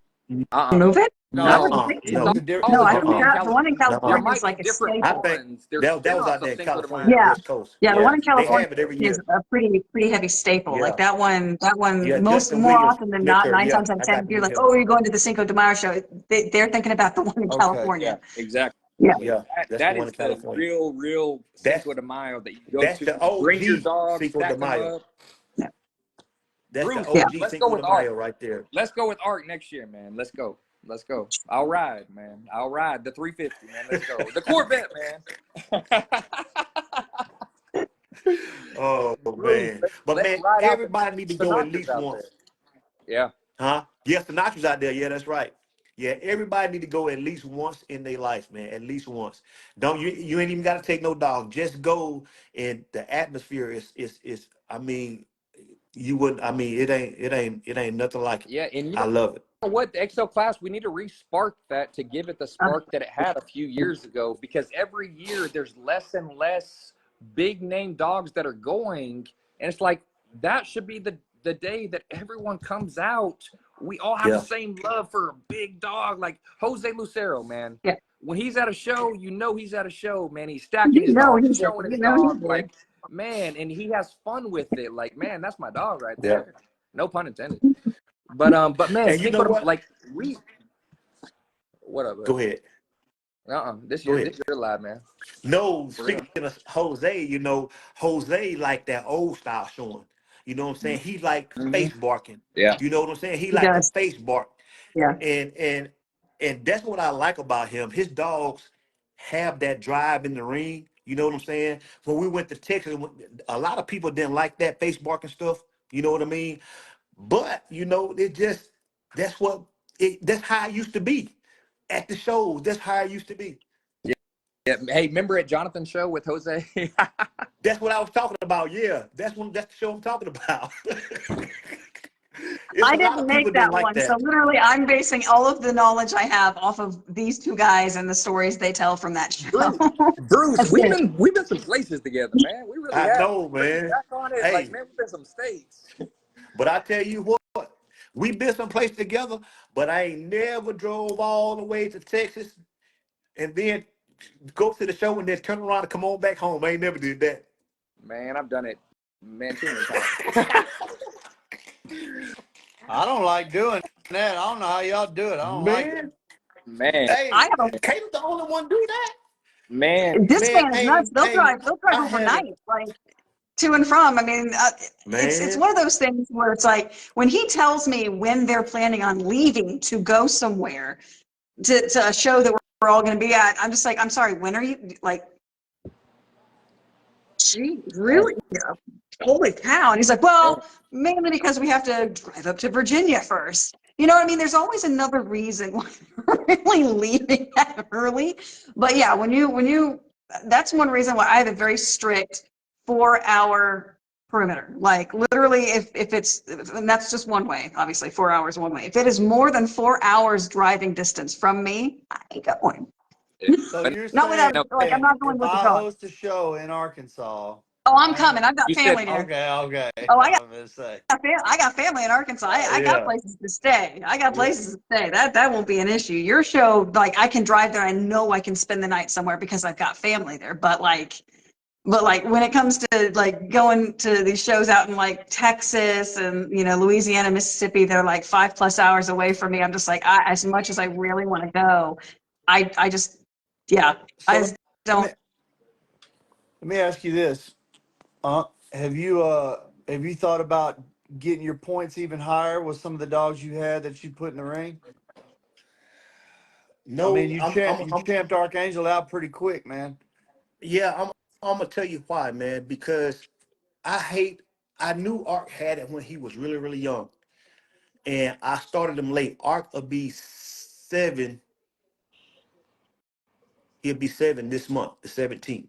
Uh-uh. move it? I No, wouldn't No, think it's so. No. No, always I going to think be in Uh-uh. that the one in California. There No. California might is be like a different I staple. think ones. There's that was out spin-offs of there in Cinco de California, Yeah, Mayo. West Coast. yeah, the Yeah, one in they California have it every is year. a pretty heavy staple. Like Yeah, that one, yeah. most Justin more Williams often than met not, her. nine Yeah, times out of I ten, got if to you're meet like, him. oh, you're going to the Cinco de Mayo show, they're thinking about the one in okay. Yeah, California. exactly. Yeah, Yeah, that's the That one is in the California. real That's Cinco de Mayo that you go that's to, the bring your OG dog, Cinco de stack them Mayo. up. yeah, That's the Bruce, yeah. OG let's go Cinco de with Art. Mayo right there. Let's go with Art next year, man. Let's go. Let's go. I'll ride, man. I'll ride the 350, man. Let's go. The Corvette, man. Oh Bruce, man, let's, but let's man, ride out the everybody need to go at Sinatra's least out there. once. Yeah. Huh? Yes, the Sinatra's out there. Yeah, that's right. Yeah, everybody need to go at least once in their life, man. At least once. Don't you ain't even gotta take no dog. Just go, and the atmosphere is I mean, you wouldn't I mean it ain't nothing like it. Yeah. And you I know love it. what? The XL class, we need to re-spark that to give it the spark that it had a few years ago, because every year there's less and less big name dogs that are going. And it's like, that should be the day that everyone comes out. We all have the Yeah. same love for a big dog, like Jose Lucero, man. Yeah. When he's at a show, you know he's at a show, man. He's stacking his You know dogs, he he's did. showing You his know he dogs, did. like, man, and he has fun with it. Like, man, that's my dog right Yeah. there. No pun intended. But man, And you know Cinco de, what? like, we what up, Go ahead. this Go year, ahead. this year live, man. No, For real. speaking of Jose, Jose like that old style showing. You know what I'm saying? He like Mm-hmm. face barking. Yeah. You know what I'm saying? He He like to does. face bark. Yeah. And that's what I like about him. His dogs have that drive in the ring. You know what I'm saying? When we went to Texas, a lot of people didn't like that face barking stuff. You know what I mean? But it just that's how it used to be at the shows. That's how it used to be. Yeah. Hey, remember at Jonathan's show with Jose? That's what I was talking about. Yeah, that's the show I'm talking about. It's I a lot didn't of people make didn't that like one. So that. literally I'm basing all of the knowledge I have off of these two guys and the stories they tell from that show. Bruce, That's it. we've been some places together, man. We really I have. know, Looking man. back on it, like, Hey, man, we've been some states. but I tell you what, we been someplace together, but I ain't never drove all the way to Texas and then go to the show and then turn around and come on back home. I ain't never did that. Man, I've done it, man, too many times. I don't like doing that. I don't know how y'all do it. I don't like it. Man, Man, I hey, have Caleb the only one do that? man, this Man, fan is nuts. hey, hey, They'll drive I haven't, overnight, like to and from. I mean, it's man. one of those things where it's like when he tells me when they're planning on leaving to go somewhere to a show that we're all going to be at, I'm just like, I'm sorry, when are you like? Gee, really? Yeah. Holy cow. And he's like, well, mainly because we have to drive up to Virginia first. You know what I mean? There's always another reason why we're really leaving that early. But yeah, that's one reason why I have a very strict 4 hour perimeter. Like literally if it's, and that's just one way, obviously 4 hours one way. If it is more than 4 hours driving distance from me, I ain't going. So but you're Not saying without, no, like, I'm not going if with the I dog. host a show in Arkansas, Oh, I'm I coming. ain't I've got you said family there. okay. Oh, I'm gonna say. I got family in Arkansas. I got Yeah, places to stay. I got Yeah. places to stay. That won't be an issue. Your show, like I can drive there. I know I can spend the night somewhere because I've got family there. But like when it comes to like going to these shows out in like Texas and Louisiana, Mississippi, they're like 5+ hours away from me. I'm just like, as much as I really want to go, I just yeah, So I let just me don't. let me ask you this. Uh, have you have you thought about getting your points even higher with some of the dogs you had that you put in the ring? I mean, no, you champed Archangel out pretty quick, man. yeah, I'm gonna tell you why, man. Because I knew Art had it when he was really, really young, and I started him late. Art will be 7. He'll be 7 this month, the 17th.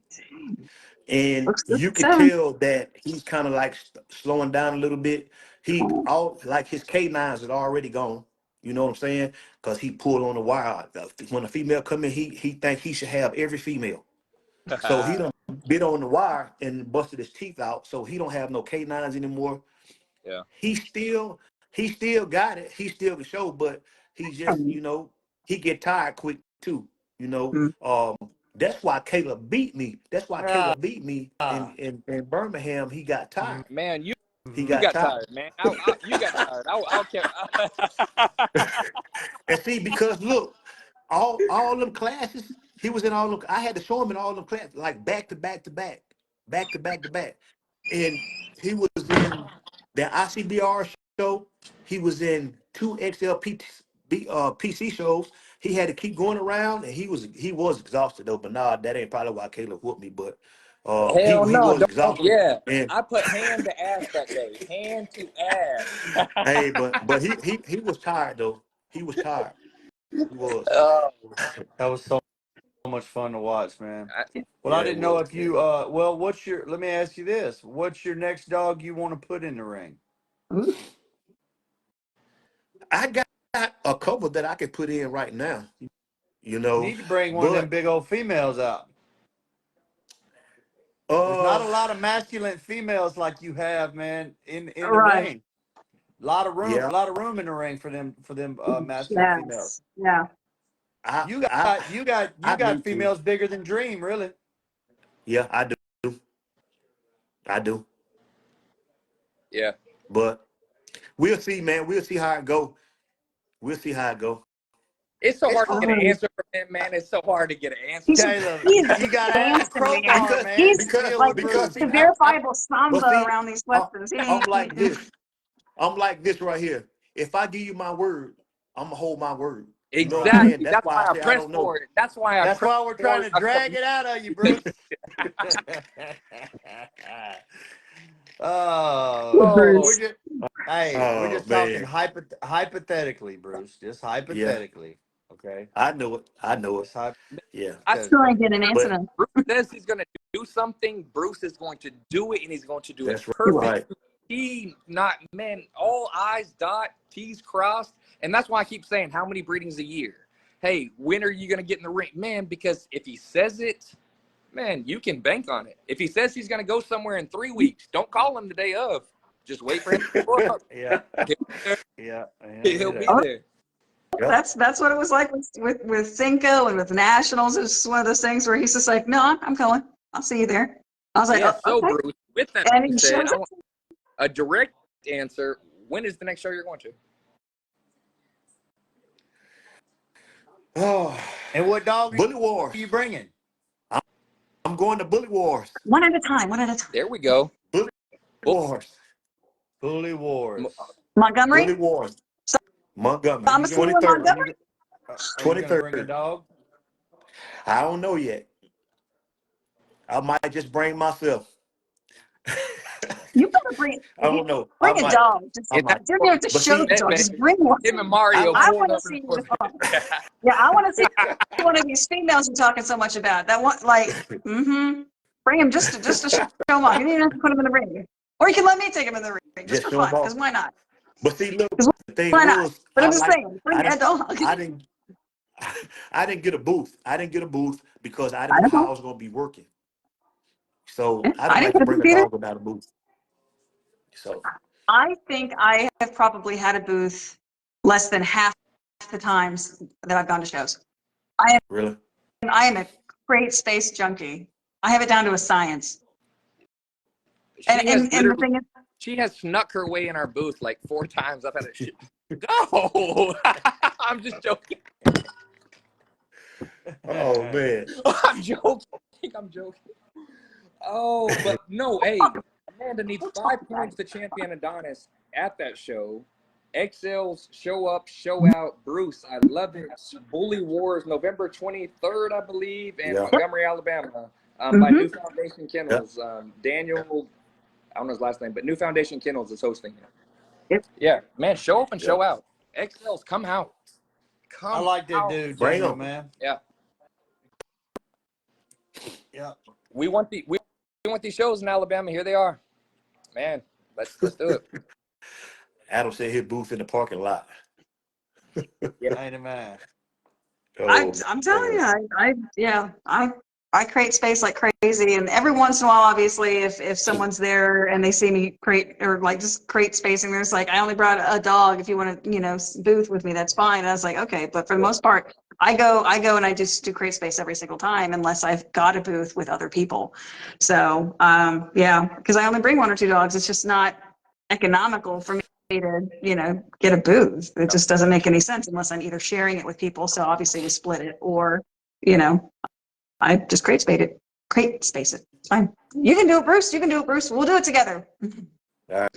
And Looks good you for could 7. tell that he's kind of like slowing down a little bit. He all like his K9s is already gone. You know what I'm saying? Because he pulled on the wire. When a female come in, he think he should have every female. So he done bit on the wire and busted his teeth out. So he don't have no K9s anymore. Yeah. He still got it. He still can show, but he just, he get tired quick too. You know, Mm. that's why Caleb beat me. That's why Ah, Caleb beat me in Birmingham. He got tired. Man, He you got mhm. got tired. tired, man. You got tired. I'll care. And see, because look, all them classes, he was in all them. I had to show him in all them classes, like back to back to back, back to back to back. And he was in the ICBR show. He was in 2 XL PC shows. He had to keep going around, and he was exhausted though. But nah, that ain't probably why Caleb whooped me. But he Hell he no, was don't. exhausted. Yeah, And I put hand to ass that day. Hand to ass. hey, but he was tired though. He was tired. He was. Oh, That was so much fun to watch, man. I, Well, I Yeah, it didn't know was. if you well, let me ask you this. What's your next dog you want to put in the ring? Ooh. I got a couple that I could put in right now, You need to bring one of them but big old females out. There's not uh, a lot of masculine females like you have, man, in the Right. ring. A yeah, lot of room in the ring for them masculine females. Yes. Yeah. I You I got you got you I got need to. females bigger than Dream, really. Yeah, I do. I do. yeah. But we'll see, man. We'll see how it go. We'll see how it go. It's so hard to get an Um, answer from him, man. It's so hard to get an answer he's from him. Caleb, he's you gotta have a dancing, man. crowbar, Because man, He's to because deal like with because Bruce. the see, I verifiable but samba see, around these I, questions. I'm like this. I'm like this right here. If I give you my word, I'm gonna hold my word. You know what I'm Right. saying? Exactly. That's That's why why I I say I press don't know. for it. That's why I That's press why we're trying for to I drag submit. it out of you, Bruce. Oh, we're Oh, just we're Oh just talking man, hypothetically, Bruce. Just yeah, hypothetically. Okay. I know it. I know it. Just Yeah, I Still hypothetically. ain't getting an answer. but To Bruce says he's going to do something. Bruce is going to do it, and he's going to do it that's he will. perfect. right. He not man. All I's dot, T's crossed, and that's why I keep saying how many breedings a year. Hey, when are you going to get in the ring, man? Because if he says it, man, you can bank on it. If he says he's going to go somewhere in 3 weeks, don't call him the day of. Just wait for him to show up. Yeah. He'll be there. Yeah. He'll be He'll be there. Oh, there. Yep. that's what it was like with Cinco and with Nationals. It's one of those things where he's just like, no, I'm going. I'll see you there. I was like, Yeah. oh, So, okay. Bruce, with that And being he said, shows I up. want a direct answer. When is the next show you're going to? Oh, And what dog are Bully Wars. you bringing? I'm, I'm going to Bully Wars. One at a time. One at a time. There we go. Bully Well, Wars. Bully m- Wars. Montgomery. Bully Wars. Are Montgomery. you Thomas gonna Lee with 23rd. Montgomery. are you gonna bring a 23rd. dog? I don't know yet. I might just bring myself. You better bring I don't know. I bring a might. dog. I Just and might. that's you don't what have to But show see, the bet, dog. man. Just bring one. Him and I Mario I like. pulling want to up in see the Yeah, I want to see one of these females you're talking so much about. That one, like, bring him just to show him off. You don't even have to put him in the ring, or you can let me take him in the ring just Just for show them fun. Because off. why not? But see, look, 'Cause the thing why not? was, But I'm just saying, bring I that didn't, dog. I didn't, I didn't get a booth. I didn't get a booth because I didn't I know don't how know. I was going to be working. So Yeah, I I didn't didn't like to get a bring booth a either. dog without a booth. So I think I have probably had a booth less than half the times that I've gone to shows. really, I am a great space junkie. I have it down to a science. And She has and, and the literally, thing is, she has snuck her way in our booth like 4 times. I've had it. No, I'm just joking. oh man, I'm joking. I'm joking. Oh, but no, hey, Amanda needs we'll talk 5 about points to champion Adonis at that show. XL's show up, show it. out. Bruce, I love it. Bully Wars, November 23rd, I believe, in yeah, Montgomery, Alabama. By Mm-hmm. New Foundation Kennels. Daniel, I don't know his last name, but New Foundation Kennels is hosting it. Yep. Yeah, man, show up and Yeah. show out. XLs, come out. I Come like that out. dude, Bring Daniel, them. man. Yeah. Yeah. We want these shows in Alabama. Here they are. Man, let's do it. Adam said his booth in the parking lot. Yeah. Ain't a man. I'm Oh I'm telling man. you, I create space like crazy, and every once in a while, obviously, if someone's there and they see me create or like just create space, and there's like I only brought a dog. If you want to, booth with me, that's fine. And I was like, okay, but for the most part, I go and I just do create space every single time, unless I've got a booth with other people. So yeah, because I only bring one or two dogs. It's just not economical for me to, get a booth. It just doesn't make any sense unless I'm either sharing it with people. So obviously we split it, or, I just create space it. It's fine. You can do it, Bruce. You can do it, Bruce. We'll do it together. All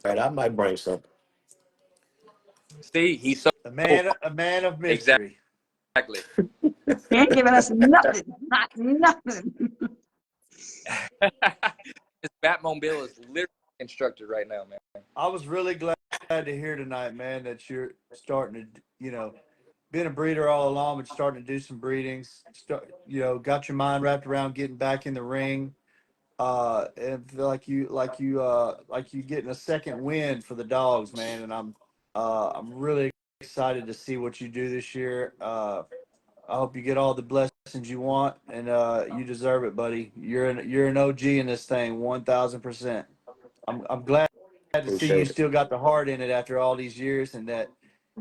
right, I might bring something. See, he's so A man of mystery. exactly. He ain't giving us nothing. Not nothing. His Batmobile is literally constructed right now, man. I was really glad to hear tonight, man, that you're starting to, being a breeder all along, but starting to do some breedings. Got your mind wrapped around getting back in the ring. And feel like you getting a second win for the dogs, man. And I'm really excited to see what you do this year. I hope you get all the blessings you want, and you deserve it, buddy. You're an OG in this thing, 1,000%. I'm glad to see you Appreciate it. still got the heart in it after all these years, and that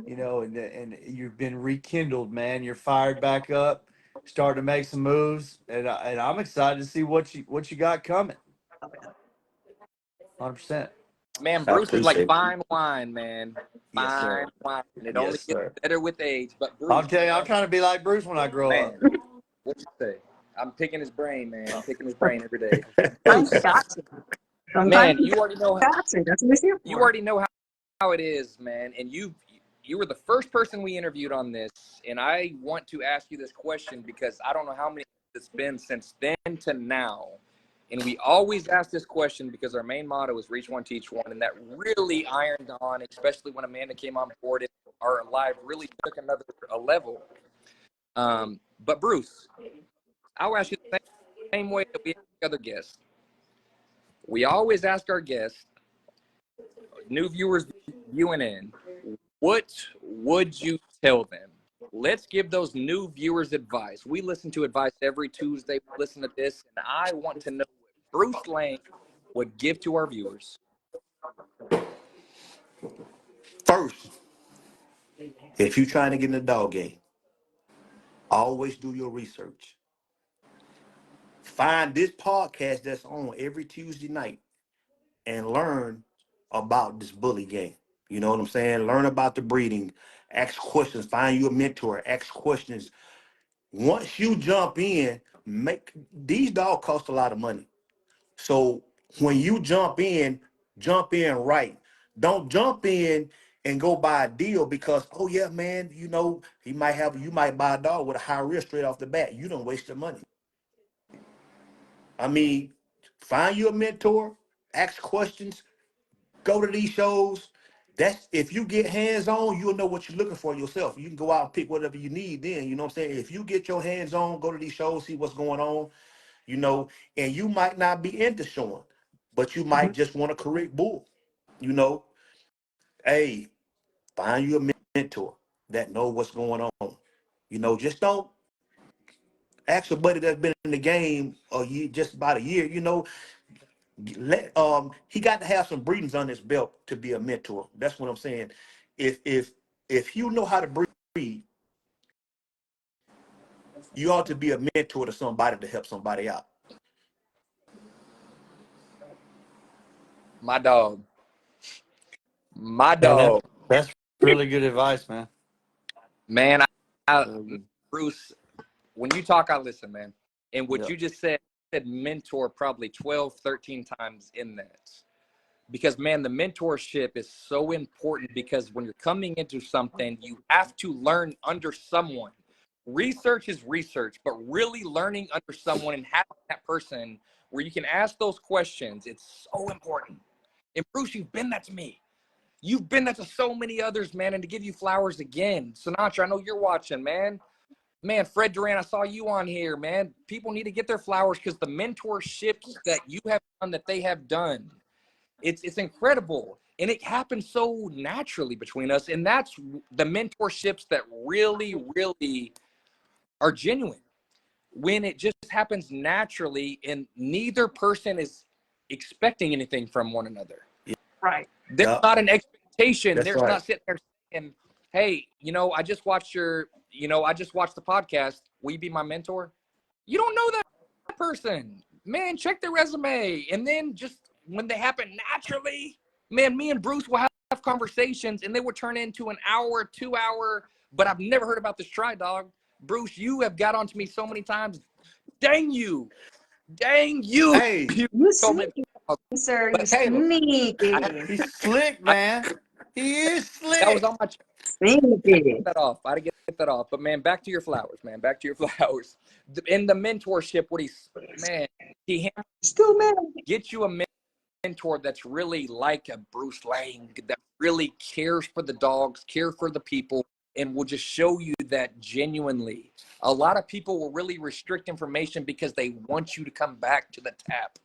and you've been rekindled, man. You're fired back up, starting to make some moves, and I'm excited to see what you got coming. 100%. Man, I Bruce is like appreciate it. fine wine, man. Yes, Fine sir. wine. It only Yes, gets sir. better with age. But I'll Bruce, tell you, I'm man, trying to be like Bruce when I grow up. man, what you say? I'm picking his brain, man. I'm picking his brain every day. Sometimes you Bruce, got to. Sometimes man, you got to. That's what it's here you for. already know how it is, man. And you were the first person we interviewed on this, and I want to ask you this question because I don't know how many it's been since then to now. And we always ask this question because our main motto is reach one, teach one. And that really ironed on, especially when Amanda came on board and our live really took a level. But Bruce, I'll ask you the same way that we ask other guests. We always ask our guests, new viewers viewing in, what would you tell them? Let's give those new viewers advice. We listen to advice every Tuesday. We listen to this, and I want to know what Bruce Lane would give to our viewers. First, if you're trying to get in the dog game, always do your research. Find this podcast that's on every Tuesday night and learn about this bully game. You know what I'm saying? Learn about the breeding. Ask questions. Find you a mentor. Ask questions. Once you jump in, make these dogs cost a lot of money. So when you jump in right. Don't jump in and go buy a deal because, oh yeah, man, you might buy a dog with a high risk straight off the bat. You don't waste your money. I mean, find you a mentor, ask questions, go to these shows. That's if you get hands on, you'll know what you're looking for yourself. You can go out and pick whatever you need then, you know what I'm saying? If you get your hands on, go to these shows, see what's going on, and you might not be into showing, but you might just want a correct bull, you know. Hey, find you a mentor that know what's going on. Just don't ask somebody that's been in the game a year, just about a year, he got to have some breedings on his belt to be a mentor. That's what I'm saying. If you know how to breed, you ought to be a mentor to somebody to help somebody out. My dog. My Man, dog. that's really good advice, man. Man, Bruce, when you talk, I listen, man. And what Yeah. you just said mentor probably 12, 13 times in that. Because, man, the mentorship is so important because when you're coming into something, you have to learn under someone. research is research, but really learning under someone and having that person where you can ask those questions, it's so important. And Bruce, you've been that to me. You've been that to so many others, man. And to give you flowers again, Sinatra, I know you're watching, man. Man, Fred Duran, I saw you on here, man. People need to get their flowers because the mentorships that you have done, that they have done, it's incredible. And it happens so naturally between us. And that's the mentorships that really, really are genuine. When it just happens naturally and neither person is expecting anything from one another. Right. There's Yeah, not an expectation. that's There's right. not sitting there saying, hey, I just watched I just watched the podcast. Will you be my mentor? You don't know that person. Man, check their resume. And then just when they happen naturally, man, me and Bruce will have conversations and they will turn into an hour, 2 hour, but I've never heard about this try dog. Bruce, you have got onto me so many times. Dang you. Dang you. Hey, You You told me. sneaky, sir. You But Caleb, sneaky. he's slick, I, man. He is that was slick. on my Sneaky. that off. I had to get that off. But man, back to your flowers, man. Back to your flowers. In the mentorship, he Still mad. gets you a mentor that's really like a Bruce Lang, that really cares for the dogs, cares for the people, and will just show you that genuinely. A lot of people will really restrict information because they want you to come back to the tap.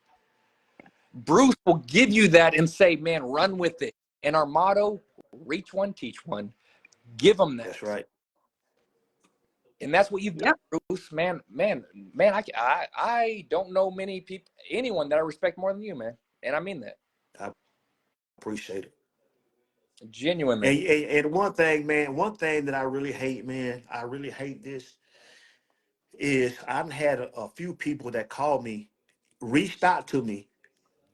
Bruce will give you that and say, man, run with it. And our motto, reach one, teach one. Give them that. That's right. And that's what you've done, Yep. Bruce. Man. I don't know many people, anyone that I respect more than you, man. And I mean that I appreciate it. genuinely. And one thing, man, one thing that I really hate, man, I really hate this is I've had a few people that called me, reached out to me,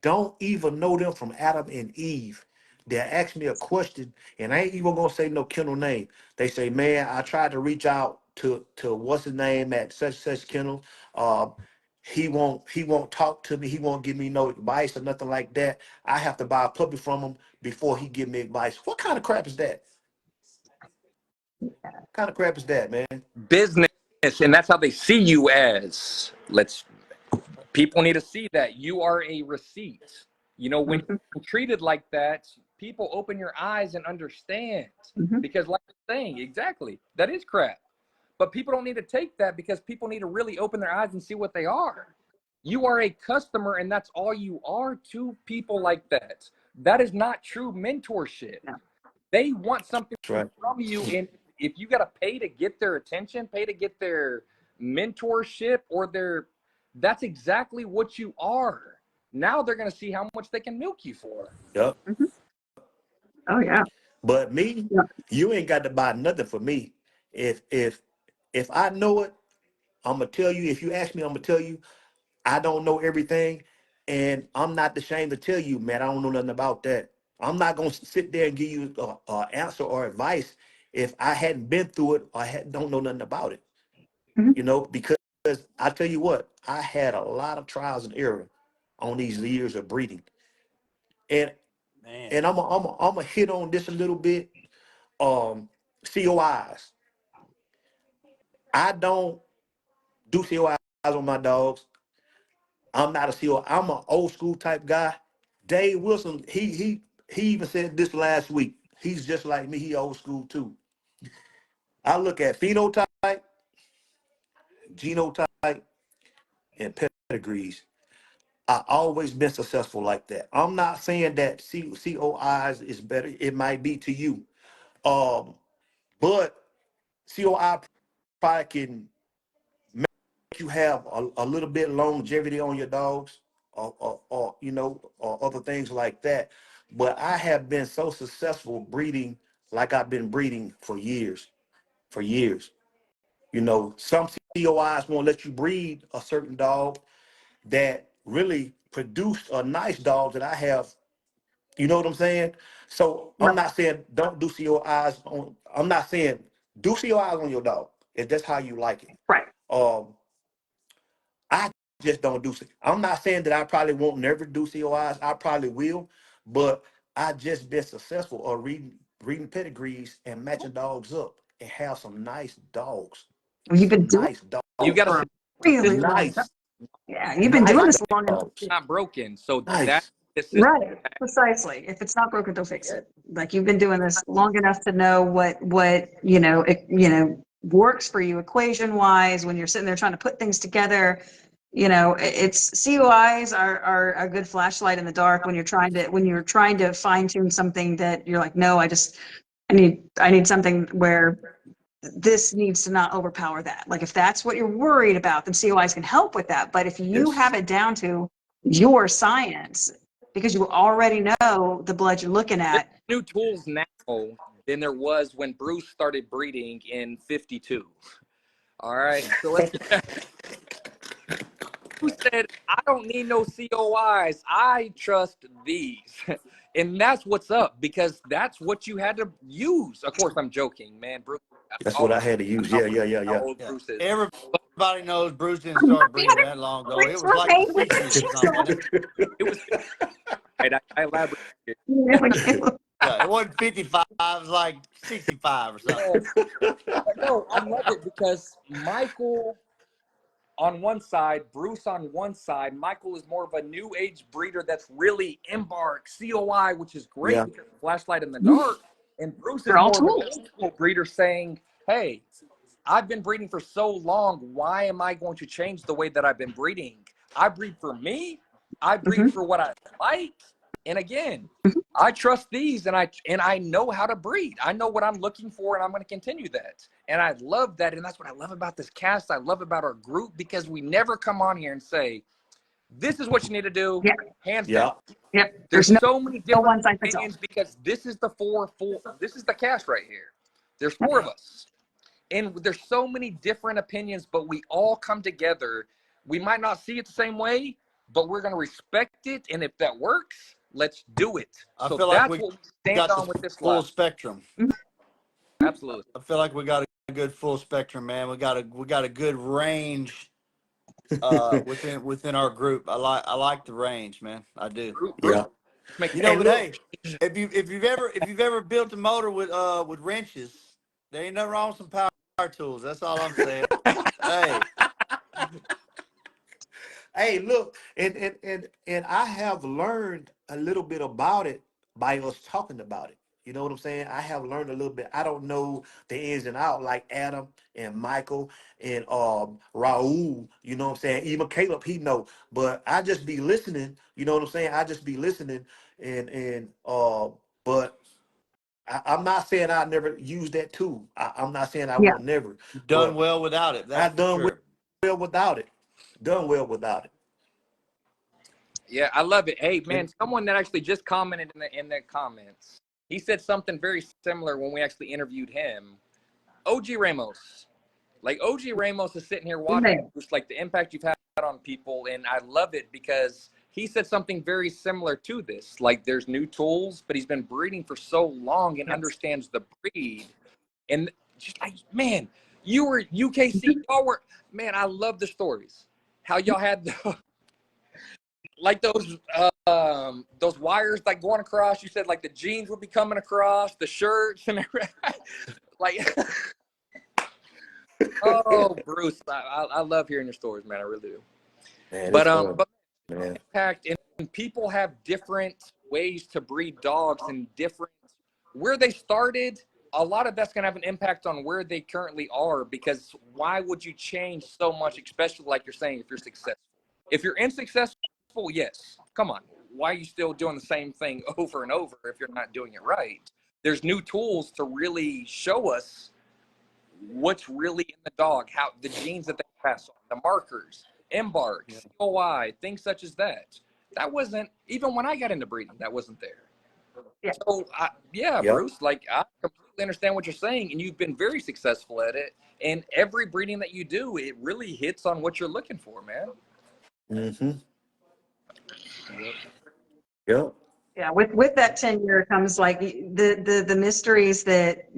don't even know them from Adam and Eve. They ask me a question, and I ain't even gonna say no kennel name. They say, "Man, I tried to reach out to what's his name at such kennel. Um, he won't talk to me. He won't give me no advice or nothing like that. I have to buy a puppy from him before he give me advice. What kind of crap is that? What kind of crap is that, man? Business, and that's how they see you as. People need to see that you are a receipt. When Mhm, you're treated like that, people open your eyes and understand. mhm. Because like you're saying, exactly, that is crap. But people don't need to take that because people need to really open their eyes and see what they are. You are a customer, and that's all you are to people like that. That is not true mentorship. No. They want something That's right. from you, and if you got to pay to get their attention, pay to get their mentorship or that's exactly what you are. Now they're going to see how much they can milk you for. Yep. Mhm. Oh yeah. But me, Yeah. you ain't got to buy nothing for me. If I know it, I'm gonna tell you. If you ask me, I'm gonna tell you. I don't know everything, and I'm not ashamed to tell you, man. I don't know nothing about that. I'm not gonna sit there and give you a answer or advice if I hadn't been through it or don't know nothing about it. Mhm. Because I tell you what, I had a lot of trials and error on these years of breeding, and Man. and I'm a hit on this a little bit. COIs. I don't do COIs on my dogs. I'm not a COI. I'm an old school type guy. Dave Wilson, he even said this last week. He's just like me. He old school too. I look at phenotype, genotype, and pedigrees. I always been successful like that. I'm not saying that COIs is better. It might be to you. Um, but COI probably can make you have a little bit longevity on your dogs or other things like that. But I have been so successful breeding like I've been breeding for years, for years. Some COIs won't let you breed a certain dog that really produced a nice dog that I have. You know what I'm saying? So I'm Yep. not saying don't do COIs on. I'm not saying do COIs on your dog if that's how you like it. Right. Um, I just don't do. I'm not saying that I probably won't never do COIs. I probably will, but I just been successful or reading pedigrees and matching dogs up and have some nice dogs. You've been some doing nice You it got dogs. to for say a really long time. Nice, Yeah, you've been doing nice this long enough. dogs. not broken. So that Nice. this is Right, precisely. If it's not broken, don't fix it. Like you've been doing this long enough to know what works for you equation wise when you're sitting there trying to put things together. It's COIs are a good flashlight in the dark when you're trying to fine tune something that you're like, no, I need something where this needs to not overpower that. Like if that's what you're worried about, then COIs can help with that. But if you Yes. have it down to your science, because you already know the blood you're looking there's at. new tools now than there was when Bruce started breeding in '52. All right, so let's. Who said I don't need no COIs? I trust these. And that's what's up because that's what you had to use. Of course, I'm joking, man. Bruce, That's what I had to use. Yeah, yeah, yeah, how yeah. old Yeah. Bruce is. Everybody knows Bruce didn't I'm start looking at breeding it. that long ago. It Bricks was were like made the with 60s or cheese something, on wasn't it? It was right. I elaborated. Yeah, it wasn't 55. It was like 65 or something. Yes. But no, I love it because Michael on one side, Bruce on one side. Michael is more of a new age breeder that's really embark, COI, which is great Yeah. because flashlight in the dark. And Bruce They're is all more of an tools. old school breeder saying, hey, I've been breeding for so long. Why am I going to change the way that I've been breeding? I breed for me. I breed Hmm. for what I like. And again, I trust these and I know how to breed. I know what I'm looking for and I'm going to continue that. And I love that. And that's what I love about this cast. I love about our group because we never come on here and say, this is what you need to do, Yeah. hands Yeah. down. Yep. There's There's so many no different one size fits all. opinions because this is the this is the cast right here. There's four of us. And there's so many different opinions, but we all come together. We might not see it the same way, but we're going to respect it. And if that works, let's do it. I So feel like that's we what we stand got on the with this full lab. spectrum. Absolutely. I feel like we got a good full spectrum, man. We got a good range within our group. I like the range, man. I do. Bruce, Yeah. make You know, And but look, hey, if you've ever built a motor with wrenches, there ain't nothing wrong with some power tools. That's all I'm saying. Hey, hey, look, and I have learned a little bit about it by us talking about it. You know what I'm saying? I have learned a little bit. I don't know the ins and out like Adam and Michael and Raul. You know what I'm saying? Even Caleb, he know. But I just be listening. You know what I'm saying? I just be listening, but I'm not saying I never use that tool. I'm not saying I Yeah. won't never, you've done but well without it. That's I for done sure. well without it. Done well without it. Yeah, I love it. Hey, man, And someone that actually just commented in the comments, he said something very similar when we actually interviewed him. OG Ramos. Like OG Ramos is sitting here watching Amen. just like the impact you've had on people, and I love it because he said something very similar to this. Like there's new tools, but he's been breeding for so long and Yes. understands the breed. And just like man, you were UKC, y'all were man. I love the stories. How y'all had like those wires like going across. You said like the jeans would be coming across the shirts and everything. Like oh, Bruce, I love hearing your stories, man. I really do. man, it's But fun, man. impact and people have different ways to breed dogs and different where they started. A lot of that's gonna have an impact on where they currently are because why would you change so much, especially like you're saying if you're successful? If you're unsuccessful, yes. Come on. Why are you still doing the same thing over and over if you're not doing it right? There's new tools to really show us what's really in the dog, how the genes that they pass on, the markers, embark, Yeah. COI, things such as that. That wasn't even when I got into breeding. That wasn't there. Yeah. So yeah, Yep. Bruce, like I completely understand what you're saying, and you've been very successful at it. And every breeding that you do, it really hits on what you're looking for, man. Mm-hmm. Yep. Yep. Yeah, with that tenure comes like the mysteries that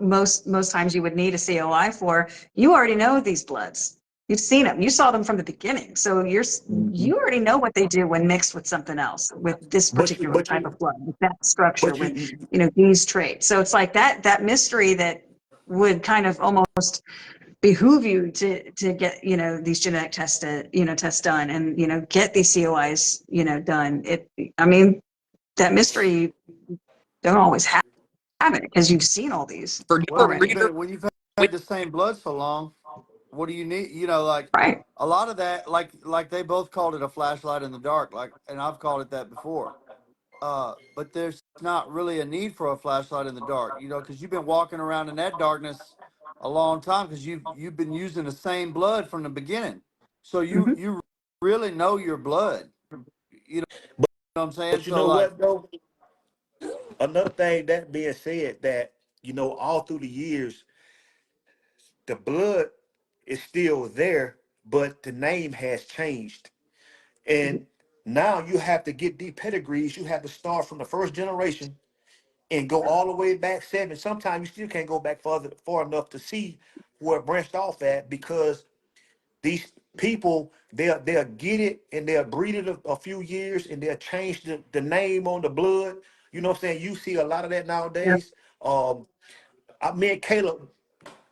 most times you would need a COI for. You already know these bloods. You've seen them. You saw them from the beginning, so Mm-hmm. you already know what they do when mixed with something else, with this But you, particular but type of you, blood, with that structure, but with you, these traits. So it's like that mystery that would kind of almost behoove you to get, you know, these genetic tests done, and, you know, get these COIs, you know, done. I mean, that mystery don't always have it because you've seen all these For Well, newer already. breeders, when you've had the same blood so long, what do you need? You know, like Right. a lot of that, like they both called it a flashlight in the dark, like, and I've called it that before. But there's not really a need for a flashlight in the dark, you know, because you've been walking around in that darkness a long time because you've been using the same blood from the beginning, so Hmm. you really know your blood. You know But, what I'm saying? but you So know like, what though? Another thing that being said, that you know, all through the years, the blood is still there, but the name has changed. And now you have to get these pedigrees. You have to start from the first generation and go all the way back seven. Sometimes you still can't go back far enough to see where it branched off at, because these people, they'll get it and they'll breed it a few years and they'll change the name on the blood. You know what I'm saying? You see a lot of that Yeah. nowadays. Me and Caleb,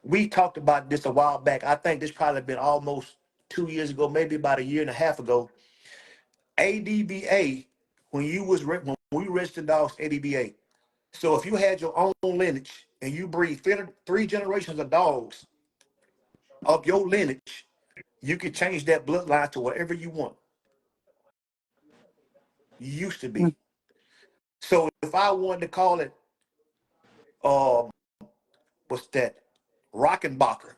we talked about this a while back. I think this probably been almost 2 years ago, maybe about a year and a half ago. ADBA, when we registered dogs, ADBA. So if you had your own lineage and you breed three generations of dogs of your lineage, you can change that bloodline to whatever you want. You used to be. So if I wanted to call it, um, what's that, Rockenbacher,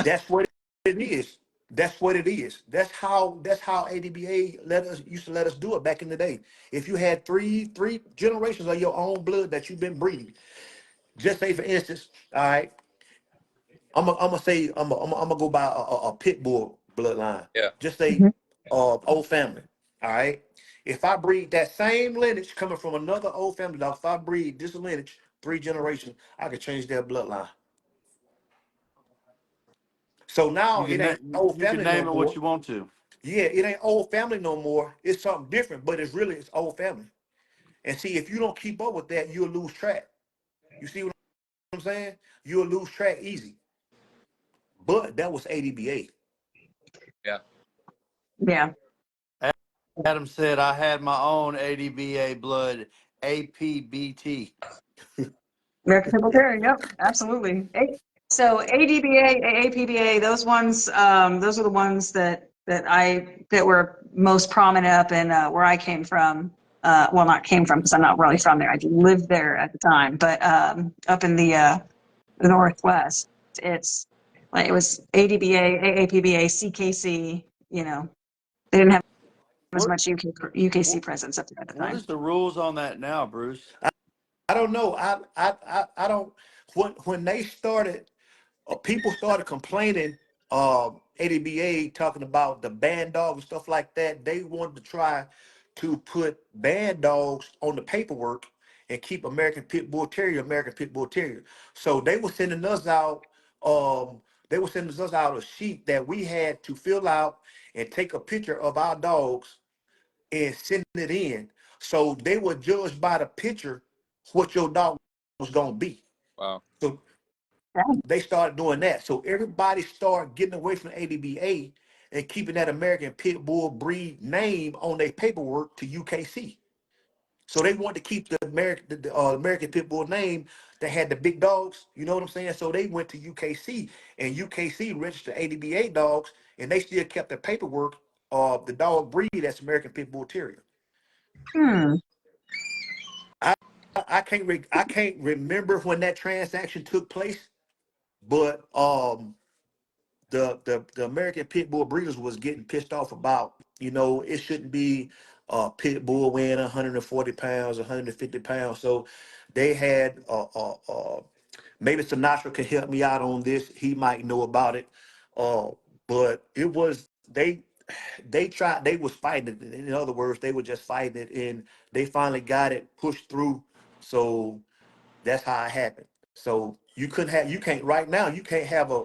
that's what it is. That's what it is. That's how ADBA used to let us do it back in the day. If you had three generations of your own blood that you've been breeding, just say for instance, all right, I'm gonna go by a pit bull bloodline. yeah. Just say Hmm. old family. All right. If I breed that same lineage coming from another old family dog, if I breed this lineage 3 generations, I can change their bloodline. So now You it can ain't old you can family no name it what more. you want to. Yeah, it ain't old family no more. It's something different, but it's old family. And see, if you don't keep up with that, you'll lose track. You see what I'm saying? You'll lose track easy. But that was ADBA. Yeah. Yeah. Adam said I had my own ADBA blood, APBT. American Purple Terrier. Yep, absolutely. So ADBA, AAPBA, those ones, those are the ones that were most prominent up in where I came from. Well, not came from because I'm not really from there. I lived there at the time, but up in the Northwest, it's like it was ADBA, AAPBA, CKC. You know, they didn't have as What much UKC what presence up there at the what time. is the rules on that now, Bruce? I don't know. I don't. When they started, people started complaining. ADBA talking about the band dogs and stuff like that. They wanted to try to put band dogs on the paperwork and keep American Pit Bull Terrier. So they were sending us out. They were sending us out a sheet that we had to fill out and take a picture of our dogs and send it in. So they were judged by the picture what your dog was gonna be. Wow. So Yeah. they started doing that. So everybody started getting away from ADBA and keeping that American Pit Bull breed name on their paperwork to UKC. So they wanted to keep the American Pit Bull name that had the big dogs. You know what I'm saying? So they went to UKC, and UKC registered ADBA dogs, and they still kept the paperwork of the dog breed that's American Pit Bull Terrier. Hmm. I I can't remember when that transaction took place, but the American Pit Bull breeders was getting pissed off about, it shouldn't be pit bull weighing 140 pounds, 150 pounds. So they had maybe Sinatra can help me out on this. He might know about it. Uh, but it was they was fighting it. In other words, they were just fighting it, and they finally got it pushed through. So that's how it happened. So you can't right now. You can't have a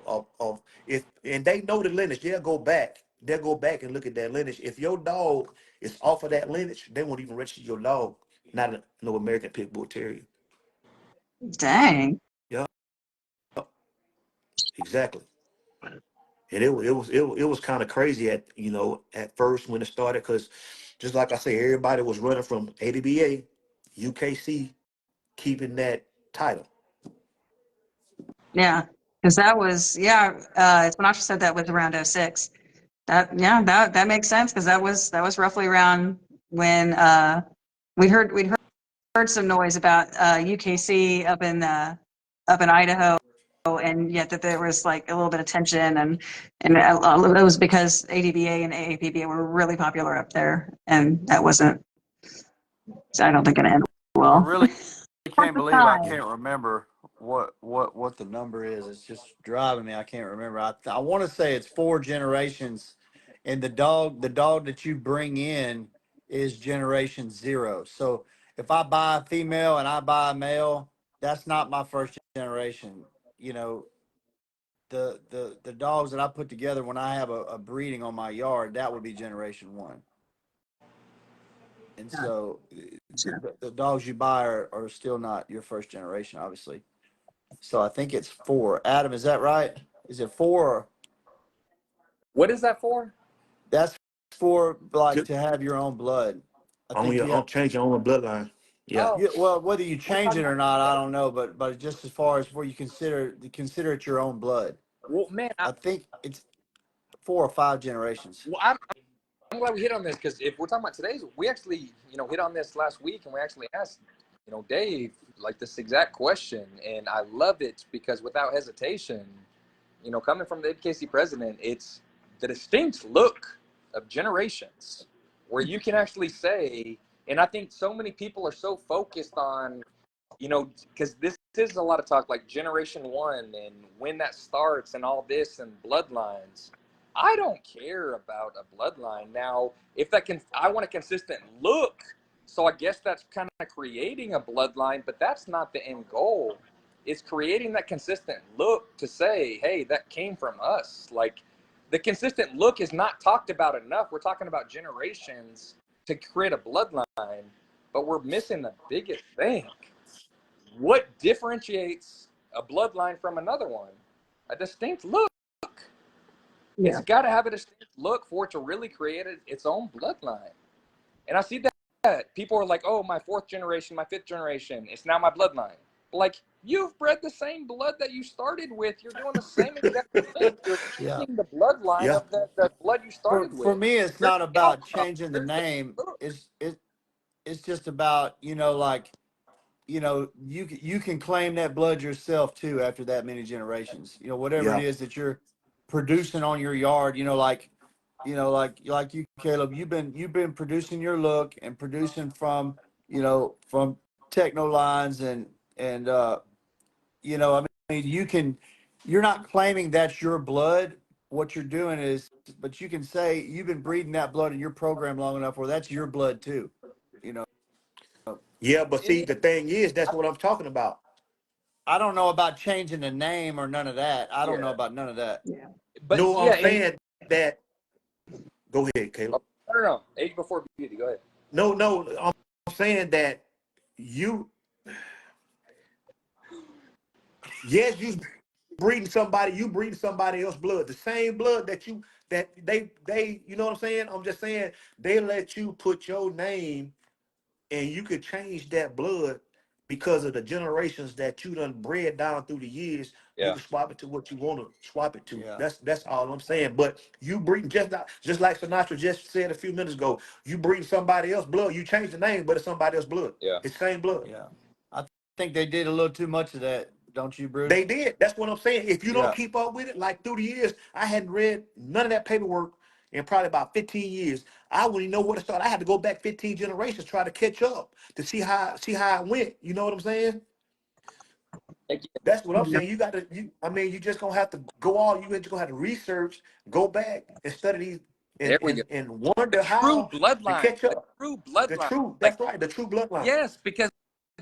if and they know the lineage. They'll go back. They'll go back and look at that lineage. If your dog is off of that lineage, they won't even register your dog. Not no American Pit Bull Terrier. Dang. Yeah, exactly. And it was kind of crazy at at first when it started, because just like I say, everybody was running from ADBA, UKC, keeping that title. Yeah, because that was Sinatra said that was around '06. That makes sense because that was roughly around when we'd heard some noise about UKC up in Idaho, and yet that there was like a little bit of tension, and it was because ADBA and AAPBA were really popular up there, and that wasn't. I don't think going to end I well. really At can't the believe I time. can't remember what the number is. It's just driving me. I can't remember. I want to say it's 4 generations, and the dog that you bring in is generation 0. So if I buy a female and I buy a male, that's not my first generation. You know, the dogs that I put together when I have a breeding on my yard, that would be generation 1. And so the dogs you buy are still not your first generation, obviously. So I think it's 4. Adam, is that right? Is it 4? Or What is that for? that's for like Just to have your own blood. I think you on have. change your own bloodline. Yeah. Oh, Yeah, well, whether you we're change talking it or about not, I today. don't know. But just as far as where you consider it your own blood, Well, man, I think it's 4 or 5 generations. well, I'm glad we hit on this because if we're talking about today's, we actually, hit on this last week and we actually asked, Dave, like this exact question. And I love it because without hesitation, coming from the APKC president, it's the distinct look of generations where you can actually say, and I think so many people are so focused on, because this is a lot of talk like generation 1 and when that starts and all this and bloodlines. I don't care about a bloodline. Now, if I want a consistent look. So I guess that's kind of creating a bloodline, but that's not the end goal. It's creating that consistent look to say, hey, that came from us. Like the consistent look is not talked about enough. We're talking about generations to create a bloodline, but we're missing the biggest thing. What differentiates a bloodline from another one? A distinct look. It's Yeah. got to have a distinct look for it to really create its own bloodline. And I see that people are like, oh, my 4th generation, my 5th generation, it's now my bloodline. Like, you've bred the same blood that you started with. You're doing the same exact thing. You're Yeah. keeping the bloodline Yeah. of the blood you started For with. me, it's There's not the about outcome. changing the There's the name. look. It's just about like you can claim that blood yourself too after that many generations. Whatever it Yeah. is that you're producing on your yard. Like you, Caleb, you've been producing your look and producing from techno lines and I mean you're not claiming that's your blood. What you're doing is, but you can say you've been breeding that blood in your program long enough where that's your blood too. You know, Yeah, but It see, is. the thing is, that's what I'm talking about. I don't know about changing the name or none of that. I don't know Yeah. about none of that. Yeah. But No, I'm yeah, and saying that. Go ahead, Caleb. oh, I don't know. Age before beauty. Go ahead. No, I'm saying that you, yes, you breeding somebody else's blood, the same blood that they, you know what I'm saying? I'm just saying they let you put your name and you could change that blood because of the generations that you done bred down through the years. You Yeah. can swap it to what you want to swap it to. Yeah. That's all I'm saying. But you breed just like Sinatra just said a few minutes ago. You breed somebody else's blood. You change the name, but it's somebody else's blood. Yeah. It's same blood. Yeah. I think they did a little too much of that, don't you, Bruce? They did. That's what I'm saying. If you don't Yeah. keep up with it, like through the years, I hadn't read none of that paperwork in probably about 15 years. I wouldn't even know where to start. I had to go back 15 generations try to catch up to see how it went. You know what I'm saying? Heck yeah. That's what I'm Yeah. saying. You got to. I mean, you just gonna have to go all. You just gonna have to research, go back and study these, There we go. and The wonder true how to bloodline. catch The up. true The bloodline. true. Like, That's right. The true bloodline. yes, because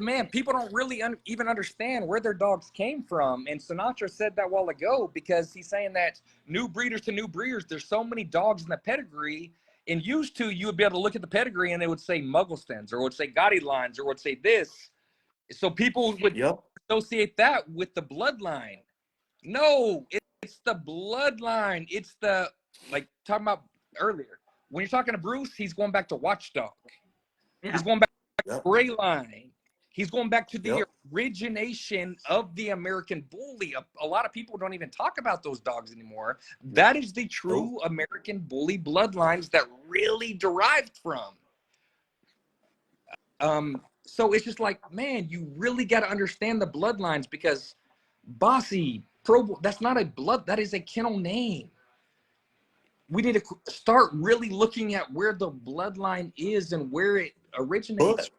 man, people don't really even understand where their dogs came from. And Sinatra said that a while ago because he's saying that new breeders to new breeders, there's so many dogs in the pedigree. And used to, you would be able to look at the pedigree and they would say Mugglestons or would say Gotti lines or would say this. So people would Yep. associate that with the bloodline. No, the bloodline. It's the, like talking about earlier. When you're talking to Bruce, he's going back to Watchdog. Yeah. He's going back to Yep. Gray Line. He's going back to the Yep. origination of the American Bully. A lot of people don't even talk about those dogs anymore. That is the true American Bully bloodlines that really derived from. So it's just like, man, you really got to understand the bloodlines, because Bossy, that's not a blood, that is a kennel name. We need to start really looking at where the bloodline is and where it originates.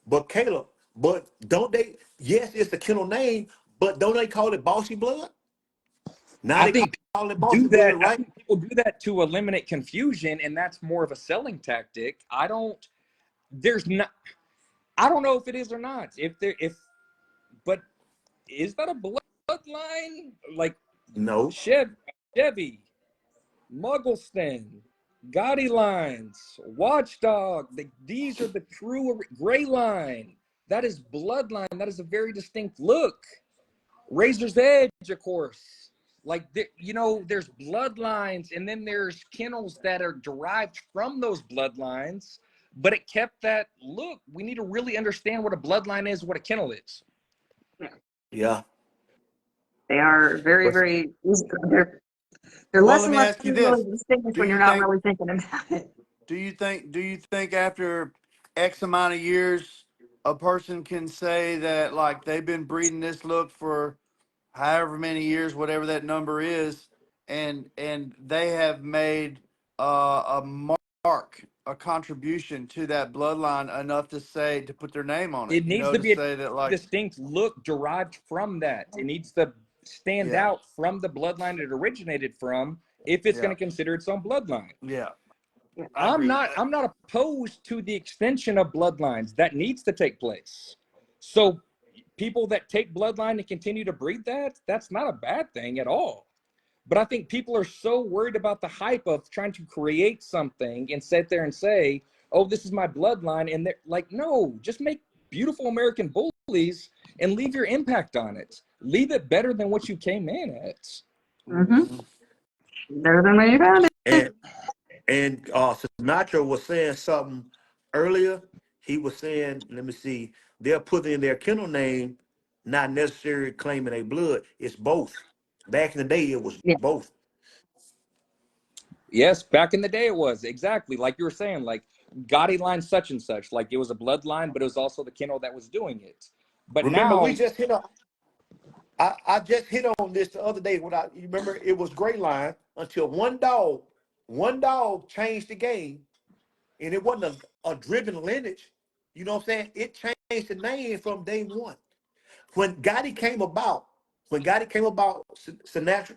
But Caleb, but don't they? Yes, it's the kennel name, but don't they call it Bossy Blood? Now I they think call it people Bossy do that. Blood, I right? think people do that to eliminate confusion, and that's more of a selling tactic. I don't know if it is or not. But is that a bloodline? Like No, Chevy, Muggleston, Gotti lines, Watchdog. These are the true Gray line. That is bloodline. That is a very distinct look. Razor's Edge, of course. Like, there's bloodlines, and then there's kennels that are derived from those bloodlines, but it kept that look. We need to really understand what a bloodline is, what a kennel is. yeah. They are very, But very, they're Well, less let and me less ask you really this: distinguished Do when you you're not think? really thinking about it. Do you think after X amount of years, a person can say that like they've been breeding this look for however many years, whatever that number is, and they have made a mark, a contribution to that bloodline enough to put their name on it? It You needs know, to to be a say that like, distinct look derived from that. It needs to stand yeah, out from the bloodline it originated from if it's going yeah, to consider its own bloodline. yeah. I I'm agree. not opposed to the extension of bloodlines. That needs to take place. So people that take bloodline and continue to breed that's not a bad thing at all. But I think people are so worried about the hype of trying to create something and sit there and say, oh, this is my bloodline. And they're like, no, just make beautiful American bullies and leave your impact on it. Leave it better than what you came in at. Mm-hmm. Better than when you found it. and Sinatra was saying something earlier. He was saying, let me see, they're putting in their kennel name, not necessarily claiming a blood. It's both. Back in the day, it was Yeah. both. Yes, back in the day it was. Exactly. Like you were saying, like Gotti line such and such. Like it was a bloodline, but it was also the kennel that was doing it. But Remember, we now just hit on. I just hit on this the other day. You remember, it was Gray Line until one dog changed the game, and it wasn't a driven lineage. You know what I'm saying? It changed the name from day one. When Gotti came about, Sinatra,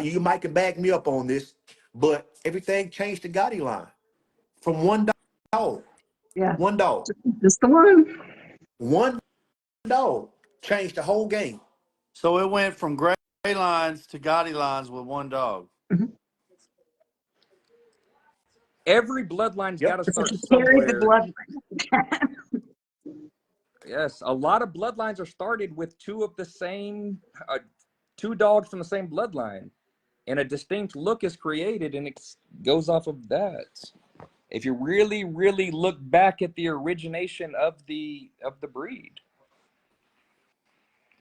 you might can back me up on this, but everything changed to Gotti line from dog, Yeah. one dog, Just the one. one dog changed the whole game. So it went from gray lines to Gotti lines with one dog. Mm-hmm. every bloodline's got Yep. to So start she carried the somewhere. bloodline. Yes, a lot of bloodlines are started with two dogs from the same bloodline, and a distinct look is created, and it goes off of that. If you really, really look back at the origination of the breed,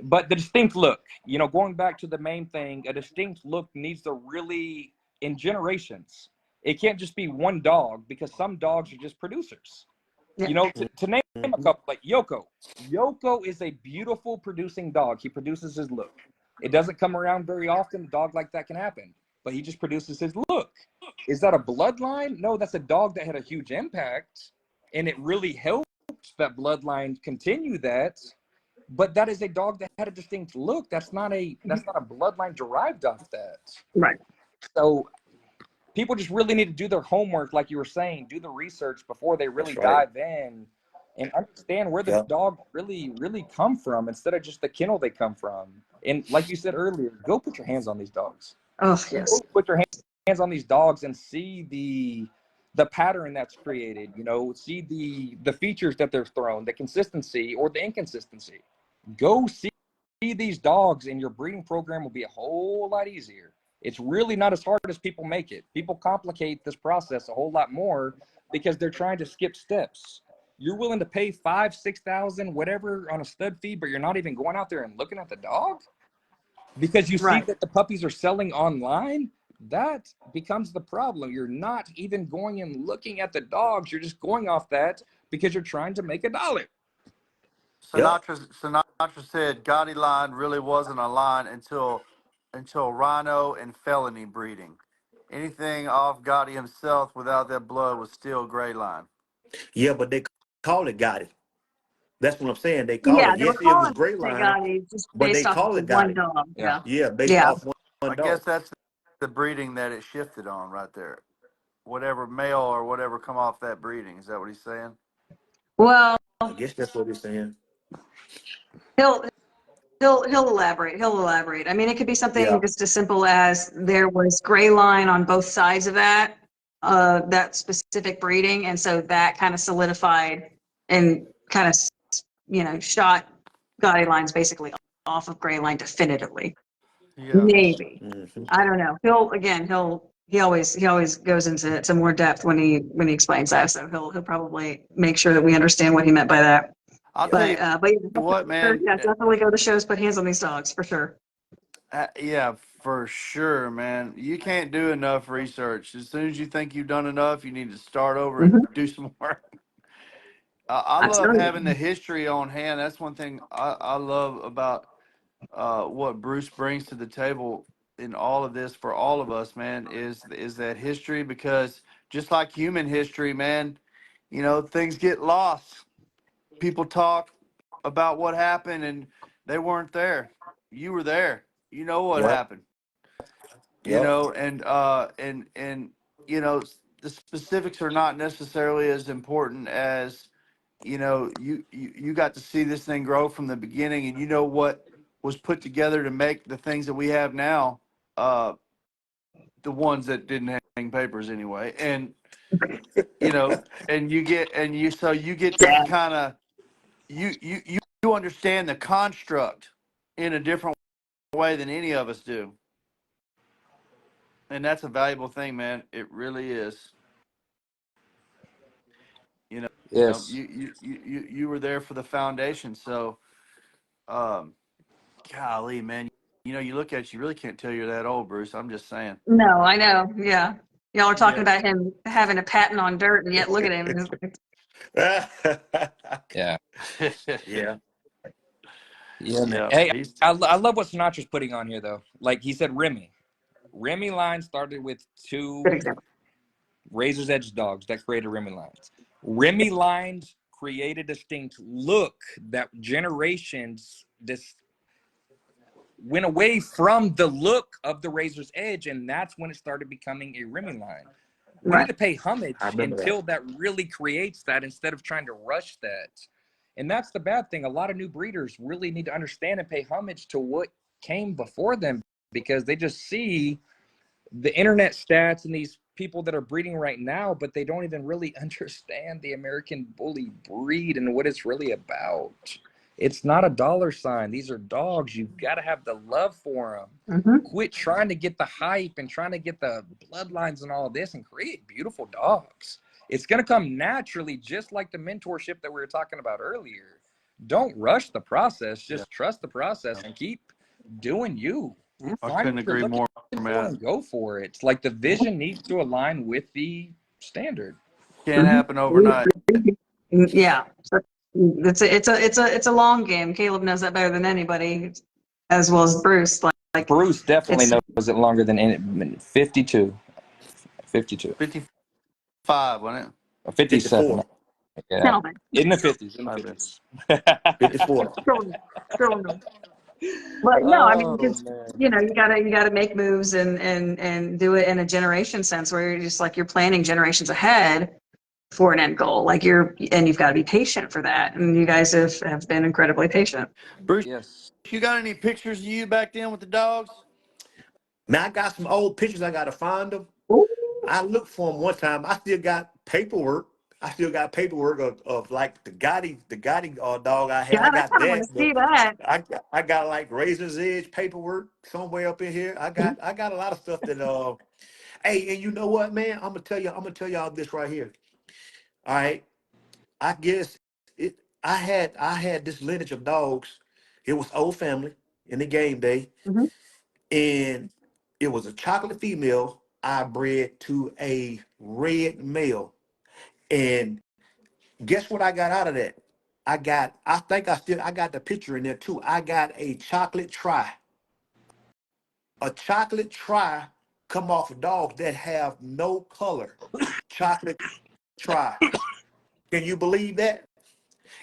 but the distinct look, going back to the main thing, a distinct look needs to really, in generations, it can't just be one dog, because some dogs are just producers. Yeah. To name a Mhm. couple, like Yoko. Yoko is a beautiful producing dog. He produces his look. It doesn't come around very often. A dog like that can happen, but he just produces his look. Is that a bloodline? No, that's a dog that had a huge impact, and it really helped that bloodline continue that. But that is a dog that had a distinct look. That's not a bloodline derived off that. Right. So people just really need to do their homework, like you were saying, do the research before they really That's right. dive in and understand where the Yep. dog really, really come from, instead of just the kennel they come from. And like you said earlier, go put your hands on these dogs. Oh, yes. Go put your hands on these dogs and see the pattern that's created, see the features that they're thrown, the consistency or the inconsistency. Go see these dogs, and your breeding program will be a whole lot easier. It's really not as hard as people make it. People complicate this process a whole lot more because they're trying to skip steps. You're willing to pay 5,000, 6,000, whatever on a stud fee, but you're not even going out there and looking at the dog because you see that the puppies are selling online. That becomes the problem. You're not even going and looking at the dogs. You're just going off that because you're trying to make $1. Yep. Sinatra said Gotti line really wasn't a line until rhino and felony breeding. Anything off Gotti himself without that blood was still gray line. Yeah, but they call it Gotti. That's what I'm saying. They call Yeah, it. they were Yes, it was calling gray it line, Gotti just but they based off of call the it one Gotti. dog. Yeah. Yeah, based Yeah. off one I guess dog. that's the breeding that it shifted on right there. Whatever male or whatever come off that breeding. Is that what he's saying? Well, I guess that's what he's saying. he'll he'll elaborate. He'll elaborate. I mean, it could be something Yeah. just as simple as there was gray line on both sides of that specific breeding, and so that kind of solidified and kind of shot Gotti lines basically off of gray line definitively. Yeah. Maybe. Mm-hmm. I don't know. He always goes into more depth when he explains that. So he'll probably make sure that we understand what he meant by that. I'll tell But you what, man. yeah, definitely go to shows, put hands on these dogs for sure. Yeah, for sure, man. You can't do enough research. As soon as you think you've done enough, you need to start over and Mm-hmm. do some more. I love having Absolutely. the history on hand. That's one thing I love about what Bruce brings to the table in all of this for all of us, man, is that history, because just like human history, man, things get lost. People talk about what happened and they weren't there. You were there. You know what Yep. happened. Yep. And the specifics are not necessarily as important as you got to see this thing grow from the beginning, and what was put together to make the things that we have now, the ones that didn't hang papers anyway. And and you get to Sad. kind of you understand the construct in a different way than any of us do, and that's a valuable thing, man. It really is. you know Yes. you were there for the foundation. So um golly, man, you look at it, you really can't tell you're that old, Bruce. I'm just saying. No, I know. Yeah. Y'all are talking Yeah. about him having a patent on dirt, and yet look at him. Yeah. Yeah. Yeah, man. Yeah, Hey, he's I love what Sinatra's putting on here, though. Like he said, Remy line started with Good 2 example. Razor's Edge dogs that created Remy lines. Remy lines create a distinct look that generations went away from the look of the Razor's Edge, and that's when it started becoming a Remy line. We Right. need to pay I homage remember that. until that really creates that instead of trying to rush that. And that's the bad thing. A lot of new breeders really need to understand and pay homage to what came before them, because they just see the internet stats and these people that are breeding right now, but they don't even really understand the American bully breed and what it's really about. It's not a dollar sign. These are dogs. You've got to have the love for them. Mm-hmm. Quit trying to get the hype and trying to get the bloodlines and all this and create beautiful dogs. It's going to come naturally, just like the mentorship that we were talking about earlier. Don't rush the process. Just trust the process and keep doing you. I Find couldn't what you're agree looking more, for man. and go for it. Like the vision needs to align with the standard. Can't happen overnight. Yeah. So it's a long game. Caleb knows that better than anybody, as well as Bruce. Like Bruce definitely it's knows it longer than 52. 52. 55, wasn't it? 57. 54. Yeah. Calvin. In the 50s. In the Might have been. 50s. 54. But no, I mean, Oh, because man. you gotta make moves and do it in a generation sense, where you're just like you're planning generations ahead for an end goal. Like you've got to be patient for that, and you guys have been incredibly patient. Bruce, Yes. you got any pictures of you back then with the dogs? Man, I got some old pictures. I got to find them. Ooh. I looked for them one time. I still got paperwork I still got paperwork of like the Gotti dog I had. I God, I got kind of want that, to but see that. I got like Razor's Edge paperwork somewhere up in here. I got a lot of stuff that Hey, and you know what, man? I'm gonna tell y'all this right here. All right. I guess it I had this lineage of dogs. It was old family in the game day, Mhm. and it was a chocolate female I bred to a red male. And guess what I got out of that? I got the picture in there too. I got a chocolate try. A chocolate try come off of dogs that have no color. Chocolate try. Can you believe that?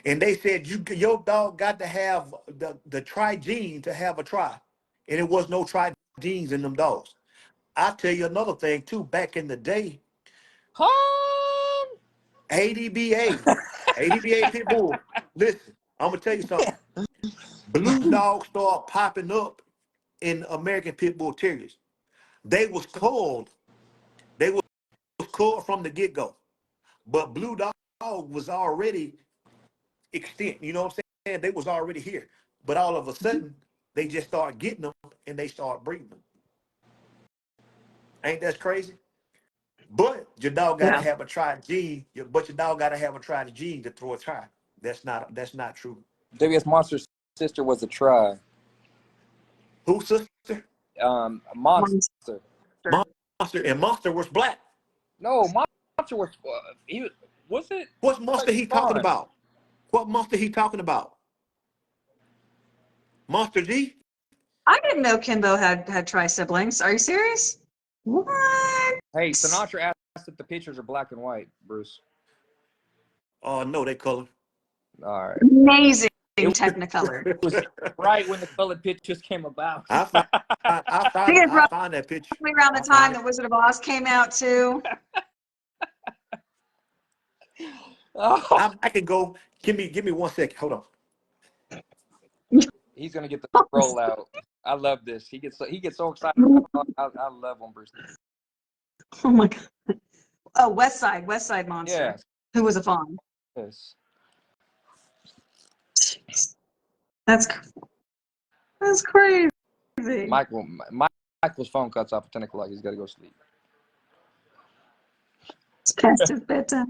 And they said your dog got to have the try gene to have a try. And it was no try genes in them dogs. I tell you another thing too, back in the day, Home. ADBA, ADBA pit bull. Listen, I'm gonna tell you something. Blue dogs start popping up in American pit bull terriers. They was cold. They was cold from the get-go. But blue dog was already extinct. You know what I'm saying? They was already here. But all of a sudden, they just start getting them and they start breeding them. Ain't that crazy? But your dog gotta Yeah. have a tried gene. But your dog gotta have a tried gene to throw a try. That's not true. WS Monster's sister was a try. Who sister? Monster. Monster, and Monster was black. No, Monster was he was it? What's Monster he talking Fun. about? What Monster he talking about? Monster G? I didn't know Kimbo had tri siblings. Are you serious? What? Hey, Sinatra asked if the pictures are black and white, Bruce. Oh no, they color. All right. Amazing It Technicolor. was right when the colored pictures came about. I find I think it's I find that picture. roughly around the I time find that it. Wizard of Oz came out too. Oh, I can go. Give me 1 second. Hold on. he's gonna get the rollout. I love this. He gets so excited. I love him, Bruce. Oh my god. Oh, West Side Monster. Yes, Who was a fawn. yes. That's that's crazy. Michael's phone cuts off at 10 o'clock. He's got to go sleep. It's past his bedtime.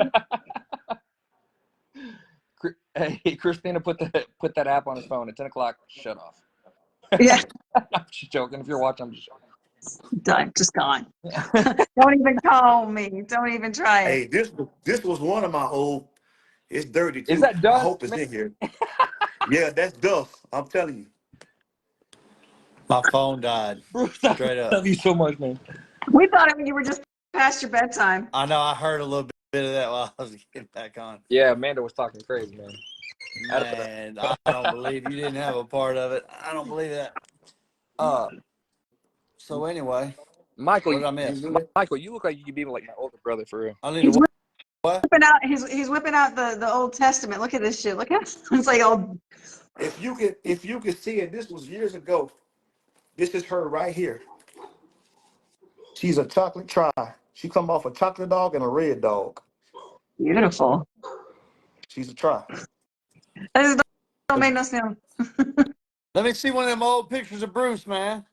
Hey, Christina, put that app on his phone at 10 o'clock. Shut off. Yeah. I'm just joking. If you're watching, I'm just joking. Done. Just gone. Don't even call me. Don't even try it. Hey, this was one of my old. It's dirty Is too. that I dust, hope it's man? in here. Yeah, that's dust. I'm telling you. My phone died. Bruce, I Straight up. love you so much, man. We thought you were just past your bedtime. I know. I heard a little bit of that while I was getting back on. Yeah, Amanda was talking crazy, man. Man, I don't believe you didn't have a part of it. I don't believe that. So anyway, Michael, what did I miss? you look like you could be like my older brother for real. I need He's to what? whipping out. He's whipping out the Old Testament. Look at this shit. Look at it's like all. If you could see it, this was years ago. This is her right here. She's a chocolate try. She come off a chocolate dog and a red dog. Beautiful. She's a try. That just don't make no sense. Let me see one of them old pictures of Bruce, man.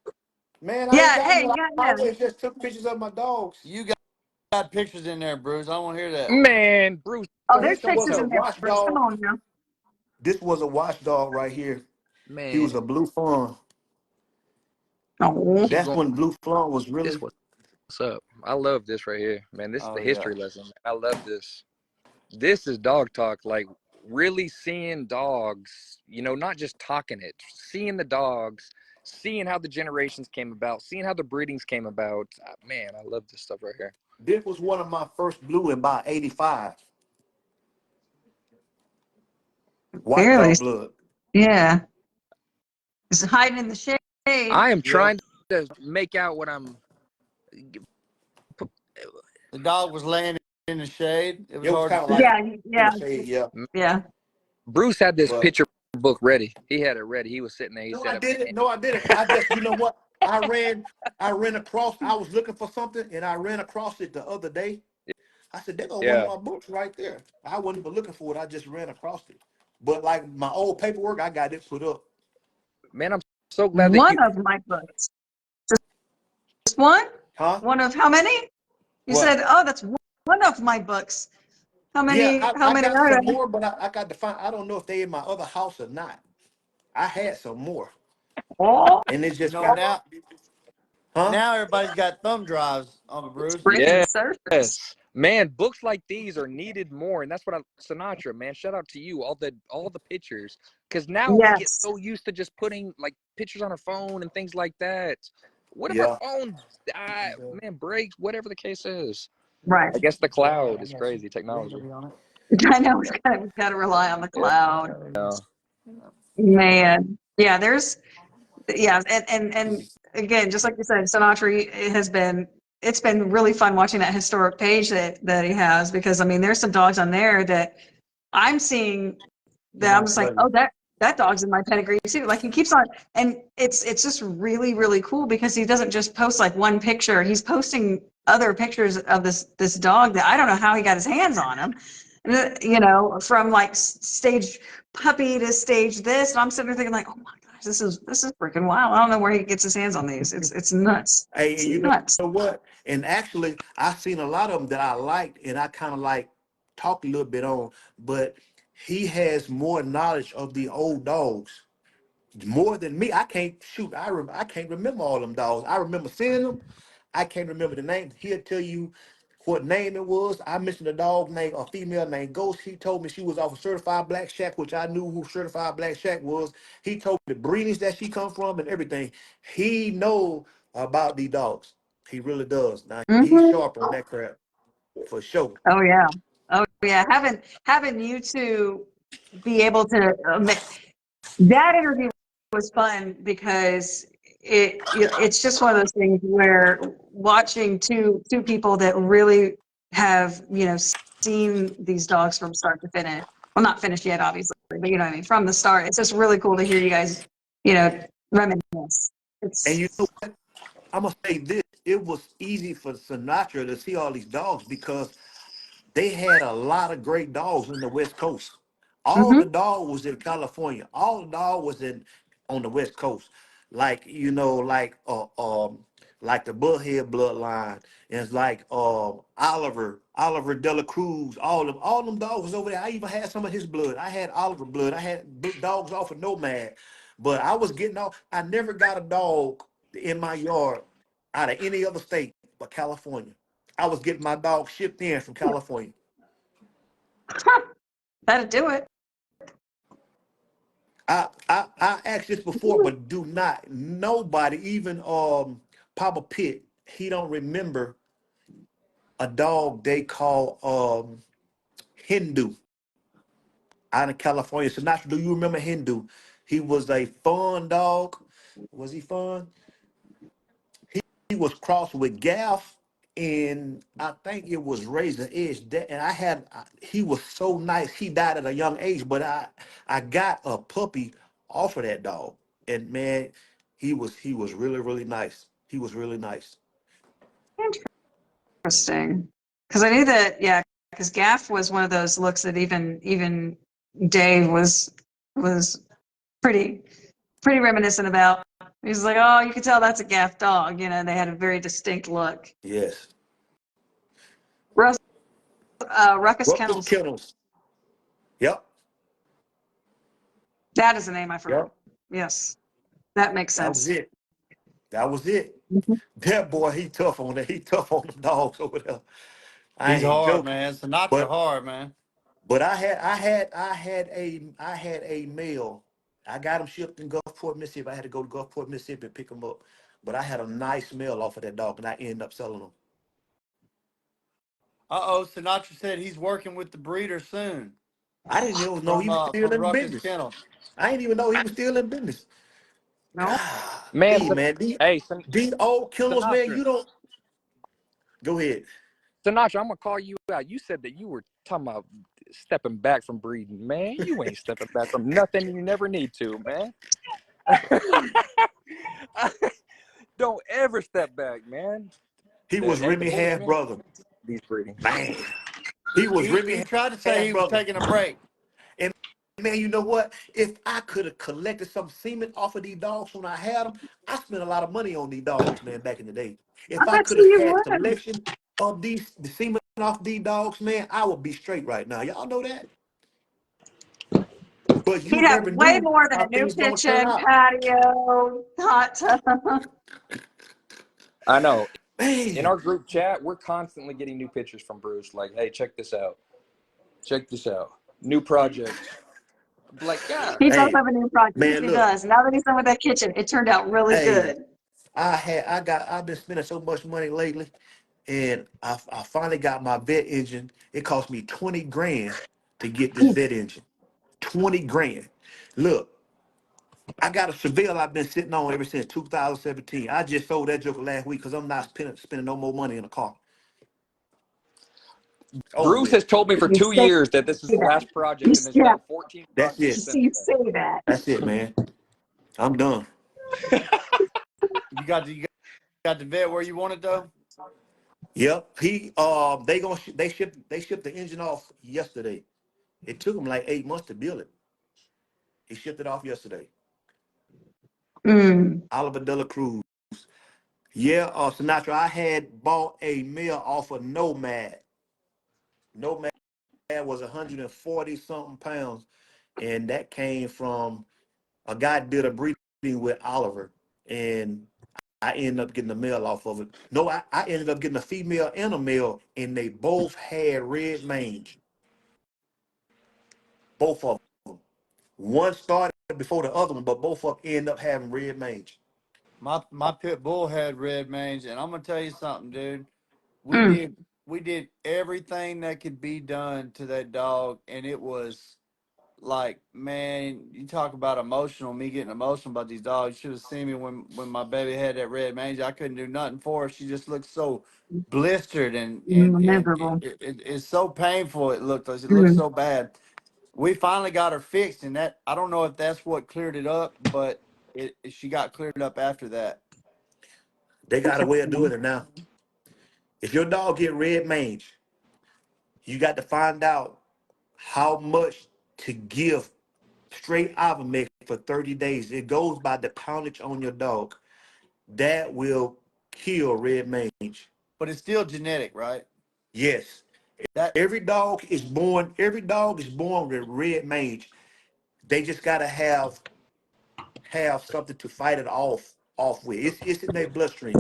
Man, I ain't Yeah. got Hey. no. Yeah. I Yeah. always just took pictures of my dogs. You got pictures in there, Bruce. I don't want to hear that. Man, Bruce. Oh, So there's this was pictures a in there. Bruce. Come watchdog. on now. This was a watchdog right here. He Man, was a blue fawn. Oh. keep That's going. when blue fawn was This really. what's up. I love this right here, man. This is Oh the yeah. history lesson. I love this. This is dog talk. Like really seeing dogs. Not just talking it, seeing the dogs, seeing how the generations came about, seeing how the breedings came about. Man, I love this stuff right here. This was one of my first blue in about 85. White Barely. dog blood. Yeah. It's hiding in the shade. I am Yeah. trying to make out what I'm. The dog was laying in the shade. It was It was hard to kind of see. like Yeah. in Yeah. the shade, yeah. Yeah. Bruce had this But picture book ready. He had it ready. He was sitting there. He no, said, I didn't. "Man, No, I didn't. I just, you know what? I ran across. I was looking for something, and I ran across it the other day. I said, there go one of Yeah, my books right there. I wasn't even looking for it. I just ran across it. But like my old paperwork, I got it put up. man, I'm so glad that One you, of my books. Just one? Huh? One of how many? You What? said, oh, that's one of my books. How Yeah, many, how I many got are some there? more, but I got to find. I don't know if they in my other house or not. I had some more, Oh, and it's You just know, got, huh? now everybody's got thumb drives, Uncle Bruce. breaking the yes, surface. man, books like these are needed more, and that's what I, Sinatra, man, shout out to you, all the pictures, because now we get Yes. so used to just putting like pictures on our phone and things like that. What if our Yeah. phone die, man, breaks, whatever the case is? Right. I guess the cloud is crazy technology. I know we've got to rely on the cloud. Yeah. Man. Yeah, yeah, and again, just like you said, Sinatra has been it's been really fun watching that historic page that he has because I mean there's some dogs on there that I'm seeing that I'm just like, oh, that dog's in my pedigree too. Like he keeps on, and it's just really really cool because he doesn't just post like one picture. He's posting other pictures of this dog that I don't know how he got his hands on him. You know, from like stage puppy to stage this, and I'm sitting there thinking like, oh my gosh, this is freaking wild. I don't know where he gets his hands on these. It's nuts. Hey, It's and you nuts. know what? And actually, I seen a lot of them that I liked, and I kind of like talked a little bit on. But he has more knowledge of the old dogs, more than me. I can't shoot. I can't remember all them dogs. I remember seeing them. I can't remember the name. He'll tell you what name it was. I mentioned a dog named a female named Ghost. He told me she was off of Certified Black Shack, which I knew who Certified Black Shack was. He told me the breedings that she come from and everything. He know about these dogs. He really does. Now he's Hmm. sharp on that crap for sure. Oh yeah. Oh yeah. Having you two be able to that interview was fun because it's just one of those things where watching two people that really have seen these dogs from start to finish. Well, not finished yet, obviously, but you know what I mean. From the start, it's just really cool to hear you guys, reminisce. And you know It's what? I'm gonna say this. It was easy for Sinatra to see all these dogs because they had a lot of great dogs in the West Coast. All hmm the dog was in California. All the dog was in on the West Coast. Like like the Bullhead bloodline. And it's like Oliver Dela Cruz, all them dogs was over there. I even had some of his blood. I had Oliver blood. I had dogs off of Nomad. But I was getting off, I never got a dog in my yard out of any other state but California. I was getting my dog shipped in from California. that'd do it. I asked this before, but do not nobody, even Papa Pitt, he don't remember a dog they call Hindu out in California. So not do you remember Hindu? He was a fun dog. Was he fun? He was crossed with Gaff, and I think it was Razor Edge. And he was so nice. He died at a young age, but I got a puppy off of that dog, and man, he was really really nice. He was really nice. Interesting. Because I knew that, yeah, because Gaff was one of those looks that even Dave was pretty pretty reminiscent about. He's like, oh, you could tell that's a Gaff dog. They had a very distinct look. Yes. Russ, Ruckus Ruckus Kennels. Kennels. Yep. That is the name I forgot. Yep. Yes, that makes That was sense. it. That was it. Mhm. That boy, he tough on that. He tough on them dogs over there. I He's ain't hard, joking. man. Sinatra But hard, man. But I had a male. I got him shipped in Gulfport, Mississippi. I had to go to Gulfport, Mississippi and pick him up. But I had a nice male off of that dog, and I ended up selling him. Uh-oh, Sinatra said he's working with the breeder soon I didn't even know from he was still in Ruckus business. Kennels. I didn't even know he was still in business. No, Man, Golly, man. hey, These old kennels, man, Sinatra, you don't go ahead. Sinatra, I'm gonna call you out. You said that you were talking about stepping back from breeding, man. You ain't stepping back from nothing. You never need to, man. Don't ever step back, man. He was The Remy bully half man. brother. these breeding. Man, he was He ripping tried to say half he was brother. taking a break. And man, you know what? If I could have collected some semen off of these dogs when I had them, I spent a lot of money on these dogs, man, back in the day. I If I bet could have you had would. selection of the semen off these dogs, man, I would be straight right now. Y'all know that? But you He'd have never way knew more than how a new things gonna turn kitchen, out. patio, hot tub. I know. In Man, our group chat, we're constantly getting new pictures from Bruce. Like, hey, check this out. Check this out. New projects. Like, yeah. He does hey, have a new project. Yes, man, he look, does. Now that he's done with that kitchen, it turned out really hey, good. I've been spending so much money lately, and I finally got my vet engine. It cost me 20 grand to get this vet engine. 20 grand. Look, I got a Seville I've been sitting on ever since 2017. I just sold that joker last week because I'm not spending no more money in a car. Over Bruce with. has told me for You 2 years that this is say the that. last project and has Yeah, done 14 That's it. projects since you then. say that. That's it, man. I'm done. You got the vet where you want it though. Yep. They shipped the engine off yesterday. It took them like 8 months to build it. He shipped it off yesterday. Mm. Oliver De La Cruz. Yeah, Sinatra, I had bought a male off of Nomad. Nomad was 140 something pounds, and that came from a guy did a breeding with Oliver, and I ended up getting a male off of it. No, I ended up getting a female and a male, and they both had red mange. Both of them. One started before the other one, but both of them ended up having red mange. My pit bull had red mange, and I'm gonna tell you something, dude. We Mm. did we did everything that could be done to that dog, and it was like, man, you talk about emotional, me getting emotional about these dogs. You should have seen me when my baby had that red mange. I couldn't do nothing for her. She just looked so blistered, and Miserable. it's so painful. It looked Mm. so bad. We finally got her fixed, and that, I don't know if that's what cleared it up, but she got cleared up after that. They got a way of doing Interesting. it now. If your dog get red mange, you got to find out how much to give straight Ivermectin for 30 days. It goes by the poundage on your dog. That will kill red mange. But it's still genetic, right? Yes. That Every dog is born with red mange. They just gotta have something to fight it off with. It's in their bloodstream.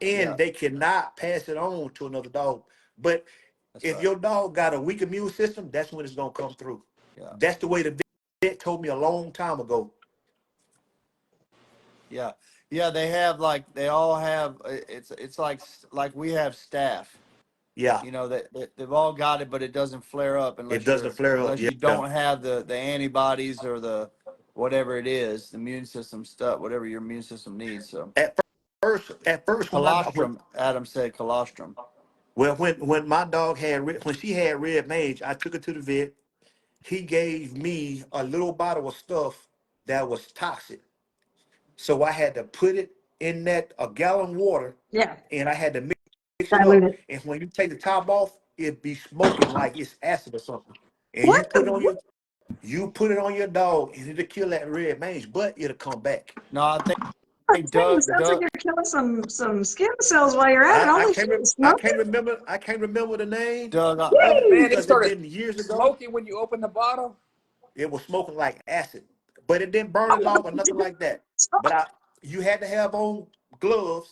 Yeah, And they cannot pass it on to another dog. But that's if right. your dog got a weak immune system, that's when it's gonna come through. Yeah, That's the way the vet told me a long time ago. yeah, yeah. They all have. It's like we have staph. Yeah, You know that they've all got it, but it doesn't flare up it doesn't flare up. unless Yeah. you don't have the antibodies or the whatever it is, the immune system stuff, whatever your immune system needs. So At at first, when my dog, colostrum, Adam said colostrum. when my dog when she had red mange, I took her to the vet. He gave me a little bottle of stuff that was toxic. So I had to put it in that a gallon water, Yeah, and I had to mix it up. diluted. And when you take the top off, it be smoking like it's acid or something. And What the? What? you put it on your dog, and it'll kill that red mange, but it'll come back. No, I think Dang, Doug sounds like Doug you're killing some skin cells while you're at it. I Holy can't shit, I smoking? can't remember the name Doug. of it Man, it Jeez. because it's started been years ago. smoking when you open the bottle. It was smoking like acid, but it didn't burn it off or nothing like that. But you had to have on gloves.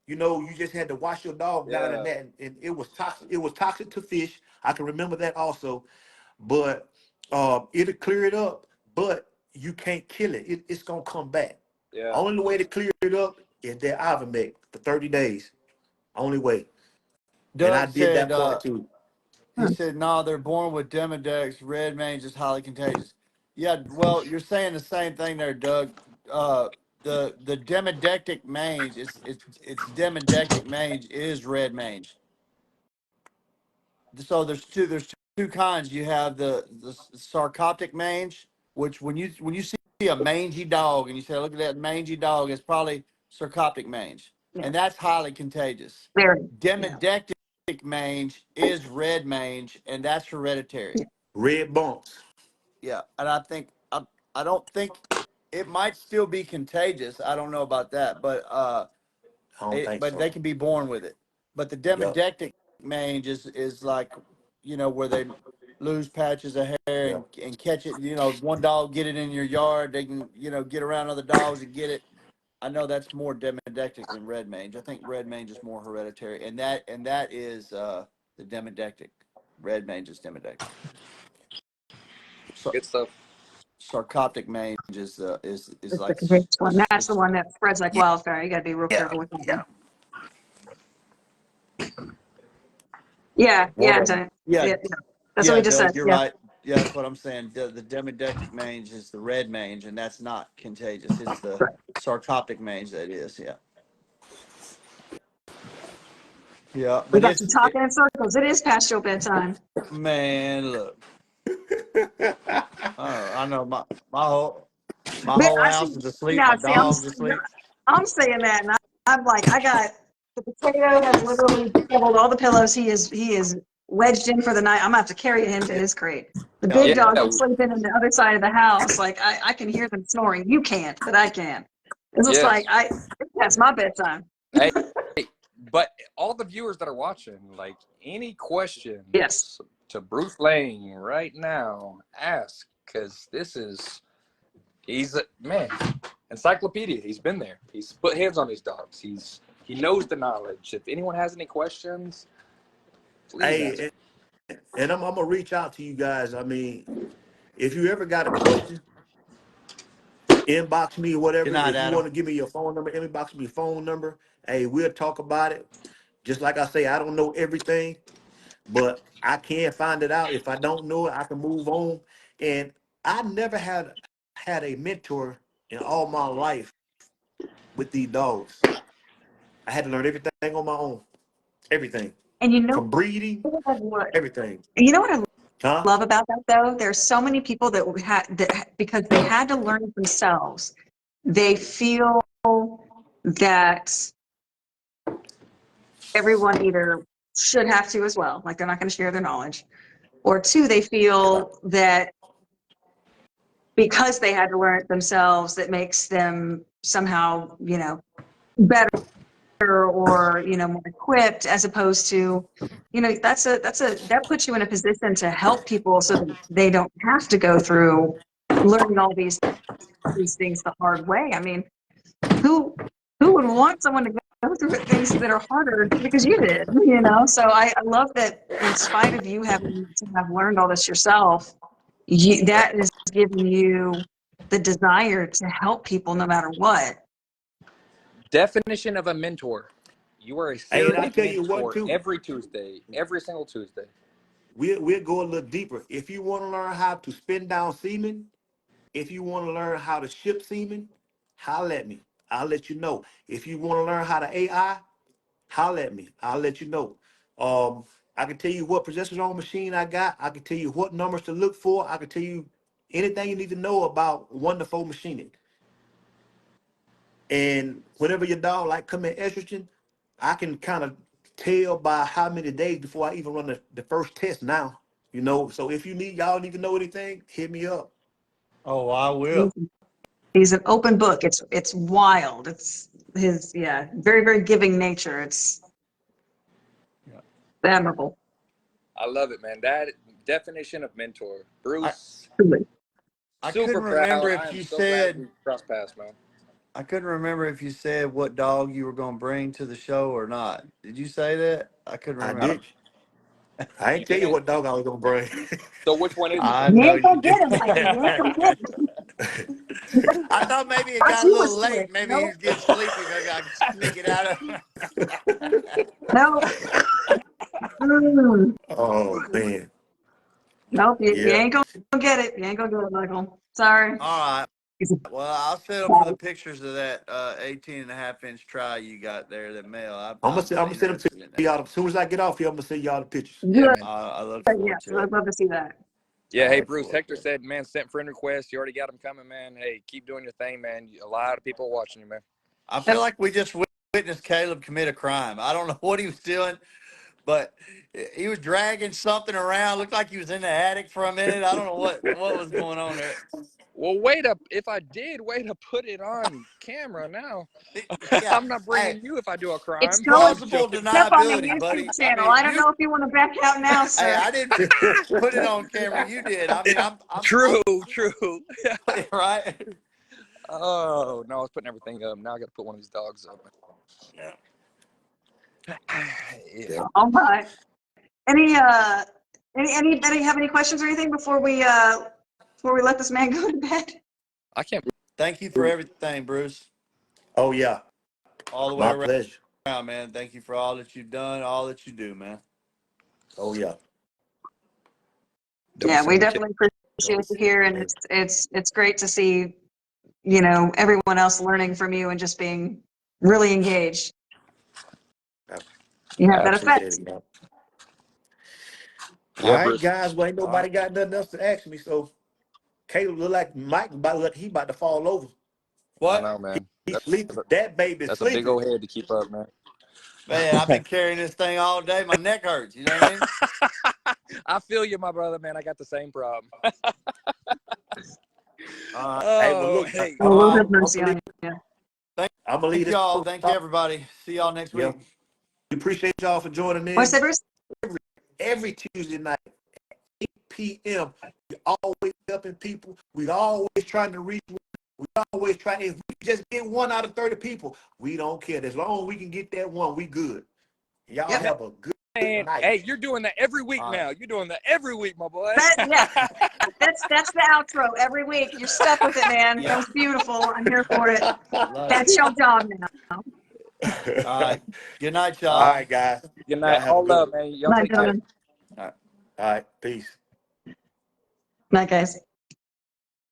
You just had to wash your dog down in Yeah. that, and it was toxic. It was toxic to fish. I can remember that also, but it'll clear it up. But you can't kill it. It's gonna come back. Yeah. Only way to clear it up is that Ivermectin for 30 days. Only way. And I Doug did said that part too. he said no, they're born with Demodex. Red mange is highly contagious. Yeah, well, you're saying the same thing there, Doug. Uh, the demodectic mange, it's demodectic mange is red mange. So there's two kinds. You have the sarcoptic mange, which when you see a mangy dog and you say, look at that mangy dog, it's probably sarcoptic mange, Yeah, and that's highly contagious. very. Yeah. Demodectic mange is red mange, and that's hereditary. Red bumps. Yeah, and I don't think it might still be contagious. I don't know about that, I don't think but so. they can be born with it. But the Yep. demodectic mange is like, where they lose patches of hair Yep. and catch it. One dog get it in your yard, they can get around other dogs and get it. I know that's more demodectic than red mange. I think red mange is more hereditary, and that is the demodectic. Red mange is demodectic. So Good stuff. sarcoptic mange is It's the like contagious one. That's the one that spreads like yeah, wildfire. You got to be real yeah, careful with that yeah. one. Yeah, One yeah, of them. Yeah, yeah, yeah. That's what yeah, we just said. Doug, you're Yeah. right. Yeah, that's what I'm saying. The demodectic mange is the red mange, and that's not contagious. It's the Right. sarcoptic mange that is. Yeah, yeah. We But got you talking in circles. It is past your bedtime. man, look. I know my But whole I see house is asleep. now. My See, dog's asleep. I'm saying that, and I'm like, I got the potato has literally pulled all the pillows. He is wedged in for the night. I'm gonna have to carry him to his crate. The Yeah, big Yeah. dog is sleeping in the other side of the house. Like I can hear them snoring. You can't, but I can. It's just like Yes. that's my bedtime. Hey, but all the viewers that are watching, like any Yes. questions to Bruce Lane right now, ask, because he's a man, encyclopedia. He's been there. He's put hands on his dogs. He knows the knowledge. If anyone has any questions, please ask. Hey, and I'm gonna reach out to you guys. I mean, if you ever got a question, inbox me or good whatever. night, If you Adam. want to give me your phone number, inbox me your phone number. Hey, we'll talk about it. Just like I say, I don't know everything, but I can find it out. If I don't know it, I can move on. And I never had a mentor in all my life with these dogs. I had to learn everything on my own. Everything. And you know From breeding, what? everything. You know what I Huh? love about that though? There's so many people that had that because they had to learn it themselves. They feel that everyone either should have to as well, like they're not going to share their knowledge, or two, they Yeah. feel that because they had to learn it themselves, that makes them somehow, better or, more equipped as opposed to, that puts you in a position to help people so that they don't have to go through learning all these things the hard way. I mean, who who would want someone to go through things that are harder because you did, So I love that in spite of you having to have learned all this yourself, that is giving you the desire to help people no matter what. Definition of a mentor. You are a Hey, and I surrogate tell you what mentor too, every Tuesday, every single Tuesday. we'll go a little deeper. If you want to learn how to spin down semen, if you want to learn how to ship semen, holler at me. I'll let you know. If you want to learn how to AI, holler at me. I'll let you know. Um, I can tell you what progesterone machine I got. I can tell you what numbers to look for. I can tell you anything you need to know about wonderful machining. And whenever your dog like come in estrogen, I can kind of tell by how many days before I even run the first test now. So if y'all need to know anything, hit me up. Oh, I will. He's an open book. It's wild. It's his very very giving nature. It's Yeah. admirable. I love it, man. That definition of mentor. I Bruce, Truly. I super couldn't proud. remember I if am you so glad said we crossed paths, man. I couldn't remember if you said what dog you were going to bring to the show or not. Did you say that? I couldn't I I don't, did. remember. I you ain't tell you didn't. what dog I was gonna bring. So which one is it I then? You know ain't you gonna did. get him, Michael. You ain't gonna get him. I thought maybe it Thought got a you was little slick. late. Maybe he No, was getting sleepy. Maybe I could sneak it out of. no. Mm. Oh man, Nope, you yeah. ain't gonna get it. You ain't gonna get it, Michael. Sorry. All right. He's a Well, I'll settle for the pictures of that 18.5-inch try you got there, that male. I'm I'm gonna send them interested in to that. y'all as soon as I get off here. I'm gonna send y'all the pictures. Yeah, good. man. I look forward Yes, to I'd it. love to see that. Yeah, I hey look Bruce. forward to Hector it. said, man, sent friend request. You already got them coming, man. Hey, keep doing your thing, man. A lot of people watching you, man. I Yep. feel like we just witnessed Caleb commit a crime. I don't know what he was doing, but he was dragging something around. Looked like he was in the attic for a minute. I don't know what was going on there. Well, if I did, way to put it on camera now. Yeah, I'm not hey, bringing you if I do a It's crime. going I'm plausible joking. up on the deniability, buddy. YouTube I channel. mean, I don't know if you want to back out now, hey, sir. I didn't put it on camera. You did. I mean, True. right. Oh, no, I was putting everything up. Now I got to put one of these dogs up. Yeah. All right. Anybody have any questions or anything before we let this man go to bed? I can't. Thank you for everything, Bruce. Oh yeah, All the way my pleasure. around, man. Thank you for all that you've done, all that you do, man. Oh yeah. Don't Yeah, we send me definitely appreciate you here, and it's great to see, everyone else learning from you and just being really engaged. You have that Absolutely. effect. Appreciate it, man. All Yeah, right, Bruce. guys. Well, ain't nobody got nothing else to ask me, so Caleb look like he about to fall over. I What? know, man. He's sleeping. That baby's That's a big sleeping. old head to keep up, man. Man, I've been carrying this thing all day. My neck hurts. You know what I mean? I feel you, my brother, man. I got the same problem. Hey, well, Oh, look, hey. Oh, Lord have I'm mercy gonna on you. leave Thank this. y'all. Thank you, everybody. See y'all next Yeah, week. we appreciate y'all for joining What in say, Bruce? every Tuesday night, 8 p.m. We always helping people. We always trying to reach. We always try. If we just get 1 out of 30 people, we don't care. As long as we can get that one, we good. Y'all Yep. have a good Man, night. hey, you're doing that every week All right. now. You're doing that every week, my boy. Yeah, that's the outro every week. You're stuck with it, man. Yeah. That was beautiful. I'm here for it. Love That's it. your job now. All right. Good night, All y'all. right, guys. Good Y'all night. have a All good love, one. man. Y'all Night, take care. gentlemen. All right. All right. Peace. Night, guys.